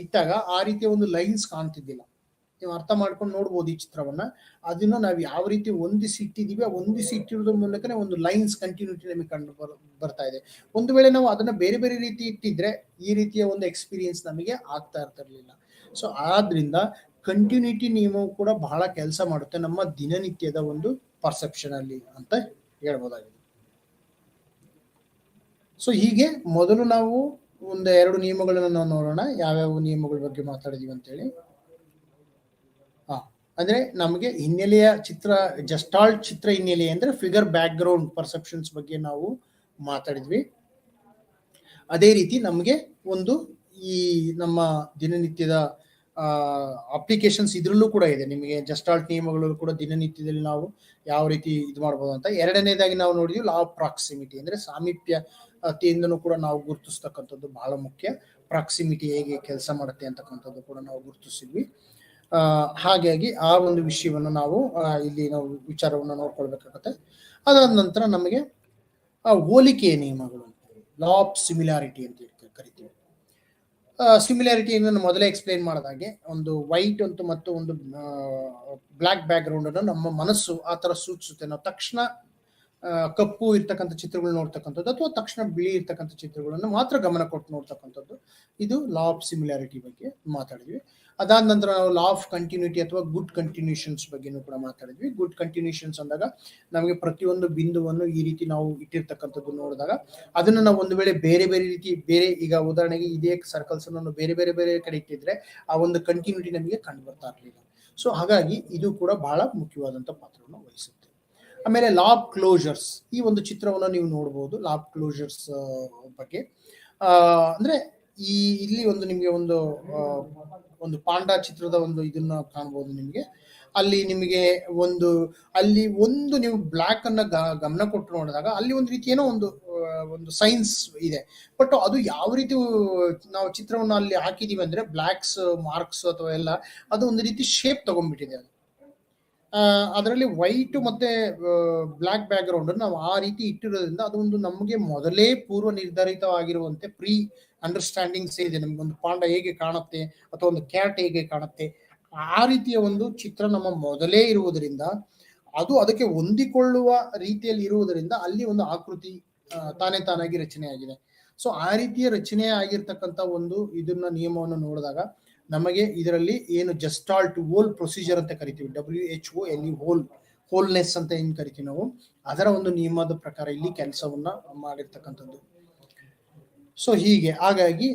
ಇಟ್ಟಾಗ ಆ ರೀತಿಯ ಒಂದು ಲೈನ್ಸ್ ಕಾಣ್ತಿದ್ದಿಲ್ಲ. ನೀವು ಅರ್ಥ ಮಾಡ್ಕೊಂಡು ನೋಡ್ಬೋದು ಈ ಚಿತ್ರವನ್ನ. ಅದನ್ನ ನಾವು ಯಾವ ರೀತಿ ಹೊಂದಿಸಿ ಇಟ್ಟಿದೀವಿ, ಆ ಹೊಂದಿಸಿ ಇಟ್ಟಿರೋದ್ರ ಮೂಲಕನೇ ಒಂದು ಲೈನ್ಸ್ ಕಂಟಿನ್ಯೂಟಿ ನಮಗೆ ಕಂಡು ಬರ್ತಾ ಇದೆ. ಒಂದು ವೇಳೆ ನಾವು ಅದನ್ನ ಬೇರೆ ಬೇರೆ ರೀತಿ ಇಟ್ಟಿದ್ರೆ ಈ ರೀತಿಯ ಒಂದು ಎಕ್ಸ್ಪೀರಿಯನ್ಸ್ ನಮಗೆ ಆಗ್ತಾ ಇರ್ತಿರ್ಲಿಲ್ಲ. ಸೊ ಆದ್ರಿಂದ ಕಂಟಿನ್ಯೂಟಿ ನಿಯಮವು ಕೂಡ ಬಹಳ ಕೆಲಸ ಮಾಡುತ್ತೆ ನಮ್ಮ ದಿನನಿತ್ಯದ ಒಂದು ಪರ್ಸೆಪ್ಷನ್ ಅಲ್ಲಿ ಅಂತ ಹೇಳ್ಬೋದಾಗಿದೆ. ಸೊ ಹೀಗೆ ಮೊದಲು ನಾವು 1-2 ನಿಯಮಗಳನ್ನ ನಾವು ನೋಡೋಣ, ಯಾವ್ಯಾವ ನಿಯಮಗಳ ಬಗ್ಗೆ ಮಾತಾಡಿದೀವಿ ಅಂತೇಳಿ. ಅಂದ್ರೆ ನಮಗೆ ಹಿನ್ನೆಲೆಯ ಚಿತ್ರ, ಜಸ್ಟಾಲ್ಟ್ ಚಿತ್ರ ಹಿನ್ನೆಲೆ ಅಂದ್ರೆ ಫಿಗರ್ ಬ್ಯಾಕ್ ಗ್ರೌಂಡ್ ಪರ್ಸೆಪ್ಷನ್ಸ್ ಬಗ್ಗೆ ನಾವು ಮಾತಾಡಿದ್ವಿ. ಅದೇ ರೀತಿ ನಮಗೆ ಒಂದು ಈ ನಮ್ಮ ದಿನನಿತ್ಯದ ಅಪ್ಲಿಕೇಶನ್ಸ್ ಇದ್ರಲ್ಲೂ ಕೂಡ ಇದೆ. ನಿಮಗೆ ಜಸ್ಟಾಲ್ಟ್ ನಿಯಮಗಳು ಕೂಡ ದಿನನಿತ್ಯದಲ್ಲಿ ನಾವು ಯಾವ ರೀತಿ ಇದು ಮಾಡ್ಬೋದು ಅಂತ. ಎರಡನೇದಾಗಿ ನಾವು ನೋಡಿದ್ವಿ ಲಾ ಆಫ್ ಪ್ರಾಕ್ಸಿಮಿಟಿ, ಅಂದ್ರೆ ಸಾಮೀಪ್ಯತೆಯಿಂದನೂ ಕೂಡ ನಾವು ಗುರುತಿಸ್ತಕ್ಕಂಥದ್ದು ಬಹಳ ಮುಖ್ಯ. ಪ್ರಾಕ್ಸಿಮಿಟಿ ಹೇಗೆ ಕೆಲಸ ಮಾಡುತ್ತೆ ಅಂತಕ್ಕಂಥದ್ದು ಕೂಡ ನಾವು ಗುರುತಿಸಿದ್ವಿ. ಹಾಗಾಗಿ ಆ ಒಂದು ವಿಷಯವನ್ನು ನಾವು ಇಲ್ಲಿ ನಾವು ವಿಚಾರವನ್ನು ನೋಡ್ಕೊಳ್ಬೇಕಾಗತ್ತೆ. ಅದಾದ ನಂತರ ನಮಗೆ ಹೋಲಿಕೆಯ ನಿಯಮಗಳು. ಲಾ ಆಫ್ ಸಿಮಿಲಾರಿಟಿ ಅಂತ ಕರಿತೀವಿ. ಸಿಮಿಲಾರಿಟಿಯನ್ನು ಮೊದಲೇ ಎಕ್ಸ್ಪ್ಲೈನ್ ಮಾಡಿದಾಗೆ ಒಂದು ವೈಟ್ ಅಂತ ಮತ್ತು ಒಂದು ಬ್ಲ್ಯಾಕ್ ಬ್ಯಾಕ್ ಗ್ರೌಂಡ್ ಅನ್ನು ನಮ್ಮ ಮನಸ್ಸು ಆ ತರ ಸೂಚಿಸುತ್ತೆ. ನಾವು ತಕ್ಷಣ ಕಪ್ಪು ಇರ್ತಕ್ಕಂಥ ಚಿತ್ರಗಳು ನೋಡ್ತಕ್ಕಂಥದ್ದು ಅಥವಾ ತಕ್ಷಣ ಬಿಳಿ ಇರ್ತಕ್ಕಂಥ ಚಿತ್ರಗಳನ್ನು ಮಾತ್ರ ಗಮನ ಕೊಟ್ಟು ನೋಡ್ತಕ್ಕಂಥದ್ದು. ಇದು ಲಾ ಆಫ್ ಸಿಮಿಲಾರಿಟಿ ಬಗ್ಗೆ ಮಾತಾಡಿದ್ವಿ. ಅದಾದ ನಂತರ ನಾವು ಲಾ ಆಫ್ ಕಂಟಿನ್ಯೂಟಿ ಅಥವಾ ಗುಡ್ ಕಂಟಿನ್ಯೂಷನ್ಸ್ ಬಗ್ಗೆನೂ ಕೂಡ ಮಾತಾಡಿದ್ವಿ. ಗುಡ್ ಕಂಟಿನ್ಯೂಷನ್ಸ್ ಅಂದಾಗ ನಮಗೆ ಪ್ರತಿಯೊಂದು ಬಿಂದುವನ್ನು ಈ ರೀತಿ ನಾವು ಇಟ್ಟಿರ್ತಕ್ಕಂಥದ್ದು ನೋಡಿದಾಗ ಅದನ್ನು ನಾವು ಒಂದು ವೇಳೆ ಬೇರೆ ಬೇರೆ ರೀತಿ ಬೇರೆ, ಈಗ ಉದಾಹರಣೆಗೆ ಇದೇ ಸರ್ಕಲ್ಸ್ ಅನ್ನು ಬೇರೆ ಬೇರೆ ಬೇರೆ ಕಡೆ ಇಟ್ಟಿದ್ರೆ ಆ ಒಂದು ಕಂಟಿನ್ಯೂಟಿ ನಮಗೆ ಕಂಡು ಬರ್ತಾ ಇರಲಿಲ್ಲ. ಸೊ ಹಾಗಾಗಿ ಇದು ಕೂಡ ಬಹಳ ಮುಖ್ಯವಾದಂಥ ಪಾತ್ರವನ್ನು ವಹಿಸುತ್ತೆ. ಆಮೇಲೆ ಲಾ ಆಫ್ ಕ್ಲೋಜರ್ಸ್, ಈ ಒಂದು ಚಿತ್ರವನ್ನು ನೀವು ನೋಡಬಹುದು. ಲಾ ಆಫ್ ಕ್ಲೋಜರ್ಸ್ ಬಗ್ಗೆ ಅಂದ್ರೆ ಇಲ್ಲಿ ಒಂದು ನಿಮಗೆ ಒಂದು ಪಾಂಡಾ ಚಿತ್ರದ ಒಂದು ಇದನ್ನ ಕಾಣಬಹುದು ನಿಮಗೆ. ಅಲ್ಲಿ ನಿಮಗೆ ಅಲ್ಲಿ ನೀವು ಬ್ಲ್ಯಾಕ್ ಅನ್ನ ಗಮನ ಕೊಟ್ಟು ನೋಡಿದಾಗ ಅಲ್ಲಿ ಒಂದು ರೀತಿ ಏನೋ ಒಂದು ಸೈನ್ಸ್ ಇದೆ. ಬಟ್ ಅದು ಯಾವ ರೀತಿ ನಾವು ಚಿತ್ರವನ್ನು ಅಲ್ಲಿ ಹಾಕಿದೀವಿ ಅಂದ್ರೆ ಬ್ಲ್ಯಾಕ್ಸ್ ಮಾರ್ಕ್ಸ್ ಅಥವಾ ಎಲ್ಲ ಅದು ಒಂದು ರೀತಿ ಶೇಪ್ ತಗೊಂಡ್ಬಿಟ್ಟಿದೆ. ಅದು ಅದರಲ್ಲಿ ವೈಟ್ ಮತ್ತೆ ಬ್ಲ್ಯಾಕ್ ಬ್ಯಾಕ್ ಗ್ರೌಂಡ್ ನಾವು ಆ ರೀತಿ ಇಟ್ಟಿರೋದ್ರಿಂದ ಅದು ಒಂದು ನಮಗೆ ಮೊದಲೇ ಪೂರ್ವ ನಿರ್ಧರಿತವಾಗಿರುವಂತೆ ಪ್ರೀ ಅಂಡರ್ಸ್ಟ್ಯಾಂಡಿಂಗ್ಸ್ ಇದೆ. ನಮ್ಗೊಂದು ಪಾಂಡ ಹೇಗೆ ಕಾಣುತ್ತೆ ಅಥವಾ ಒಂದು ಕ್ಯಾಟ್ ಹೇಗೆ ಕಾಣುತ್ತೆ ಆ ರೀತಿಯ ಒಂದು ಚಿತ್ರ ನಮ್ಮ ಮೊದಲೇ ಇರುವುದರಿಂದ ಅದು ಅದಕ್ಕೆ ಹೊಂದಿಕೊಳ್ಳುವ ರೀತಿಯಲ್ಲಿ ಇರುವುದರಿಂದ ಅಲ್ಲಿ ಒಂದು ಆಕೃತಿ ತಾನಾಗಿ ರಚನೆ ಆಗಿದೆ. ಸೊ ಆ ರೀತಿಯ ರಚನೆ ಆಗಿರ್ತಕ್ಕಂಥ ಒಂದು ಇದನ್ನ ನಿಯಮವನ್ನು ನೋಡಿದಾಗ ನಮಗೆ ಇದರಲ್ಲಿ ಏನು ಜಸ್ಟಾಲ್ಟ್ ಹೋಲ್ ಪ್ರೊಸೀಜರ್ ಅಂತ ಕರಿತೀವಿ, WHO ಹೋಲ್ನೆಸ್ ಅಂತ ಏನ್ ಕರಿತೀವಿ ನಾವು, ಅದರ ಒಂದು ನಿಯಮದ ಪ್ರಕಾರ ಇಲ್ಲಿ ಕೆಲಸವನ್ನ ಮಾಡಿರ್ತಕ್ಕಂಥದ್ದು. ಸೊ ಹೀಗೆ ಹಾಗಾಗಿ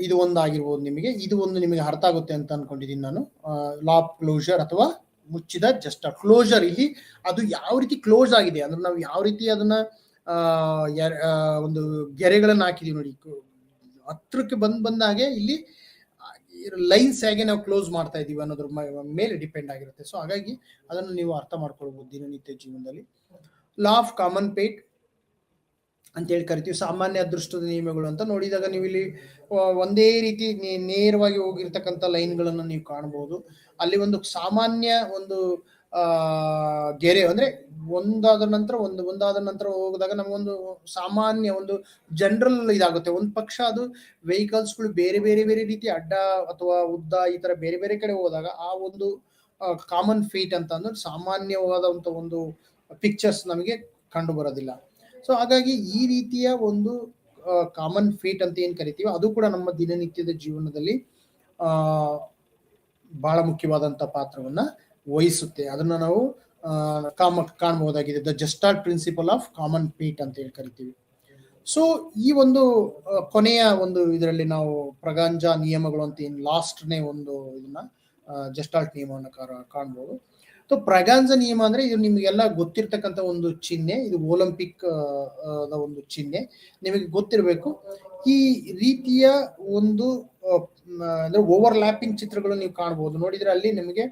ಇದು ಒಂದಾಗಿರ್ಬೋದು ನಿಮಗೆ. ಇದು ಒಂದು ನಿಮಗೆ ಅರ್ಥ ಆಗುತ್ತೆ ಅಂತ ಅನ್ಕೊಂಡಿದ್ದೀನಿ ನಾನು. ಲಾ ಆಫ್ ಕ್ಲೋಜರ್ ಅಥವಾ ಮುಚ್ಚಿದ ಜಸ್ಟಾಲ್ಟ್. ಕ್ಲೋಜರ್ ಇಲ್ಲಿ ಅದು ಯಾವ ರೀತಿ ಕ್ಲೋಸ್ ಆಗಿದೆ ಅಂದ್ರೆ ನಾವು ಯಾವ ರೀತಿ ಅದನ್ನ ಒಂದು ಗೆರೆಗಳನ್ನ ಹಾಕಿದೀವಿ ನೋಡಿ, ಹತ್ರಕ್ಕೆ ಬಂದಾಗೆ ಇಲ್ಲಿ ಲೈನ್ಸ್ ಹೇಗೆ ನಾವು ಕ್ಲೋಸ್ ಮಾಡ್ತಾ ಇದೀವಿ ಅನ್ನೋದ್ರ ಮೇಲೆ ಡಿಪೆಂಡ್ ಆಗಿರುತ್ತೆ. ಸೊ ಹಾಗಾಗಿ ಅದನ್ನು ನೀವು ಅರ್ಥ ಮಾಡ್ಕೊಳ್ಬಹುದು ದಿನನಿತ್ಯ ಜೀವನದಲ್ಲಿ. ಲಾ ಆಫ್ ಕಾಮನ್ ಫೇಟ್ ಅಂತ ಹೇಳಿ ಕರಿತೀವಿ. ಸಾಮಾನ್ಯ ಅದೃಷ್ಟದ ನಿಯಮಗಳು ಅಂತ ನೋಡಿದಾಗ ನೀವು ಇಲ್ಲಿ ಒಂದೇ ರೀತಿ ನೇರವಾಗಿ ಹೋಗಿರ್ತಕ್ಕಂಥ ಲೈನ್ಗಳನ್ನು ನೀವು ಕಾಣಬಹುದು. ಅಲ್ಲಿ ಒಂದು ಸಾಮಾನ್ಯ ಒಂದು ಗೆರೆ ಅಂದ್ರೆ ಒಂದಾದ ನಂತರ ಹೋಗಿದಾಗ ನಮಗೊಂದು ಸಾಮಾನ್ಯ ಒಂದು ಜನರಲ್ ಇದಾಗುತ್ತೆ. ಒಂದು ಪಕ್ಷ ಅದು ವೆಹಿಕಲ್ಸ್ಗಳು ಬೇರೆ ಬೇರೆ ಬೇರೆ ರೀತಿ ಅಡ್ಡ ಅಥವಾ ಉದ್ದ ಈ ತರ ಬೇರೆ ಬೇರೆ ಕಡೆ ಹೋದಾಗ ಆ ಒಂದು ಕಾಮನ್ ಫೀಟ್ ಅಂತ ಅಂದ್ರೆ ಸಾಮಾನ್ಯವಾದಂತ ಒಂದು ಪಿಕ್ಚರ್ಸ್ ನಮಗೆ ಕಂಡು ಬರೋದಿಲ್ಲ. ಸೊ ಹಾಗಾಗಿ ಈ ರೀತಿಯ ಒಂದು ಕಾಮನ್ ಫೀಟ್ ಅಂತ ಏನ್ ಕರಿತೀವಿ ಅದು ಕೂಡ ನಮ್ಮ ದಿನನಿತ್ಯದ ಜೀವನದಲ್ಲಿ ಬಹಳ ಮುಖ್ಯವಾದಂತ ಪಾತ್ರವನ್ನ ವಹಿಸುತ್ತೆ. ಅದನ್ನ ನಾವು ಕಾಣಬಹುದಾಗಿದೆ. The gestalt principle of common fate ಅಂತ ಹೇಳಿ ಕರಿತೀವಿ. ಸೊ ಈ ಒಂದು ಕೊನೆಯ ಒಂದು ಇದರಲ್ಲಿ ನಾವು ಪ್ರಗಾಂಜ ನಿಯಮಗಳು ಅಂತ ಏನು ಲಾಸ್ಟ್ನೇ ಒಂದು ಇದನ್ನ ಜಸ್ಟಾಲ್ಟ್ ನಿಯಮವನ್ನು ಕಾಣಬಹುದು. ಸೊ ಪ್ರಗಾಂಜ ನಿಯಮ ಅಂದ್ರೆ ಇದು ನಿಮಗೆಲ್ಲ ಗೊತ್ತಿರ್ತಕ್ಕಂಥ ಒಂದು ಚಿಹ್ನೆ. ಇದು ಒಲಿಂಪಿಕ್ ಒಂದು ಚಿಹ್ನೆ, ನಿಮಗೆ ಗೊತ್ತಿರಬೇಕು. ಈ ರೀತಿಯ ಒಂದು ಅಂದ್ರೆ ಓವರ್ಲ್ಯಾಪಿಂಗ್ ಚಿತ್ರಗಳು ನೀವು ಕಾಣಬಹುದು. ನೋಡಿದ್ರೆ ಅಲ್ಲಿ ನಿಮಗೆ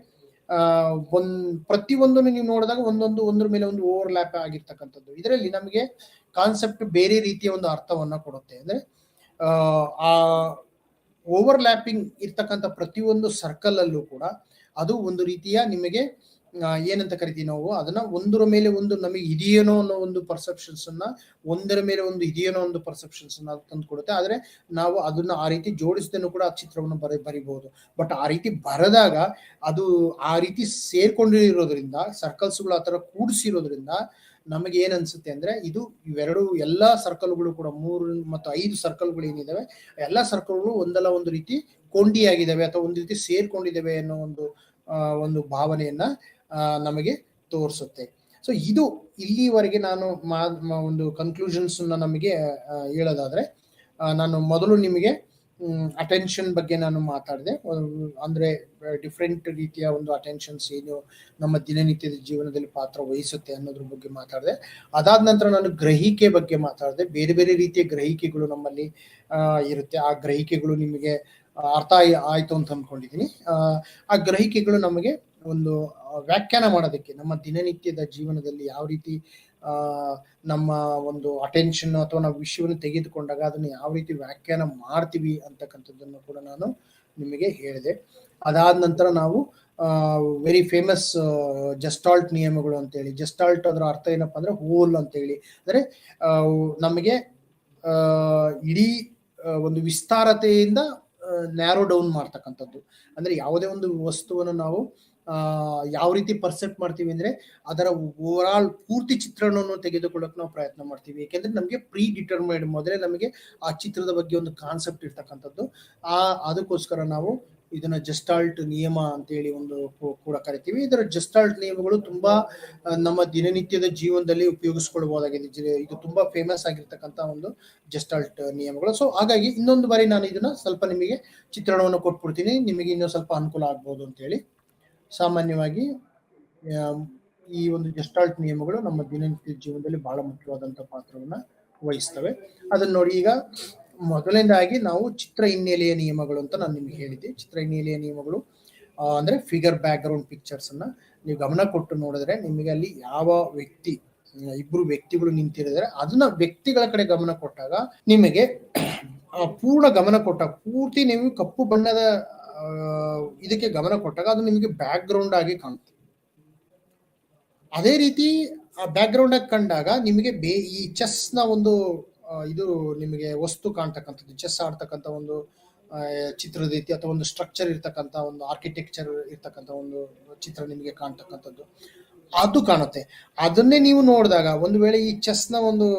ಪ್ರತಿಯೊಂದನ್ನು ನೀವು ನೋಡಿದಾಗ ಒಂದ್ರ ಮೇಲೆ ಒಂದು ಓವರ್ಲ್ಯಾಪ್ ಆಗಿರ್ತಕ್ಕಂಥದ್ದು. ಇದರಲ್ಲಿ ನಮಗೆ ಕಾನ್ಸೆಪ್ಟ್ ಬೇರೆ ರೀತಿಯ ಒಂದು ಅರ್ಥವನ್ನ ಕೊಡುತ್ತೆ. ಅಂದ್ರೆ ಆ ಓವರ್ಲ್ಯಾಪಿಂಗ್ ಇರ್ತಕ್ಕಂಥ ಪ್ರತಿಯೊಂದು ಸರ್ಕಲ್ ಅಲ್ಲೂ ಕೂಡ ಅದು ಒಂದು ರೀತಿಯ ನಿಮಗೆ ಏನಂತ ಕರಿತೀವಿ ನಾವು ಅದನ್ನ ಒಂದರ ಮೇಲೆ ಒಂದು ನಮಗೆ ಇದೆಯೇನೋ ಅನ್ನೋ ಒಂದು ಪರ್ಸೆಪ್ಷನ್ಸ್ ಅನ್ನ ಒಂದರ ಮೇಲೆ ಒಂದು ಇದೆಯೇನೋ ಒಂದು ಪರ್ಸೆಪ್ಷನ್ಸ್ ಅನ್ನ ತಂದು ಕೊಡುತ್ತೆ. ಆದ್ರೆ ನಾವು ಅದನ್ನ ಆ ರೀತಿ ಜೋಡಿಸದೇನು ಕೂಡ ಆ ಚಿತ್ರವನ್ನು ಬರಿಬಹುದು. ಬಟ್ ಆ ರೀತಿ ಬರೆದಾಗ ಅದು ಆ ರೀತಿ ಸೇರ್ಕೊಂಡಿರೋದ್ರಿಂದ ಸರ್ಕಲ್ಸ್ಗಳು ಆ ತರ ಕೂಡಿಸಿರೋದ್ರಿಂದ ನಮಗೆ ಏನ್ ಅನ್ಸುತ್ತೆ ಅಂದ್ರೆ ಇದು ಎಲ್ಲಾ ಸರ್ಕಲ್ಗಳು ಕೂಡ 3 ಮತ್ತು 5 ಸರ್ಕಲ್ಗಳು ಏನಿದಾವೆ ಎಲ್ಲಾ ಸರ್ಕಲ್ಗಳು ಒಂದಲ್ಲ ಒಂದು ರೀತಿ ಕೊಂಡಿಯಾಗಿದ್ದಾವೆ ಅಥವಾ ಒಂದು ರೀತಿ ಸೇರ್ಕೊಂಡಿದ್ದಾವೆ ಅನ್ನೋ ಒಂದು ಭಾವನೆಯನ್ನ ನಮಗೆ ತೋರಿಸುತ್ತೆ. ಸೊ ಇದು ಇಲ್ಲಿವರೆಗೆ ನಾನು ಒಂದು ಕನ್ಕ್ಲೂಷನ್ಸ್ ನಮಗೆ ಹೇಳೋದಾದ್ರೆ ನಾನು ಮೊದಲು ನಿಮಗೆ ಅಟೆನ್ಷನ್ ಬಗ್ಗೆ ನಾನು ಮಾತಾಡಿದೆ. ಅಂದ್ರೆ ಡಿಫ್ರೆಂಟ್ ರೀತಿಯ ಒಂದು ಅಟೆನ್ಷನ್ಸ್ ಏನು ನಮ್ಮ ದಿನನಿತ್ಯದ ಜೀವನದಲ್ಲಿ ಪಾತ್ರ ವಹಿಸುತ್ತೆ ಅನ್ನೋದ್ರ ಬಗ್ಗೆ ಮಾತಾಡಿದೆ. ಅದಾದ ನಂತರ ನಾನು ಗ್ರಹಿಕೆ ಬಗ್ಗೆ ಮಾತಾಡಿದೆ. ಬೇರೆ ಬೇರೆ ರೀತಿಯ ಗ್ರಹಿಕೆಗಳು ನಮ್ಮಲ್ಲಿ ಇರುತ್ತೆ. ಆ ಗ್ರಹಿಕೆಗಳು ನಿಮಗೆ ಅರ್ಥ ಆಯ್ತು ಅಂತ ಅನ್ಕೊಂಡಿದ್ದೀನಿ. ಆ ಗ್ರಹಿಕೆಗಳು ನಮಗೆ ಒಂದು ವ್ಯಾಖ್ಯಾನ ಮಾಡೋದಕ್ಕೆ ನಮ್ಮ ದಿನನಿತ್ಯದ ಜೀವನದಲ್ಲಿ ಯಾವ ರೀತಿ ನಮ್ಮ ಒಂದು ಅಟೆನ್ಷನ್ ಅಥವಾ ನಾವು ವಿಷಯವನ್ನು ತೆಗೆದುಕೊಂಡಾಗ ಅದನ್ನು ಯಾವ ರೀತಿ ವ್ಯಾಖ್ಯಾನ ಮಾಡ್ತೀವಿ ಅಂತಕ್ಕಂಥದ್ದನ್ನು ಕೂಡ ನಾನು ನಿಮಗೆ ಹೇಳಿದೆ. ಅದಾದ ನಂತರ ನಾವು ವೆರಿ ಫೇಮಸ್ ಜಸ್ಟಾಲ್ಟ್ ನಿಯಮಗಳು ಅಂತೇಳಿ. ಜಸ್ಟಾಲ್ಟ್ ಅದರ ಅರ್ಥ ಏನಪ್ಪಾ ಅಂದ್ರೆ ಹೋಲ್ ಅಂತೇಳಿ. ಅಂದ್ರೆ ನಮಗೆ ಇಡೀ ಒಂದು ವಿಸ್ತಾರತೆಯಿಂದ ನ್ಯಾರೋ ಡೌನ್ ಮಾಡ್ತಕ್ಕಂಥದ್ದು. ಅಂದ್ರೆ ಯಾವುದೇ ಒಂದು ವಸ್ತುವನ್ನು ನಾವು ಯಾವ ರೀತಿ ಪರ್ಸೆಪ್ಟ್ ಮಾಡ್ತೀವಿ ಅಂದ್ರೆ ಅದರ ಓವರ್ ಆಲ್ ಪೂರ್ತಿ ಚಿತ್ರಣವನ್ನು ತೆಗೆದುಕೊಳ್ಳಕ್ಕೆ ನಾವು ಪ್ರಯತ್ನ ಮಾಡ್ತೀವಿ. ಯಾಕೆಂದ್ರೆ ನಮಗೆ ಪ್ರೀ ಡಿಟರ್ಮೈನ್ಡ್ ಮೊದಲೇ ನಮಗೆ ಆ ಚಿತ್ರದ ಬಗ್ಗೆ ಒಂದು ಕಾನ್ಸೆಪ್ಟ್ ಇರ್ತಕ್ಕಂಥದ್ದು. ಅದಕ್ಕೋಸ್ಕರ ನಾವು ಇದನ್ನ ಜಸ್ಟಾಲ್ಟ್ ನಿಯಮ ಅಂತ ಹೇಳಿ ಒಂದು ಕೂಡ ಕರಿತೀವಿ. ಇದರ ಜಸ್ಟಾಲ್ಟ್ ನಿಯಮಗಳು ತುಂಬಾ ನಮ್ಮ ದಿನನಿತ್ಯದ ಜೀವನದಲ್ಲಿ ಉಪಯೋಗಿಸ್ಕೊಳ್ಬಹುದಾಗಿದೆ. ಇದು ತುಂಬಾ ಫೇಮಸ್ ಆಗಿರ್ತಕ್ಕಂಥ ಒಂದು ಜಸ್ಟಾಲ್ಟ್ ನಿಯಮಗಳು. ಸೊ ಹಾಗಾಗಿ ಇನ್ನೊಂದು ಬಾರಿ ನಾನು ಇದನ್ನ ಸ್ವಲ್ಪ ನಿಮಗೆ ಚಿತ್ರಣವನ್ನು ಕೊಟ್ಬಿಡ್ತೀನಿ, ನಿಮಗೆ ಇನ್ನೂ ಸ್ವಲ್ಪ ಅನುಕೂಲ ಆಗ್ಬೋದು ಅಂತ ಹೇಳಿ. ಸಾಮಾನ್ಯವಾಗಿ ಈ ಒಂದು ಜಸ್ಟಾಲ್ಟ್ ನಿಯಮಗಳು ನಮ್ಮ ದಿನನಿತ್ಯ ಜೀವನದಲ್ಲಿ ಬಹಳ ಮುಖ್ಯವಾದಂತಹ ಪಾತ್ರವನ್ನ ವಹಿಸ್ತವೆ. ಅದನ್ನ ನೋಡಿ, ಈಗ ಮೊದಲನೇದಾಗಿ ನಾವು ಚಿತ್ರ ಹಿನ್ನೆಲೆಯ ನಿಯಮಗಳು ಅಂತ ನಾನು ನಿಮ್ಗೆ ಹೇಳಿದ್ದೆ. ಚಿತ್ರ ಹಿನ್ನೆಲೆಯ ನಿಯಮಗಳು ಅಂದ್ರೆ ಫಿಗರ್ ಬ್ಯಾಕ್ ಗ್ರೌಂಡ್ ಪಿಕ್ಚರ್ಸ್ ಅನ್ನ ನೀವು ಗಮನ ಕೊಟ್ಟು ನೋಡಿದ್ರೆ ನಿಮಗೆ ಅಲ್ಲಿ ಯಾವ ವ್ಯಕ್ತಿ, ಇಬ್ರು ವ್ಯಕ್ತಿಗಳು ನಿಂತಿರಿದ್ರೆ ಅದನ್ನ ವ್ಯಕ್ತಿಗಳ ಕಡೆ ಗಮನ ಕೊಟ್ಟಾಗ ನಿಮಗೆ ಪೂರ್ಣ ಗಮನ ಕೊಟ್ಟಾಗ, ಪೂರ್ತಿ ನೀವು ಕಪ್ಪು ಬಣ್ಣದ ಇದಕ್ಕೆ ಗಮನ ಕೊಟ್ಟಾಗ ಅದು ನಿಮಗೆ ಬ್ಯಾಕ್ ಗ್ರೌಂಡ್ ಆಗಿ ಕಾಣುತ್ತೆ. ಅದೇ ರೀತಿ ಆ ಬ್ಯಾಕ್ ಗ್ರೌಂಡ್ ಆಗಿ ಕಂಡಾಗ ನಿಮಗೆ ಈ ಚೆಸ್ ನ ಒಂದು ಇದು ನಿಮಗೆ ವಸ್ತು ಕಾಣ್ತಕ್ಕಂಥದ್ದು, ಚೆಸ್ ಆಡ್ತಕ್ಕಂಥ ಒಂದು ಚಿತ್ರದ ರೀತಿ ಅಥವಾ ಒಂದು ಸ್ಟ್ರಕ್ಚರ್ ಇರ್ತಕ್ಕಂಥ ಒಂದು ಆರ್ಕಿಟೆಕ್ಚರ್ ಇರ್ತಕ್ಕಂಥ ಒಂದು ಚಿತ್ರ ನಿಮಗೆ ಕಾಣ್ತಕ್ಕಂಥದ್ದು ಅದು ಕಾಣುತ್ತೆ. ಅದನ್ನೇ ನೀವು ನೋಡಿದಾಗ ಒಂದು ವೇಳೆ ಈ ಚೆಸ್ನ ಒಂದು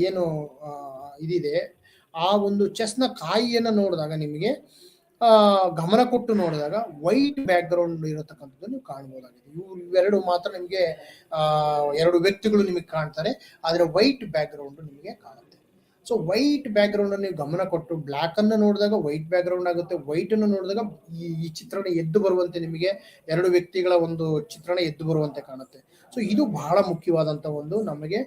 ಏನು ಇದಿದೆ, ಆ ಒಂದು ಚೆಸ್ನ ಕಾಯಿಯನ್ನು ನೋಡಿದಾಗ ನಿಮಗೆ ಗಮನ ಕೊಟ್ಟು ನೋಡಿದಾಗ ವೈಟ್ ಬ್ಯಾಕ್ ಗ್ರೌಂಡ್ ಇರತಕ್ಕಂಥದ್ದು ನೀವು ಕಾಣಬಹುದಾಗಿದೆ. ಇವೆರಡು ಮಾತ್ರ ನಿಮಗೆ ಎರಡು ವ್ಯಕ್ತಿಗಳು ನಿಮಗೆ ಕಾಣ್ತಾರೆ, ಆದರೆ ವೈಟ್ ಬ್ಯಾಕ್ ಗ್ರೌಂಡ್ ನಿಮಗೆ ಕಾಣುತ್ತೆ. ಸೊ ವೈಟ್ ಬ್ಯಾಕ್ ಗ್ರೌಂಡ್ ನೀವು ಗಮನ ಕೊಟ್ಟು ಬ್ಲಾಕ್ ಅನ್ನು ನೋಡಿದಾಗ ವೈಟ್ ಬ್ಯಾಕ್ ಗ್ರೌಂಡ್ ಆಗುತ್ತೆ, ವೈಟ್ ಅನ್ನು ನೋಡಿದಾಗ ಈ ಚಿತ್ರಣ ಎದ್ದು ಬರುವಂತೆ ನಿಮಗೆ ಎರಡು ವ್ಯಕ್ತಿಗಳ ಒಂದು ಚಿತ್ರಣ ಎದ್ದು ಬರುವಂತೆ ಕಾಣುತ್ತೆ. ಸೊ ಇದು ಬಹಳ ಮುಖ್ಯವಾದಂತ ಒಂದು ನಮಗೆ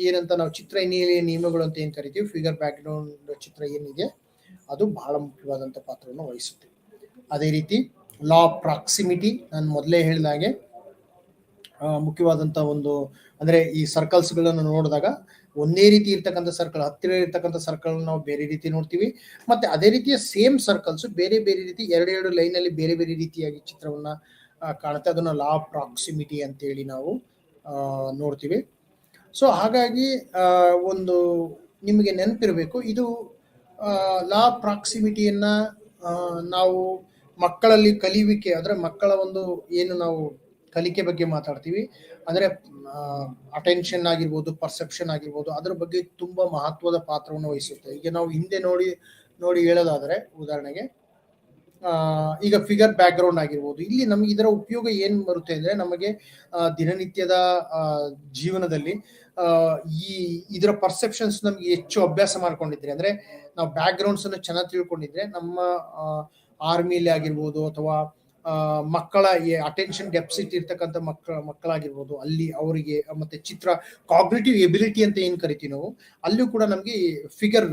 ಏನಂತ ನಾವು ಚಿತ್ರ ಹಿನ್ನೆಲೆಯ ನಿಯಮಗಳು ಅಂತ ಏನ್ ಕರಿತೀವಿ, ಫಿಗರ್ ಬ್ಯಾಕ್ ಗ್ರೌಂಡ್ ಚಿತ್ರ ಏನಿದೆ ಅದು ಬಹಳ ಮುಖ್ಯವಾದಂತ ಪಾತ್ರವನ್ನು ವಹಿಸುತ್ತೆ. ಅದೇ ರೀತಿ ಲಾ ಆಫ್ ಪ್ರಾಕ್ಸಿಮಿಟಿ, ನಾನು ಮೊದಲೇ ಹೇಳಿದಾಗೆ ಮುಖ್ಯವಾದಂತ ಒಂದು ಅಂದ್ರೆ ಈ ಸರ್ಕಲ್ಸ್ ಗಳನ್ನು ನೋಡಿದಾಗ ಒಂದೇ ರೀತಿ ಇರ್ತಕ್ಕಂಥ ಸರ್ಕಲ್, ಹತ್ತಿರ ಇರ್ತಕ್ಕಂಥ ಸರ್ಕಲ್ ನಾವು ಬೇರೆ ರೀತಿ ನೋಡ್ತೀವಿ, ಮತ್ತೆ ಅದೇ ರೀತಿಯ ಸೇಮ್ ಸರ್ಕಲ್ಸ್ ಬೇರೆ ಬೇರೆ ರೀತಿ ಎರಡು ಲೈನ್ ಅಲ್ಲಿ ಬೇರೆ ಬೇರೆ ರೀತಿಯಾಗಿ ಚಿತ್ರವನ್ನ ಕಾಣುತ್ತೆ. ಅದನ್ನ ಲಾ ಆಫ್ ಪ್ರಾಕ್ಸಿಮಿಟಿ ಅಂತ ಹೇಳಿ ನಾವು ನೋಡ್ತೀವಿ. ಸೊ ಹಾಗಾಗಿ ಒಂದು ನಿಮಗೆ ನೆನಪಿರಬೇಕು, ಇದು ಲಾ ಆಫ್ ಪ್ರಾಕ್ಸಿಮಿಟಿಯನ್ನ ನಾವು ಮಕ್ಕಳಲ್ಲಿ ಕಲಿಯುವಿಕೆ ಅಂದ್ರೆ ಮಕ್ಕಳ ಒಂದು ಏನು ನಾವು ಕಲಿಕೆ ಬಗ್ಗೆ ಮಾತಾಡ್ತೀವಿ ಅಂದ್ರೆ ಅಟೆನ್ಷನ್ ಆಗಿರ್ಬೋದು, ಪರ್ಸೆಪ್ಷನ್ ಆಗಿರ್ಬೋದು, ಅದ್ರ ಬಗ್ಗೆ ತುಂಬಾ ಮಹತ್ವದ ಪಾತ್ರವನ್ನು ವಹಿಸುತ್ತೆ. ಈಗ ನಾವು ಹಿಂದೆ ನೋಡಿ ಹೇಳೋದಾದ್ರೆ ಉದಾಹರಣೆಗೆ ಈಗ ಫಿಗರ್ ಬ್ಯಾಕ್ ಗ್ರೌಂಡ್ ಆಗಿರ್ಬೋದು, ಇಲ್ಲಿ ನಮ್ಗೆ ಇದರ ಉಪಯೋಗ ಏನ್ ಬರುತ್ತೆ ಅಂದ್ರೆ ನಮಗೆ ದಿನನಿತ್ಯದ ಜೀವನದಲ್ಲಿ ಇದರ ಪರ್ಸೆಪ್ಷನ್ಸ್ ನಮ್ಗೆ ಹೆಚ್ಚು ಅಭ್ಯಾಸ ಮಾಡ್ಕೊಂಡಿದ್ರೆ, ಅಂದ್ರೆ ನಾವು ಬ್ಯಾಕ್ ಗ್ರೌಂಡ್ಸ್ ಅನ್ನು ಚೆನ್ನಾಗಿ ತಿಳ್ಕೊಂಡಿದ್ರೆ ನಮ್ಮ ಆರ್ಮಿಲಿ ಆಗಿರ್ಬೋದು ಅಥವಾ ಮಕ್ಕಳ ಅಟೆನ್ಷನ್ ಡೆಫಿಸಿಟ್ ಇರ್ತಕ್ಕಂಥ ಮಕ್ಕಳಾಗಿರ್ಬೋದು, ಅಲ್ಲಿ ಅವರಿಗೆ ಮತ್ತೆ ಚಿತ್ರ ಕಾಗ್ನಿಟಿವ್ ಎಬಿಲಿಟಿ ಅಂತ ಏನ್ ಕರಿತೀವಿ ನಾವು, ಅಲ್ಲೂ ಕೂಡ ನಮ್ಗೆ ಫಿಗರ್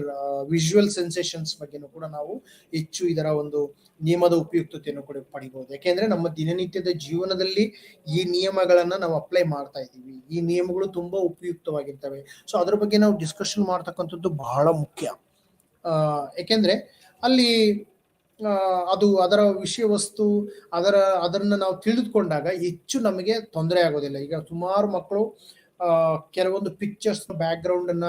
ವಿಜುವಲ್ ಸೆನ್ಸೇಷನ್ಸ್ ಬಗ್ಗೆನೂ ಕೂಡ ನಾವು ಹೆಚ್ಚು ಇದರ ಒಂದು ನಿಯಮದ ಉಪಯುಕ್ತತೆಯನ್ನು ಕೂಡ ಪಡಿಬಹುದು. ಯಾಕೆಂದ್ರೆ ನಮ್ಮ ದಿನನಿತ್ಯದ ಜೀವನದಲ್ಲಿ ಈ ನಿಯಮಗಳನ್ನ ನಾವು ಅಪ್ಲೈ ಮಾಡ್ತಾ ಇದ್ದೀವಿ, ಈ ನಿಯಮಗಳು ತುಂಬಾ ಉಪಯುಕ್ತವಾಗಿರ್ತವೆ. ಸೊ ಅದ್ರ ಬಗ್ಗೆ ನಾವು ಡಿಸ್ಕಷನ್ ಮಾಡ್ತಕ್ಕಂಥದ್ದು ಬಹಳ ಮುಖ್ಯ. ಯಾಕೆಂದ್ರೆ ಅಲ್ಲಿ ಅದು ಅದರ ವಿಷಯ ವಸ್ತು ಅದನ್ನ ನಾವು ತಿಳಿದುಕೊಂಡಾಗ ಹೆಚ್ಚು ನಮಗೆ ತೊಂದರೆ ಆಗೋದಿಲ್ಲ. ಈಗ ಸುಮಾರು ಮಕ್ಕಳು ಕೆಲವೊಂದು ಪಿಕ್ಚರ್ಸ್ ಬ್ಯಾಕ್ ಗ್ರೌಂಡ್ ಅನ್ನ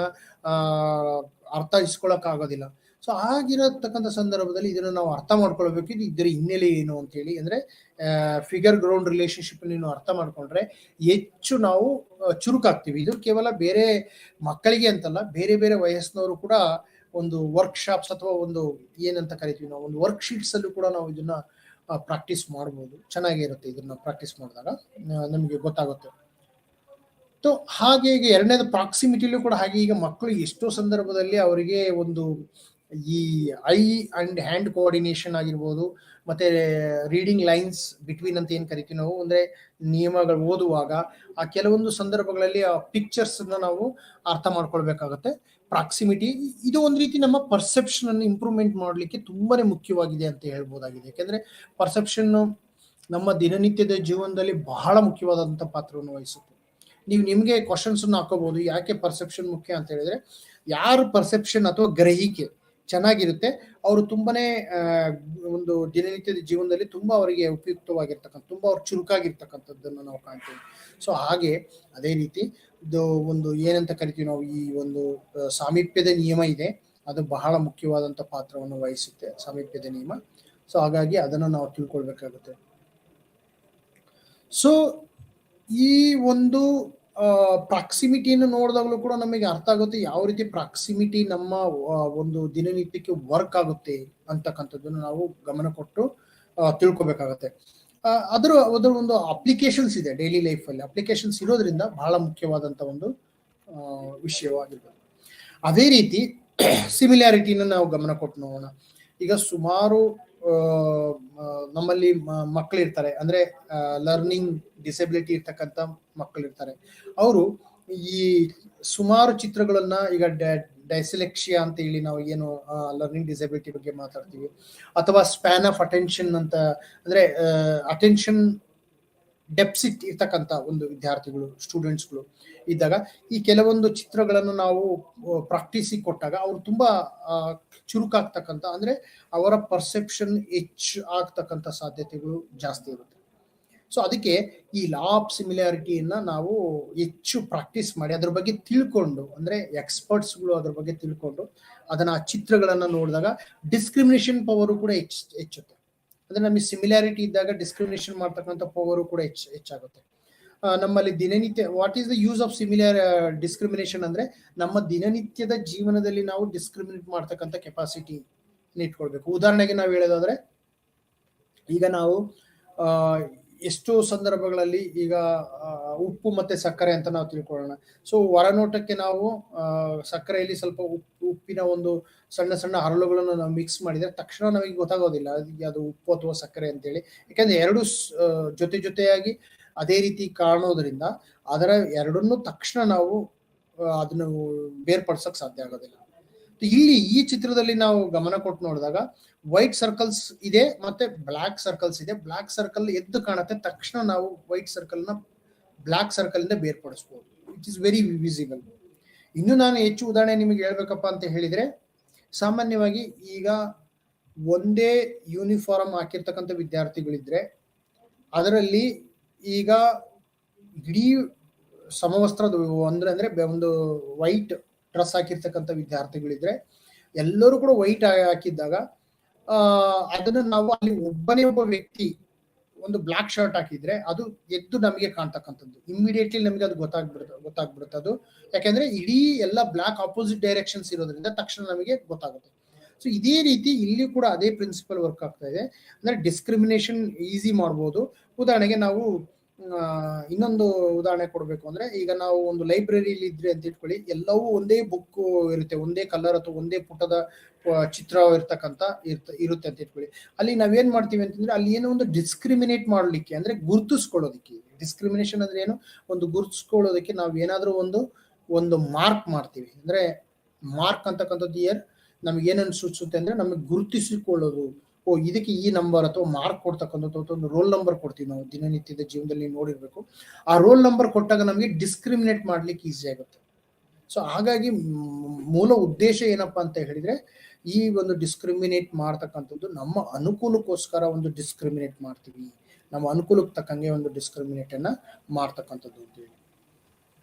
ಅರ್ಥೈಸ್ಕೊಳಕ್ ಆಗೋದಿಲ್ಲ. ಸೊ ಆಗಿರತಕ್ಕಂಥ ಸಂದರ್ಭದಲ್ಲಿ ಇದನ್ನ ನಾವು ಅರ್ಥ ಮಾಡ್ಕೊಳ್ಬೇಕು, ಇದರ ಹಿನ್ನೆಲೆ ಏನು ಅಂತ ಹೇಳಿ. ಅಂದ್ರೆ ಫಿಗರ್ ಗ್ರೌಂಡ್ ರಿಲೇಶನ್ಶಿಪ್ ನೀನು ಅರ್ಥ ಮಾಡ್ಕೊಂಡ್ರೆ ಹೆಚ್ಚು ನಾವು ಚುರುಕಾಗ್ತೀವಿ. ಇದು ಕೇವಲ ಬೇರೆ ಮಕ್ಕಳಿಗೆ ಅಂತಲ್ಲ, ಬೇರೆ ಬೇರೆ ವಯಸ್ಸಿನವರು ಕೂಡ ಒಂದು ವರ್ಕ್ಶಾಪ್ಸ್ ಅಥವಾ ಒಂದು ಏನಂತ ಕರಿತೀವಿ ನಾವು ಒಂದು ವರ್ಕ್ ಶೀಟ್ಸ್ ಅಲ್ಲೂ ಕೂಡ ನಾವು ಇದನ್ನ ಪ್ರಾಕ್ಟೀಸ್ ಮಾಡಬಹುದು. ಚೆನ್ನಾಗಿರುತ್ತೆ ಇದನ್ನ ಪ್ರಾಕ್ಟೀಸ್ ಮಾಡಿದಾಗ ನಮಗೆ ಗೊತ್ತಾಗುತ್ತೆ. ಸೊ ಹಾಗೆ ಈಗ ಎರಡನೇದು ಪ್ರಾಕ್ಸಿಮಿಟಿಲೂ ಕೂಡ ಹಾಗೆ. ಈಗ ಮಕ್ಕಳು ಎಷ್ಟೋ ಸಂದರ್ಭದಲ್ಲಿ ಅವರಿಗೆ ಒಂದು ಈ ಐ ಅಂಡ್ ಹ್ಯಾಂಡ್ ಕೋಆರ್ಡಿನೇಷನ್ ಆಗಿರ್ಬೋದು, ಮತ್ತೆ ರೀಡಿಂಗ್ ಲೈನ್ಸ್ ಬಿಟ್ವೀನ್ ಅಂತ ಏನ್ ಕರಿತೀವಿ ನಾವು, ಅಂದ್ರೆ ನಿಯಮಗಳು ಓದುವಾಗ ಆ ಕೆಲವೊಂದು ಸಂದರ್ಭಗಳಲ್ಲಿ ಆ ಪಿಕ್ಚರ್ಸ್ ನಾವು ಅರ್ಥ ಮಾಡ್ಕೊಳ್ಬೇಕಾಗತ್ತೆ. ಪ್ರಾಕ್ಸಿಮಿಟಿ ಇದು ಒಂದು ರೀತಿ ನಮ್ಮ ಪರ್ಸೆಪ್ಷನ್ ಅನ್ನು ಇಂಪ್ರೂವ್ಮೆಂಟ್ ಮಾಡಲಿಕ್ಕೆ ತುಂಬಾನೇ ಮುಖ್ಯವಾಗಿದೆ ಅಂತ ಹೇಳ್ಬೋದಾಗಿದೆ. ಯಾಕೆಂದ್ರೆ ಪರ್ಸೆಪ್ಷನ್ ನಮ್ಮ ದಿನನಿತ್ಯದ ಜೀವನದಲ್ಲಿ ಬಹಳ ಮುಖ್ಯವಾದಂತಹ ಪಾತ್ರವನ್ನು ವಹಿಸುತ್ತೆ. ನಿಮ್ಗೆ ಕ್ವಶನ್ಸ್ ಅನ್ನು ಹಾಕೋಬಹುದು, ಯಾಕೆ ಪರ್ಸೆಪ್ಷನ್ ಮುಖ್ಯ ಅಂತ ಹೇಳಿದ್ರೆ, ಯಾರು ಪರ್ಸೆಪ್ಷನ್ ಅಥವಾ ಗ್ರಹಿಕೆ ಚೆನ್ನಾಗಿರುತ್ತೆ ಅವರು ತುಂಬಾನೇ ಒಂದು ದಿನನಿತ್ಯದ ಜೀವನದಲ್ಲಿ ತುಂಬಾ ಅವರಿಗೆ ಉಪಯುಕ್ತವಾಗಿರ್ತಕ್ಕಂಥ, ತುಂಬಾ ಅವ್ರು ಚುರುಕಾಗಿರ್ತಕ್ಕಂಥದ್ದನ್ನು ನಾವು ಕಾಣ್ತೀವಿ. ಸೊ ಹಾಗೆ ಅದೇ ರೀತಿ ಇದು ಒಂದು ಏನಂತ ಕರಿತೀವಿ ನಾವು, ಈ ಒಂದು ಸಾಮೀಪ್ಯದ ನಿಯಮ ಇದೆ, ಅದು ಬಹಳ ಮುಖ್ಯವಾದಂಥ ಪಾತ್ರವನ್ನು ವಹಿಸುತ್ತೆ, ಸಾಮೀಪ್ಯದ ನಿಯಮ. ಸೊ ಹಾಗಾಗಿ ಅದನ್ನು ನಾವು ತಿಳ್ಕೊಳ್ಬೇಕಾಗುತ್ತೆ. ಸೊ ಈ ಒಂದು ಪ್ರಾಕ್ಸಿಮಿಟಿಯನ್ನು ನೋಡಿದಾಗಲೂ ಕೂಡ ನಮಗೆ ಅರ್ಥ ಆಗುತ್ತೆ ಯಾವ ರೀತಿ ಪ್ರಾಕ್ಸಿಮಿಟಿ ನಮ್ಮ ಒಂದು ದಿನನಿತ್ಯಕ್ಕೆ ವರ್ಕ್ ಆಗುತ್ತೆ ಅಂತಕ್ಕಂಥದ್ದನ್ನು ನಾವು ಗಮನ ಕೊಟ್ಟು ತಿಳ್ಕೊಬೇಕಾಗತ್ತೆ. ಅದರ ಒಂದು ಅಪ್ಲಿಕೇಶನ್ಸ್ ಇದೆ, ಡೈಲಿ ಲೈಫಲ್ಲಿ ಅಪ್ಲಿಕೇಶನ್ಸ್ ಇರೋದ್ರಿಂದ ಬಹಳ ಮುಖ್ಯವಾದಂಥ ಒಂದು ವಿಷಯವಾಗಿರ್ಬೋದು. ಅದೇ ರೀತಿ ಸಿಮಿಲ್ಯಾರಿಟಿನ ನಾವು ಗಮನ ಕೊಟ್ಟು ನೋಡೋಣ. ಈಗ ಸುಮಾರು ನಮ್ಮಲ್ಲಿ ಮಕ್ಕಳಿರ್ತಾರೆ, ಅಂದ್ರೆ ಲರ್ನಿಂಗ್ ಡಿಸೆಬಿಲಿಟಿ ಇರ್ತಕ್ಕಂಥ ಮಕ್ಕಳಿರ್ತಾರೆ. ಅವರು ಈ ಸುಮಾರು ಚಿತ್ರಗಳನ್ನ, ಈಗ ಡೈಸೆಲೆಕ್ಸಿಯಾ ಅಂತ ಹೇಳಿ ನಾವು ಏನು ಲರ್ನಿಂಗ್ ಡಿಸೆಬಿಲಿಟಿ ಬಗ್ಗೆ ಮಾತಾಡ್ತೀವಿ, ಅಥವಾ ಸ್ಪ್ಯಾನ್ ಆಫ್ ಅಟೆನ್ಷನ್ ಅಂತ, ಅಂದ್ರೆ ಅಟೆನ್ಷನ್ ಡೆಪ್ಸಿಟ್ ಇರ್ತಕ್ಕಂಥ ಒಂದು ವಿದ್ಯಾರ್ಥಿಗಳು, ಸ್ಟೂಡೆಂಟ್ಸ್ಗಳು ಇದ್ದಾಗ ಈ ಕೆಲವೊಂದು ಚಿತ್ರಗಳನ್ನು ನಾವು ಪ್ರಾಕ್ಟೀಸಿಗೆ ಕೊಟ್ಟಾಗ ಅವರು ತುಂಬಾ ಚುರುಕಾಗ್ತಕ್ಕಂಥ, ಅಂದ್ರೆ ಅವರ ಪರ್ಸೆಪ್ಷನ್ ಹೆಚ್ಚು ಆಗ್ತಕ್ಕಂಥ ಸಾಧ್ಯತೆಗಳು ಜಾಸ್ತಿ ಇರುತ್ತೆ. ಸೊ ಅದಕ್ಕೆ ಈ ಲಾ ಆಫ್ ಸಿಮಿಲಾರಿಟಿಯನ್ನ ನಾವು ಹೆಚ್ಚು ಪ್ರಾಕ್ಟೀಸ್ ಮಾಡಿ ಅದ್ರ ಬಗ್ಗೆ ತಿಳ್ಕೊಂಡು, ಅಂದ್ರೆ ಎಕ್ಸ್ಪರ್ಟ್ಸ್ಗಳು ಅದ್ರ ಬಗ್ಗೆ ತಿಳ್ಕೊಂಡು ಅದನ್ನ ಆ ಚಿತ್ರಗಳನ್ನ ನೋಡಿದಾಗ ಡಿಸ್ಕ್ರಿಮಿನೇಷನ್ ಪವರು ಕೂಡ ಹೆಚ್ಚುತ್ತೆ. ಅಂದ್ರೆ ನಮಗೆ ಸಿಮಿಲಾರಿಟಿ ಇದ್ದಾಗ ಡಿಸ್ಕ್ರಿಮಿನೇಷನ್ ಮಾಡ್ತಕ್ಕಂಥ ಪವರು ಕೂಡ ಹೆಚ್ಚಾಗುತ್ತೆ. ನಮ್ಮಲ್ಲಿ ದಿನನಿತ್ಯ what is the use of discrimination ಅಂದ್ರೆ ನಮ್ಮ ದಿನನಿತ್ಯದ ಜೀವನದಲ್ಲಿ ನಾವು ಡಿಸ್ಕ್ರಿಮಿನೇಟ್ ಮಾಡ್ತಕ್ಕಂಥ ಕೆಪಾಸಿಟಿ ಇಟ್ಕೊಳ್ಬೇಕು. ಉದಾಹರಣೆಗೆ ನಾವು ಹೇಳೋದಾದ್ರೆ, ಈಗ ನಾವು ಎಷ್ಟೋ ಸಂದರ್ಭಗಳಲ್ಲಿ ಈಗ ಉಪ್ಪು ಮತ್ತೆ ಸಕ್ಕರೆ ಅಂತ ನಾವು ತಿಳ್ಕೊಳ್ಳೋಣ. ಸೊ ಹೊರನೋಟಕ್ಕೆ ನಾವು ಸಕ್ಕರೆಯಲ್ಲಿ ಸ್ವಲ್ಪ ಉಪ್ಪಿನ ಒಂದು ಸಣ್ಣ ಸಣ್ಣ ಹರಳುಗಳನ್ನು ನಾವು ಮಿಕ್ಸ್ ಮಾಡಿದ್ರೆ ತಕ್ಷಣ ನಮಗೆ ಗೊತ್ತಾಗೋದಿಲ್ಲ ಅದು ಉಪ್ಪು ಅಥವಾ ಸಕ್ಕರೆ ಅಂತೇಳಿ. ಯಾಕಂದ್ರೆ ಎರಡು ಜೊತೆಯಾಗಿ ಅದೇ ರೀತಿ ಕಾಣೋದ್ರಿಂದ ಅದರ ಎರಡನ್ನೂ ತಕ್ಷಣ ನಾವು ಅದನ್ನು ಬೇರ್ಪಡಿಸಕ್ ಸಾಧ್ಯ ಆಗೋದಿಲ್ಲ. ಇಲ್ಲಿ ಈ ಚಿತ್ರದಲ್ಲಿ ನಾವು ಗಮನ ಕೊಟ್ಟು ನೋಡಿದಾಗ ವೈಟ್ ಸರ್ಕಲ್ಸ್ ಇದೆ ಮತ್ತೆ ಬ್ಲಾಕ್ ಸರ್ಕಲ್ಸ್ ಇದೆ. ಬ್ಲಾಕ್ ಸರ್ಕಲ್ ಎದ್ದು ಕಾಣುತ್ತೆ, ತಕ್ಷಣ ನಾವು ವೈಟ್ ಸರ್ಕಲ್ ನ ಬ್ಲಾಕ್ ಸರ್ಕಲ್ ಇಂದ ಬೇರ್ಪಡಿಸಬಹುದು. It is very visible. ಇನ್ನು ನಾನು ಹೆಚ್ಚು ಉದಾಹರಣೆ ನಿಮಗೆ ಹೇಳ್ಬೇಕಪ್ಪ ಅಂತ ಹೇಳಿದ್ರೆ, ಸಾಮಾನ್ಯವಾಗಿ ಈಗ ಒಂದೇ ಯೂನಿಫಾರ್ಮ್ ಹಾಕಿರ್ತಕ್ಕಂಥ ವಿದ್ಯಾರ್ಥಿಗಳಿದ್ರೆ ಅದರಲ್ಲಿ ಈಗ ಇಡೀ ಸಮವಸ್ತ್ರದ ಅಂದ್ರೆ ಒಂದು ವೈಟ್ ಡ್ರೆಸ್ ಹಾಕಿರ್ತಕ್ಕಂಥ ವಿದ್ಯಾರ್ಥಿಗಳಿದ್ರೆ ಎಲ್ಲರೂ ಕೂಡ ವೈಟ್ ಹಾಕಿದ್ದಾಗ ಅದನ್ನ ನಾವು ಅಲ್ಲಿ ಒಬ್ಬನೇ ಒಬ್ಬ ವ್ಯಕ್ತಿ ಒಂದು ಬ್ಲಾಕ್ ಶರ್ಟ್ ಹಾಕಿದ್ರೆ ಅದು ಎದ್ದು ನಮಗೆ ಕಾಣ್ತಕ್ಕಂಥದ್ದು, ಇಮಿಡಿಯೇಟ್ಲಿ ನಮಗೆ ಅದು ಗೊತ್ತಾಗ್ಬಿಡುತ್ತೆ ಅದು. ಯಾಕೆಂದ್ರೆ ಇಡೀ ಎಲ್ಲ ಬ್ಲಾಕ್ ಆಪೋಸಿಟ್ ಡೈರೆಕ್ಷನ್ಸ್ ಇರೋದ್ರಿಂದ ತಕ್ಷಣ ನಮಗೆ ಗೊತ್ತಾಗುತ್ತೆ. ಸೊ ಇದೇ ರೀತಿ ಇಲ್ಲಿ ಕೂಡ ಅದೇ ಪ್ರಿನ್ಸಿಪಲ್ ವರ್ಕ್ ಆಗ್ತಾ ಇದೆ. ಅಂದ್ರೆ ಡಿಸ್ಕ್ರಿಮಿನೇಷನ್ ಈಸಿ ಮಾಡ್ಬೋದು. ಉದಾಹರಣೆಗೆ ನಾವು ಇನ್ನೊಂದು ಉದಾಹರಣೆ ಕೊಡ್ಬೇಕು ಅಂದ್ರೆ, ಈಗ ನಾವು ಒಂದು ಲೈಬ್ರರಿಲಿ ಇದ್ರೆ ಅಂತ ಇಟ್ಕೊಳ್ಳಿ, ಎಲ್ಲವೂ ಒಂದೇ ಬುಕ್ ಇರುತ್ತೆ, ಒಂದೇ ಕಲರ್ ಅಥವಾ ಒಂದೇ ಪುಟದ ಚಿತ್ರ ಇರುತ್ತೆ ಅಂತ ಇಟ್ಕೊಳ್ಳಿ. ಅಲ್ಲಿ ನಾವೇನ್ ಮಾಡ್ತೀವಿ ಅಂತಂದ್ರೆ, ಅಲ್ಲಿ ಏನೋ ಒಂದು ಡಿಸ್ಕ್ರಿಮಿನೇಟ್ ಮಾಡ್ಲಿಕ್ಕೆ, ಅಂದ್ರೆ ಗುರುತಿಸ್ಕೊಳ್ಳೋದಕ್ಕೆ, ಡಿಸ್ಕ್ರಿಮಿನೇಷನ್ ಅಂದ್ರೆ ಏನು, ಒಂದು ಗುರುತಿಸ್ಕೊಳ್ಳೋದಕ್ಕೆ ನಾವು ಏನಾದ್ರೂ ಒಂದು ಮಾರ್ಕ್ ಮಾಡ್ತೀವಿ. ಅಂದ್ರೆ ಮಾರ್ಕ್ ಅಂತಕ್ಕಂಥದ್ದು ನಮ್ಗೆ ಏನನ್ನು ಸೂಚಿಸುತ್ತೆ ಅಂದ್ರೆ, ನಮಗೆ ಗುರುತಿಸಿಕೊಳ್ಳೋದು. ಇದಕ್ಕೆ ಈ ನಂಬರ್ ಅಥವಾ ಮಾರ್ಕ್ ಕೊಡ್ತಕ್ಕಂಥದ್ದು, ಒಂದು ರೋಲ್ ನಂಬರ್ ಕೊಡ್ತೀವಿ ನಾವು ದಿನನಿತ್ಯದ ಜೀವನದಲ್ಲಿ ನೋಡಿರ್ಬೇಕು. ಆ ರೋಲ್ ನಂಬರ್ ಕೊಟ್ಟಾಗ ನಮಗೆ ಡಿಸ್ಕ್ರಿಮಿನೇಟ್ ಮಾಡ್ಲಿಕ್ಕೆ ಈಸಿ ಆಗುತ್ತೆ. ಸೊ ಹಾಗಾಗಿ ಮೂಲ ಉದ್ದೇಶ ಏನಪ್ಪಾ ಅಂತ ಹೇಳಿದ್ರೆ, ಈ ಒಂದು ಡಿಸ್ಕ್ರಿಮಿನೇಟ್ ಮಾಡ್ತಕ್ಕಂಥದ್ದು ನಮ್ಮ ಅನುಕೂಲಕ್ಕೋಸ್ಕರ ಒಂದು ಡಿಸ್ಕ್ರಿಮಿನೇಟ್ ಮಾಡ್ತೀವಿ, ನಮ್ಮ ಅನುಕೂಲಕ್ಕೆ ತಕ್ಕಂಗೆ ಒಂದು ಡಿಸ್ಕ್ರಿಮಿನೇಟ್ ಅನ್ನ ಮಾಡ್ತಕ್ಕಂಥದ್ದು ಅಂತೇಳಿ.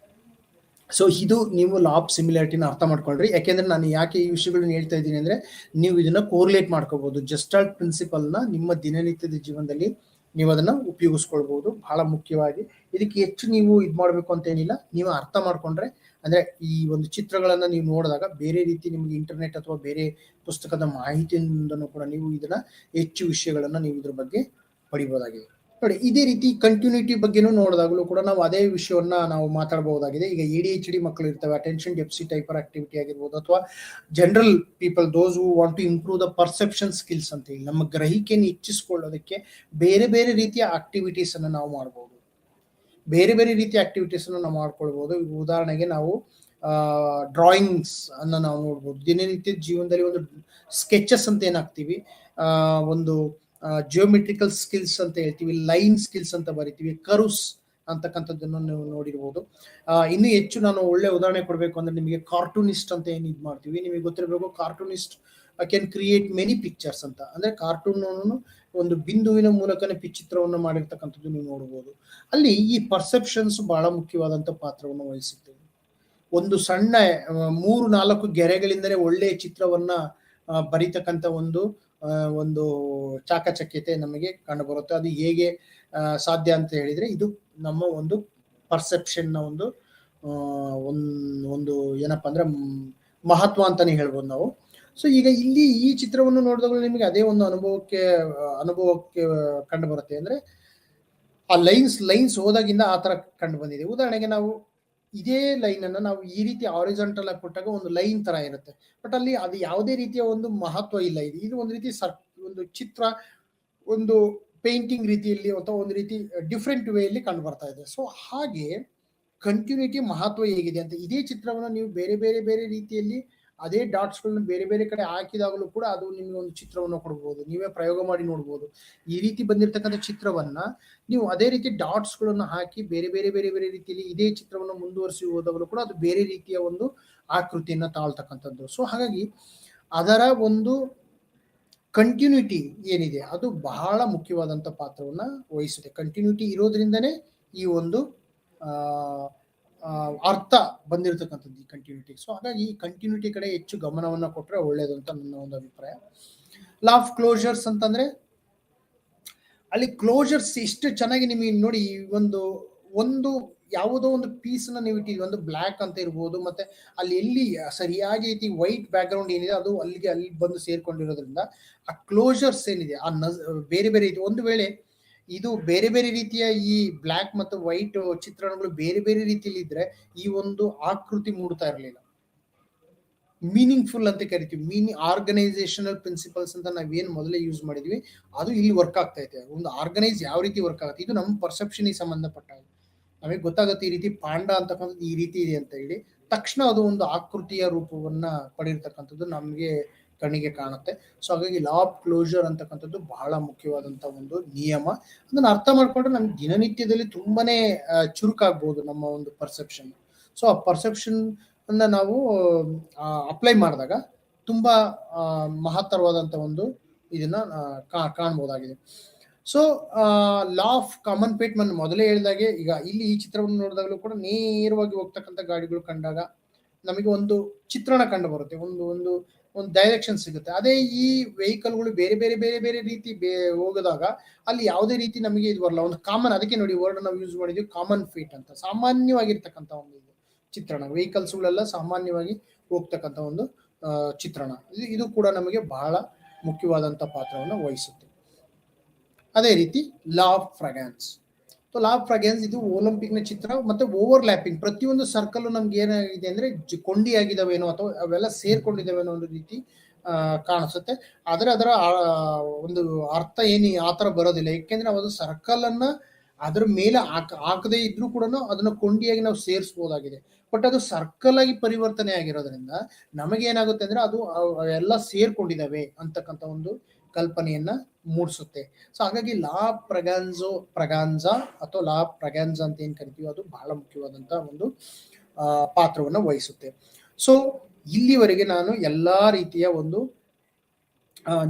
ಸೊ ಇದು ನೀವು ಲಾ ಆಫ್ ಸಿಮಿಲಾರಿಟಿನ ಅರ್ಥ ಮಾಡ್ಕೊಳ್ರಿ. ಯಾಕೆಂದ್ರೆ ನಾನು ಯಾಕೆ ಈ ವಿಷಯಗಳನ್ನ ಹೇಳ್ತಾ ಇದ್ದೀನಿ ಅಂದ್ರೆ, ನೀವು ಇದನ್ನ ಕೋರಿಲೇಟ್ ಮಾಡ್ಕೋಬಹುದು. ಜಸ್ಟಾಲ್ಟ್ ಪ್ರಿನ್ಸಿಪಲ್ ನ ನಿಮ್ಮ ದಿನನಿತ್ಯದ ಜೀವನದಲ್ಲಿ ನೀವು ಅದನ್ನ ಉಪಯೋಗಿಸ್ಕೊಳ್ಬಹುದು. ಬಹಳ ಮುಖ್ಯವಾಗಿ ಇದಕ್ಕೆ ಹೆಚ್ಚು ನೀವು ಇದ್ ಮಾಡ್ಬೇಕು ಅಂತ ಏನಿಲ್ಲ, ನೀವು ಅರ್ಥ ಮಾಡ್ಕೊಂಡ್ರೆ, ಅಂದ್ರೆ ಈ ಒಂದು ಚಿತ್ರಗಳನ್ನ ನೀವು ನೋಡಿದಾಗ ಬೇರೆ ರೀತಿ ನಿಮ್ಗೆ ಇಂಟರ್ನೆಟ್ ಅಥವಾ ಬೇರೆ ಪುಸ್ತಕದ ಮಾಹಿತಿಯಿಂದನೂ ಕೂಡ ನೀವು ಇದನ್ನ ಹೆಚ್ಚು ವಿಷಯಗಳನ್ನ ನೀವು ಇದ್ರ ಬಗ್ಗೆ ಪಡಿಬಹುದಾಗಿದೆ. ನೋಡಿ, ಇದೇ ರೀತಿ ಕಂಟಿನ್ಯೂಟಿ ಬಗ್ಗೆನೂ ನೋಡಿದಾಗಲೂ ಕೂಡ ನಾವು ಅದೇ ವಿಷಯವನ್ನ ನಾವು ಮಾತಾಡಬಹುದಾಗಿದೆ. ಈಗ ADHD ಮಕ್ಕಳು ಇರ್ತವೆ, ಅಟೆನ್ಷನ್ ಡೆಫಿಸಿಟ್ ಹೈಪರ್ ಆಕ್ಟಿವಿಟಿ ಆಗಿರ್ಬೋದು, ಅಥವಾ general people, those who want to improve the perception skills ಅಂತ ಹೇಳಿ, ನಮ್ಮ ಗ್ರಹಿಕೆಯನ್ನು ಹೆಚ್ಚಿಸಿಕೊಳ್ಳೋದಕ್ಕೆ ಬೇರೆ ಬೇರೆ ರೀತಿಯ ಆಕ್ಟಿವಿಟೀಸ್ ಅನ್ನು ನಾವು ಮಾಡಬಹುದು. ಬೇರೆ ಬೇರೆ ರೀತಿಯ ಆಕ್ಟಿವಿಟೀಸ್ ಅನ್ನು ನಾವು ಮಾಡ್ಕೊಳ್ಬಹುದು. ಉದಾಹರಣೆಗೆ ನಾವು ಡ್ರಾಯಿಂಗ್ಸ್ ಅನ್ನ ನಾವು ನೋಡ್ಬೋದು. ದಿನನಿತ್ಯದ ಜೀವನದಲ್ಲಿ ಒಂದು ಸ್ಕೆಚಸ್ ಅಂತ ಏನಾಗ್ತೀವಿ, ಒಂದು ಜಿಯೋಮೆಟ್ರಿಕಲ್ ಸ್ಕಿಲ್ಸ್ ಅಂತ ಹೇಳ್ತೀವಿ, ಲೈನ್ ಸ್ಕಿಲ್ಸ್ ಅಂತ ಬರಿತೀವಿ, ಕರ್ವ್ಸ್ ಅಂತಕ್ಕಂಥದ್ದನ್ನು ನೀವು ನೋಡಿರ್ಬೋದು. ಇನ್ನು ಹೆಚ್ಚು ನಾನು ಒಳ್ಳೆ ಉದಾಹರಣೆ ಕೊಡಬೇಕು ಅಂದ್ರೆ, ನಿಮಗೆ ಕಾರ್ಟೂನಿಸ್ಟ್ ಅಂತ ಏನು ಇದು ಮಾಡ್ತೀವಿ, ನಿಮಗೆ ಗೊತ್ತಿರಬೇಕು. Cartoonist can create many pictures ಅಂತ, ಅಂದ್ರೆ ಕಾರ್ಟೂನ್ ಒಂದು ಬಿಂದುವಿನ ಮೂಲಕನೇ ಚಿತ್ರವನ್ನು ಮಾಡಿರ್ತಕ್ಕಂಥದ್ದು ನೀವು ನೋಡ್ಬೋದು. ಅಲ್ಲಿ ಈ ಪರ್ಸೆಪ್ಷನ್ಸ್ ಬಹಳ ಮುಖ್ಯವಾದಂತ ಪಾತ್ರವನ್ನು ವಹಿಸುತ್ತೆ. ಒಂದು ಸಣ್ಣ 3-4 ಗೆರೆಗಳಿಂದಲೇ ಒಳ್ಳೆಯ ಚಿತ್ರವನ್ನ ಬರೀತಕ್ಕಂಥ ಒಂದು ಚಾಕಚಕ್ಯತೆ ನಮಗೆ ಕಂಡುಬರುತ್ತೆ. ಅದು ಹೇಗೆ ಸಾಧ್ಯ ಅಂತ ಹೇಳಿದ್ರೆ ಇದು ನಮ್ಮ ಒಂದು ಪರ್ಸೆಪ್ಷನ್ ನ ಒಂದು ಏನಪ್ಪಾ ಅಂದ್ರೆ ಮಹತ್ವ ಅಂತಾನೆ ಹೇಳ್ಬೋದು ನಾವು. ಸೊ ಈಗ ಇಲ್ಲಿ ಈ ಚಿತ್ರವನ್ನು ನೋಡಿದಾಗ ನಿಮಗೆ ಅದೇ ಒಂದು ಅನುಭವಕ್ಕೆ ಕಂಡು ಬರುತ್ತೆ. ಅಂದ್ರೆ ಆ ಲೈನ್ಸ್ ಹೋದಾಗಿಂದ ಆ ತರ ಕಂಡು ಬಂದಿದೆ. ಉದಾಹರಣೆಗೆ ನಾವು ಇದೇ ಲೈನ್ ಅನ್ನ ನಾವು ಈ ರೀತಿ ಆರಿಜಾಂಟಲ್ ಆಗಿ ಕೊಟ್ಟಾಗ ಒಂದು ಲೈನ್ ತರ ಇರುತ್ತೆ, ಬಟ್ ಅಲ್ಲಿ ಅದು ಯಾವುದೇ ರೀತಿಯ ಒಂದು ಮಹತ್ವ ಇಲ್ಲ. ಇದು ಒಂದು ರೀತಿ ಒಂದು ಚಿತ್ರ, ಒಂದು ಪೇಂಟಿಂಗ್ ರೀತಿಯಲ್ಲಿ ಅಥವಾ ಒಂದು ರೀತಿ ಡಿಫ್ರೆಂಟ್ ವೇಯಲ್ಲಿ ಕಂಡು ಬರ್ತಾ ಇದೆ. ಸೊ ಹಾಗೆ ಕಂಟಿನ್ಯೂಟಿ ಮಹತ್ವ ಹೇಗಿದೆ ಅಂತ ಇದೇ ಚಿತ್ರವನ್ನು ನೀವು ಬೇರೆ ಬೇರೆ ಬೇರೆ ರೀತಿಯಲ್ಲಿ ಅದೇ ಡಾಟ್ಸ್ಗಳನ್ನ ಬೇರೆ ಬೇರೆ ಕಡೆ ಹಾಕಿದಾಗಲೂ ಕೂಡ ಅದು ನಿಮ್ಗೆ ಒಂದು ಚಿತ್ರವನ್ನು ಕೊಡ್ಬೋದು. ನೀವೇ ಪ್ರಯೋಗ ಮಾಡಿ ನೋಡ್ಬೋದು. ಈ ರೀತಿ ಬಂದಿರತಕ್ಕಂಥ ಚಿತ್ರವನ್ನ ನೀವು ಅದೇ ರೀತಿ ಡಾಟ್ಸ್ಗಳನ್ನು ಹಾಕಿ ಬೇರೆ ಬೇರೆ ಬೇರೆ ಬೇರೆ ರೀತಿಯಲ್ಲಿ ಇದೇ ಚಿತ್ರವನ್ನು ಮುಂದುವರಿಸಿ ಹೋದಾಗಲೂ ಕೂಡ ಅದು ಬೇರೆ ರೀತಿಯ ಒಂದು ಆಕೃತಿಯನ್ನ ತಾಳ್ತಕ್ಕಂಥದ್ದು. ಸೊ ಹಾಗಾಗಿ ಅದರ ಒಂದು ಕಂಟಿನ್ಯೂಟಿ ಏನಿದೆ ಅದು ಬಹಳ ಮುಖ್ಯವಾದಂಥ ಪಾತ್ರವನ್ನ ವಹಿಸುತ್ತೆ. ಕಂಟಿನ್ಯೂಟಿ ಇರೋದ್ರಿಂದನೇ ಈ ಒಂದು ಅರ್ಥ ಬಂದಿರತಕ್ಕಂಥದ್ದು ಈ ಕಂಟಿನ್ಯೂಟಿ. ಸೊ ಹಾಗಾಗಿ ಈ ಕಂಟಿನ್ಯೂಟಿ ಕಡೆ ಹೆಚ್ಚು ಗಮನವನ್ನ ಕೊಟ್ರೆ ಒಳ್ಳೇದು ಅಂತ ನನ್ನ ಒಂದು ಅಭಿಪ್ರಾಯ. ಲಾ ಆಫ್ ಕ್ಲೋಜರ್ಸ್ ಅಂತಂದ್ರೆ ಅಲ್ಲಿ ಕ್ಲೋಜರ್ಸ್ ಎಷ್ಟು ಚೆನ್ನಾಗಿ ನಿಮಗೆ ನೋಡಿ, ಒಂದು ಯಾವುದೋ ಒಂದು ಪೀಸ್ ನ ನೀವು ಇಟ್ಟಿದ್ವಿ, ಒಂದು ಬ್ಲ್ಯಾಕ್ ಅಂತ ಇರ್ಬೋದು, ಮತ್ತೆ ಅಲ್ಲಿ ಎಲ್ಲಿ ಸರಿಯಾಗಿ ಐತಿ ವೈಟ್ ಬ್ಯಾಕ್ ಗ್ರೌಂಡ್ ಏನಿದೆ ಅದು ಅಲ್ಲಿ ಬಂದು ಸೇರ್ಕೊಂಡಿರೋದ್ರಿಂದ ಆ ಕ್ಲೋಜರ್ಸ್ ಏನಿದೆ ಬೇರೆ ಬೇರೆ ಇದೆ. ಒಂದು ವೇಳೆ ಇದು ಬೇರೆ ಬೇರೆ ರೀತಿಯ ಈ ಬ್ಲ್ಯಾಕ್ ಮತ್ತು ವೈಟ್ ಚಿತ್ರಣಗಳು ಬೇರೆ ಬೇರೆ ರೀತಿಯಲ್ಲಿ ಇದ್ರೆ ಈ ಒಂದು ಆಕೃತಿ ಮೂಡ್ತಾ ಇರಲಿಲ್ಲ. ಮೀನಿಂಗ್ಫುಲ್ ಅಂತ ಕರಿತೀವಿ, ಆರ್ಗನೈಸೇಷನಲ್ ಪ್ರಿನ್ಸಿಪಲ್ಸ್ ಅಂತ ನಾವೇನು ಮೊದಲೇ ಯೂಸ್ ಮಾಡಿದ್ವಿ ಅದು ಇಲ್ಲಿ ವರ್ಕ್ ಆಗ್ತಾ ಇದೆ. ಒಂದು ಆರ್ಗನೈಸ್ ಯಾವ ರೀತಿ ವರ್ಕ್ ಆಗುತ್ತೆ ಇದು ನಮ್ಮ ಪರ್ಸೆಪ್ಷನ್ ಸಂಬಂಧಪಟ್ಟ ನಮಗೆ ಗೊತ್ತಾಗುತ್ತೆ. ಈ ರೀತಿ ಪಾಂಡ ಅಂತಕ್ಕಂಥದ್ದು ಈ ರೀತಿ ಇದೆ ಅಂತ ಹೇಳಿ ತಕ್ಷಣ ಅದು ಒಂದು ಆಕೃತಿಯ ರೂಪವನ್ನ ಪಡೆದಿರ್ತಕ್ಕಂಥದ್ದು ನಮಗೆ ಕಣ್ಣಿಗೆ ಕಾಣುತ್ತೆ. ಸೊ ಹಾಗಾಗಿ ಲಾ ಆಫ್ ಕ್ಲೋಜರ್ ಅಂತಕ್ಕಂಥದ್ದು ಬಹಳ ಮುಖ್ಯವಾದಂತ ಒಂದು ನಿಯಮ. ಅದನ್ನ ಅರ್ಥ ಮಾಡ್ಕೊಂಡ್ರೆ ನಮ್ಗೆ ದಿನನಿತ್ಯದಲ್ಲಿ ತುಂಬಾನೇ ಚುರುಕಾಗ್ಬೋದು ನಮ್ಮ ಒಂದು ಪರ್ಸೆಪ್ಷನ್. ಸೊ ಆ ಪರ್ಸೆಪ್ಷನ್ ಅನ್ನ ನಾವು ಅಪ್ಲೈ ಮಾಡಿದಾಗ ತುಂಬಾ ಮಹತ್ತರವಾದಂತ ಒಂದು ಇದನ್ನ ಕಾಣಬಹುದಾಗಿದೆ. So law of common fate ಮೊದಲೇ ಹೇಳಿದಾಗೆ ಈಗ ಇಲ್ಲಿ ಈ ಚಿತ್ರವನ್ನು ನೋಡಿದಾಗಲೂ ಕೂಡ ನೇರವಾಗಿ ಹೋಗ್ತಕ್ಕಂಥ ಗಾಡಿಗಳು ಕಂಡಾಗ ನಮಗೆ ಒಂದು ಚಿತ್ರಣ ಕಂಡು ಬರುತ್ತೆ, ಒಂದು ಡೈರೆಕ್ಷನ್ ಸಿಗುತ್ತೆ. ಅದೇ ಈ ವೆಹಿಕಲ್ಗಳು ಬೇರೆ ಬೇರೆ ಬೇರೆ ಬೇರೆ ರೀತಿ ಹೋಗದಾಗ ಅಲ್ಲಿ ಯಾವುದೇ ರೀತಿ ನಮಗೆ ಇದು ಬರಲ್ಲ. ಒಂದು ಕಾಮನ್, ಅದಕ್ಕೆ ನೋಡಿ ವರ್ಡ್ ನಾವು ಯೂಸ್ ಮಾಡಿದ್ವಿ ಕಾಮನ್ ಫೀಟ್ ಅಂತ, ಸಾಮಾನ್ಯವಾಗಿರ್ತಕ್ಕಂಥ ಒಂದು ಚಿತ್ರಣ. ವೆಹಿಕಲ್ಸ್ಗಳೆಲ್ಲ ಸಾಮಾನ್ಯವಾಗಿ ಹೋಗ್ತಕ್ಕಂಥ ಒಂದು ಚಿತ್ರಣ. ಇದು ಕೂಡ ನಮಗೆ ಬಹಳ ಮುಖ್ಯವಾದಂಥ ಪಾತ್ರವನ್ನು ವಹಿಸುತ್ತೆ. ಅದೇ ರೀತಿ law of fragrance. Law of fragrance ಇದು ಒಲಿಂಪಿಕ್ ನ ಚಿತ್ರ ಮತ್ತೆ ಓವರ್ಲ್ಯಾಪಿಂಗ್. ಪ್ರತಿಯೊಂದು ಸರ್ಕಲ್ ನಮ್ಗೆ ಏನಾಗಿದೆ ಅಂದ್ರೆ ಕೊಂಡಿ ಆಗಿದಾವೇನೋ ಅಥವಾ ಅವೆಲ್ಲ ಸೇರ್ಕೊಂಡಿದ್ದಾವೇನೋ ಒಂದು ರೀತಿ ಕಾಣಿಸುತ್ತೆ. ಆದ್ರೆ ಅದರ ಒಂದು ಅರ್ಥ ಆತರ ಬರೋದಿಲ್ಲ. ಯಾಕೆಂದ್ರೆ ಒಂದು ಸರ್ಕಲ್ ಅನ್ನ ಅದ್ರ ಮೇಲೆ ಹಾಕದೇ ಇದ್ರೂ ಕೂಡ ಅದನ್ನ ಕೊಂಡಿಯಾಗಿ ನಾವು ಸೇರಿಸಬಹುದಾಗಿದೆ. ಬಟ್ ಅದು ಸರ್ಕಲ್ ಆಗಿ ಪರಿವರ್ತನೆ ಆಗಿರೋದ್ರಿಂದ ನಮಗೇನಾಗುತ್ತೆ ಅಂದ್ರೆ ಅದು ಎಲ್ಲ ಸೇರ್ಕೊಂಡಿದ್ದಾವೆ ಅಂತಕ್ಕಂಥ ಒಂದು ಕಲ್ಪನೆಯನ್ನ ಮೂಡಿಸುತ್ತೆ. ಸೊ ಹಾಗಾಗಿ ಲಾ ಪ್ರಗಾನ್ಜಾ ಅಥವಾ ಲಾ ಪ್ರಗಾನ್ಜಾ ಅಂತ ಏನ್ ಕರಿತೀವಿ ಅದು ಬಹಳ ಮುಖ್ಯವಾದಂತ ಒಂದು ಪಾತ್ರವನ್ನು ವಹಿಸುತ್ತೆ. ಸೊ ಇಲ್ಲಿವರೆಗೆ ನಾನು ಎಲ್ಲಾ ರೀತಿಯ ಒಂದು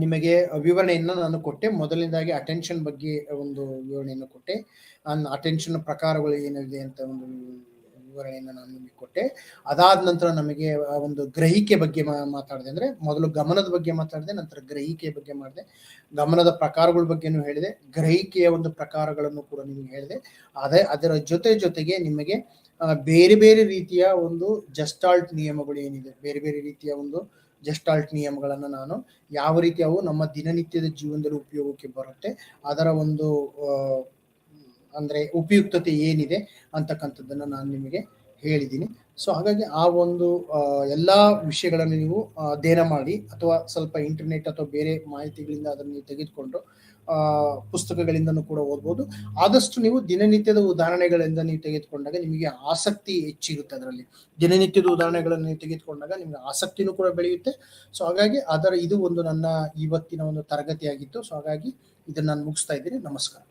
ನಿಮಗೆ ವಿವರಣೆಯನ್ನ ನಾನು ಕೊಟ್ಟೆ. ಮೊದಲನೇದಾಗಿ ಅಟೆನ್ಷನ್ ಬಗ್ಗೆ ಒಂದು ವಿವರಣೆಯನ್ನು ಕೊಟ್ಟೆ. ಅಟೆನ್ಷನ್ ಪ್ರಕಾರಗಳು ಏನಿದೆ ಅಂತ ಒಂದು ವಿವರಣೆಯನ್ನು ನಾನು ನಿಮಗೆ ಕೊಟ್ಟೆ. ಅದಾದ ನಂತರ ನಮಗೆ ಒಂದು ಗ್ರಹಿಕೆ ಬಗ್ಗೆ ಮಾತಾಡಿದೆ. ಅಂದ್ರೆ ಮೊದಲು ಗಮನದ ಬಗ್ಗೆ ಮಾತಾಡಿದೆ, ನಂತರ ಗ್ರಹಿಕೆ ಬಗ್ಗೆ ಮಾಡಿದೆ, ಗಮನದ ಪ್ರಕಾರಗಳ ಬಗ್ಗೆನೂ ಹೇಳಿದೆ, ಗ್ರಹಿಕೆಯ ಒಂದು ಪ್ರಕಾರಗಳನ್ನು ಕೂಡ ನಿಮಗೆ ಹೇಳಿದೆ. ಅದರ ಜೊತೆಗೆ ನಿಮಗೆ ಬೇರೆ ಬೇರೆ ರೀತಿಯ ಒಂದು ಜಸ್ಟಾಲ್ಟ್ ನಿಯಮಗಳು ಏನಿದೆ, ಬೇರೆ ಬೇರೆ ರೀತಿಯ ಒಂದು ಜಸ್ಟಾಲ್ಟ್ ನಿಯಮಗಳನ್ನು ನಾನು ಯಾವ ರೀತಿ ಅವು ನಮ್ಮ ದಿನನಿತ್ಯದ ಜೀವನದಲ್ಲಿ ಉಪಯೋಗಕ್ಕೆ ಬರುತ್ತೆ, ಅದರ ಒಂದು ಅಂದ್ರೆ ಉಪಯುಕ್ತತೆ ಏನಿದೆ ಅಂತಕ್ಕಂಥದ್ದನ್ನ ನಾನು ನಿಮಗೆ ಹೇಳಿದ್ದೀನಿ. ಸೊ ಹಾಗಾಗಿ ಆ ಒಂದು ಎಲ್ಲಾ ವಿಷಯಗಳನ್ನು ನೀವು ಅಧ್ಯಯನ ಮಾಡಿ ಅಥವಾ ಸ್ವಲ್ಪ ಇಂಟರ್ನೆಟ್ ಅಥವಾ ಬೇರೆ ಮಾಹಿತಿಗಳಿಂದ ಅದನ್ನು ನೀವು ತೆಗೆದುಕೊಂಡು ಪುಸ್ತಕಗಳಿಂದನೂ ಕೂಡ ಓದ್ಬೋದು. ಆದಷ್ಟು ನೀವು ದಿನನಿತ್ಯದ ಉದಾಹರಣೆಗಳಿಂದ ನೀವು ತೆಗೆದುಕೊಂಡಾಗ ನಿಮಗೆ ಆಸಕ್ತಿ ಹೆಚ್ಚಿರುತ್ತೆ. ಅದರಲ್ಲಿ ದಿನನಿತ್ಯದ ಉದಾಹರಣೆಗಳನ್ನು ನೀವು ತೆಗೆದುಕೊಂಡಾಗ ನಿಮಗೆ ಆಸಕ್ತಿನೂ ಕೂಡ ಬೆಳೆಯುತ್ತೆ. ಸೊ ಹಾಗಾಗಿ ಇದು ಒಂದು ನನ್ನ ಇವತ್ತಿನ ಒಂದು ತರಗತಿಯಾಗಿತ್ತು. ಸೊ ಹಾಗಾಗಿ ಇದನ್ನ ನಾನು ಮುಗಿಸ್ತಾ ಇದ್ದೀನಿ. ನಮಸ್ಕಾರ.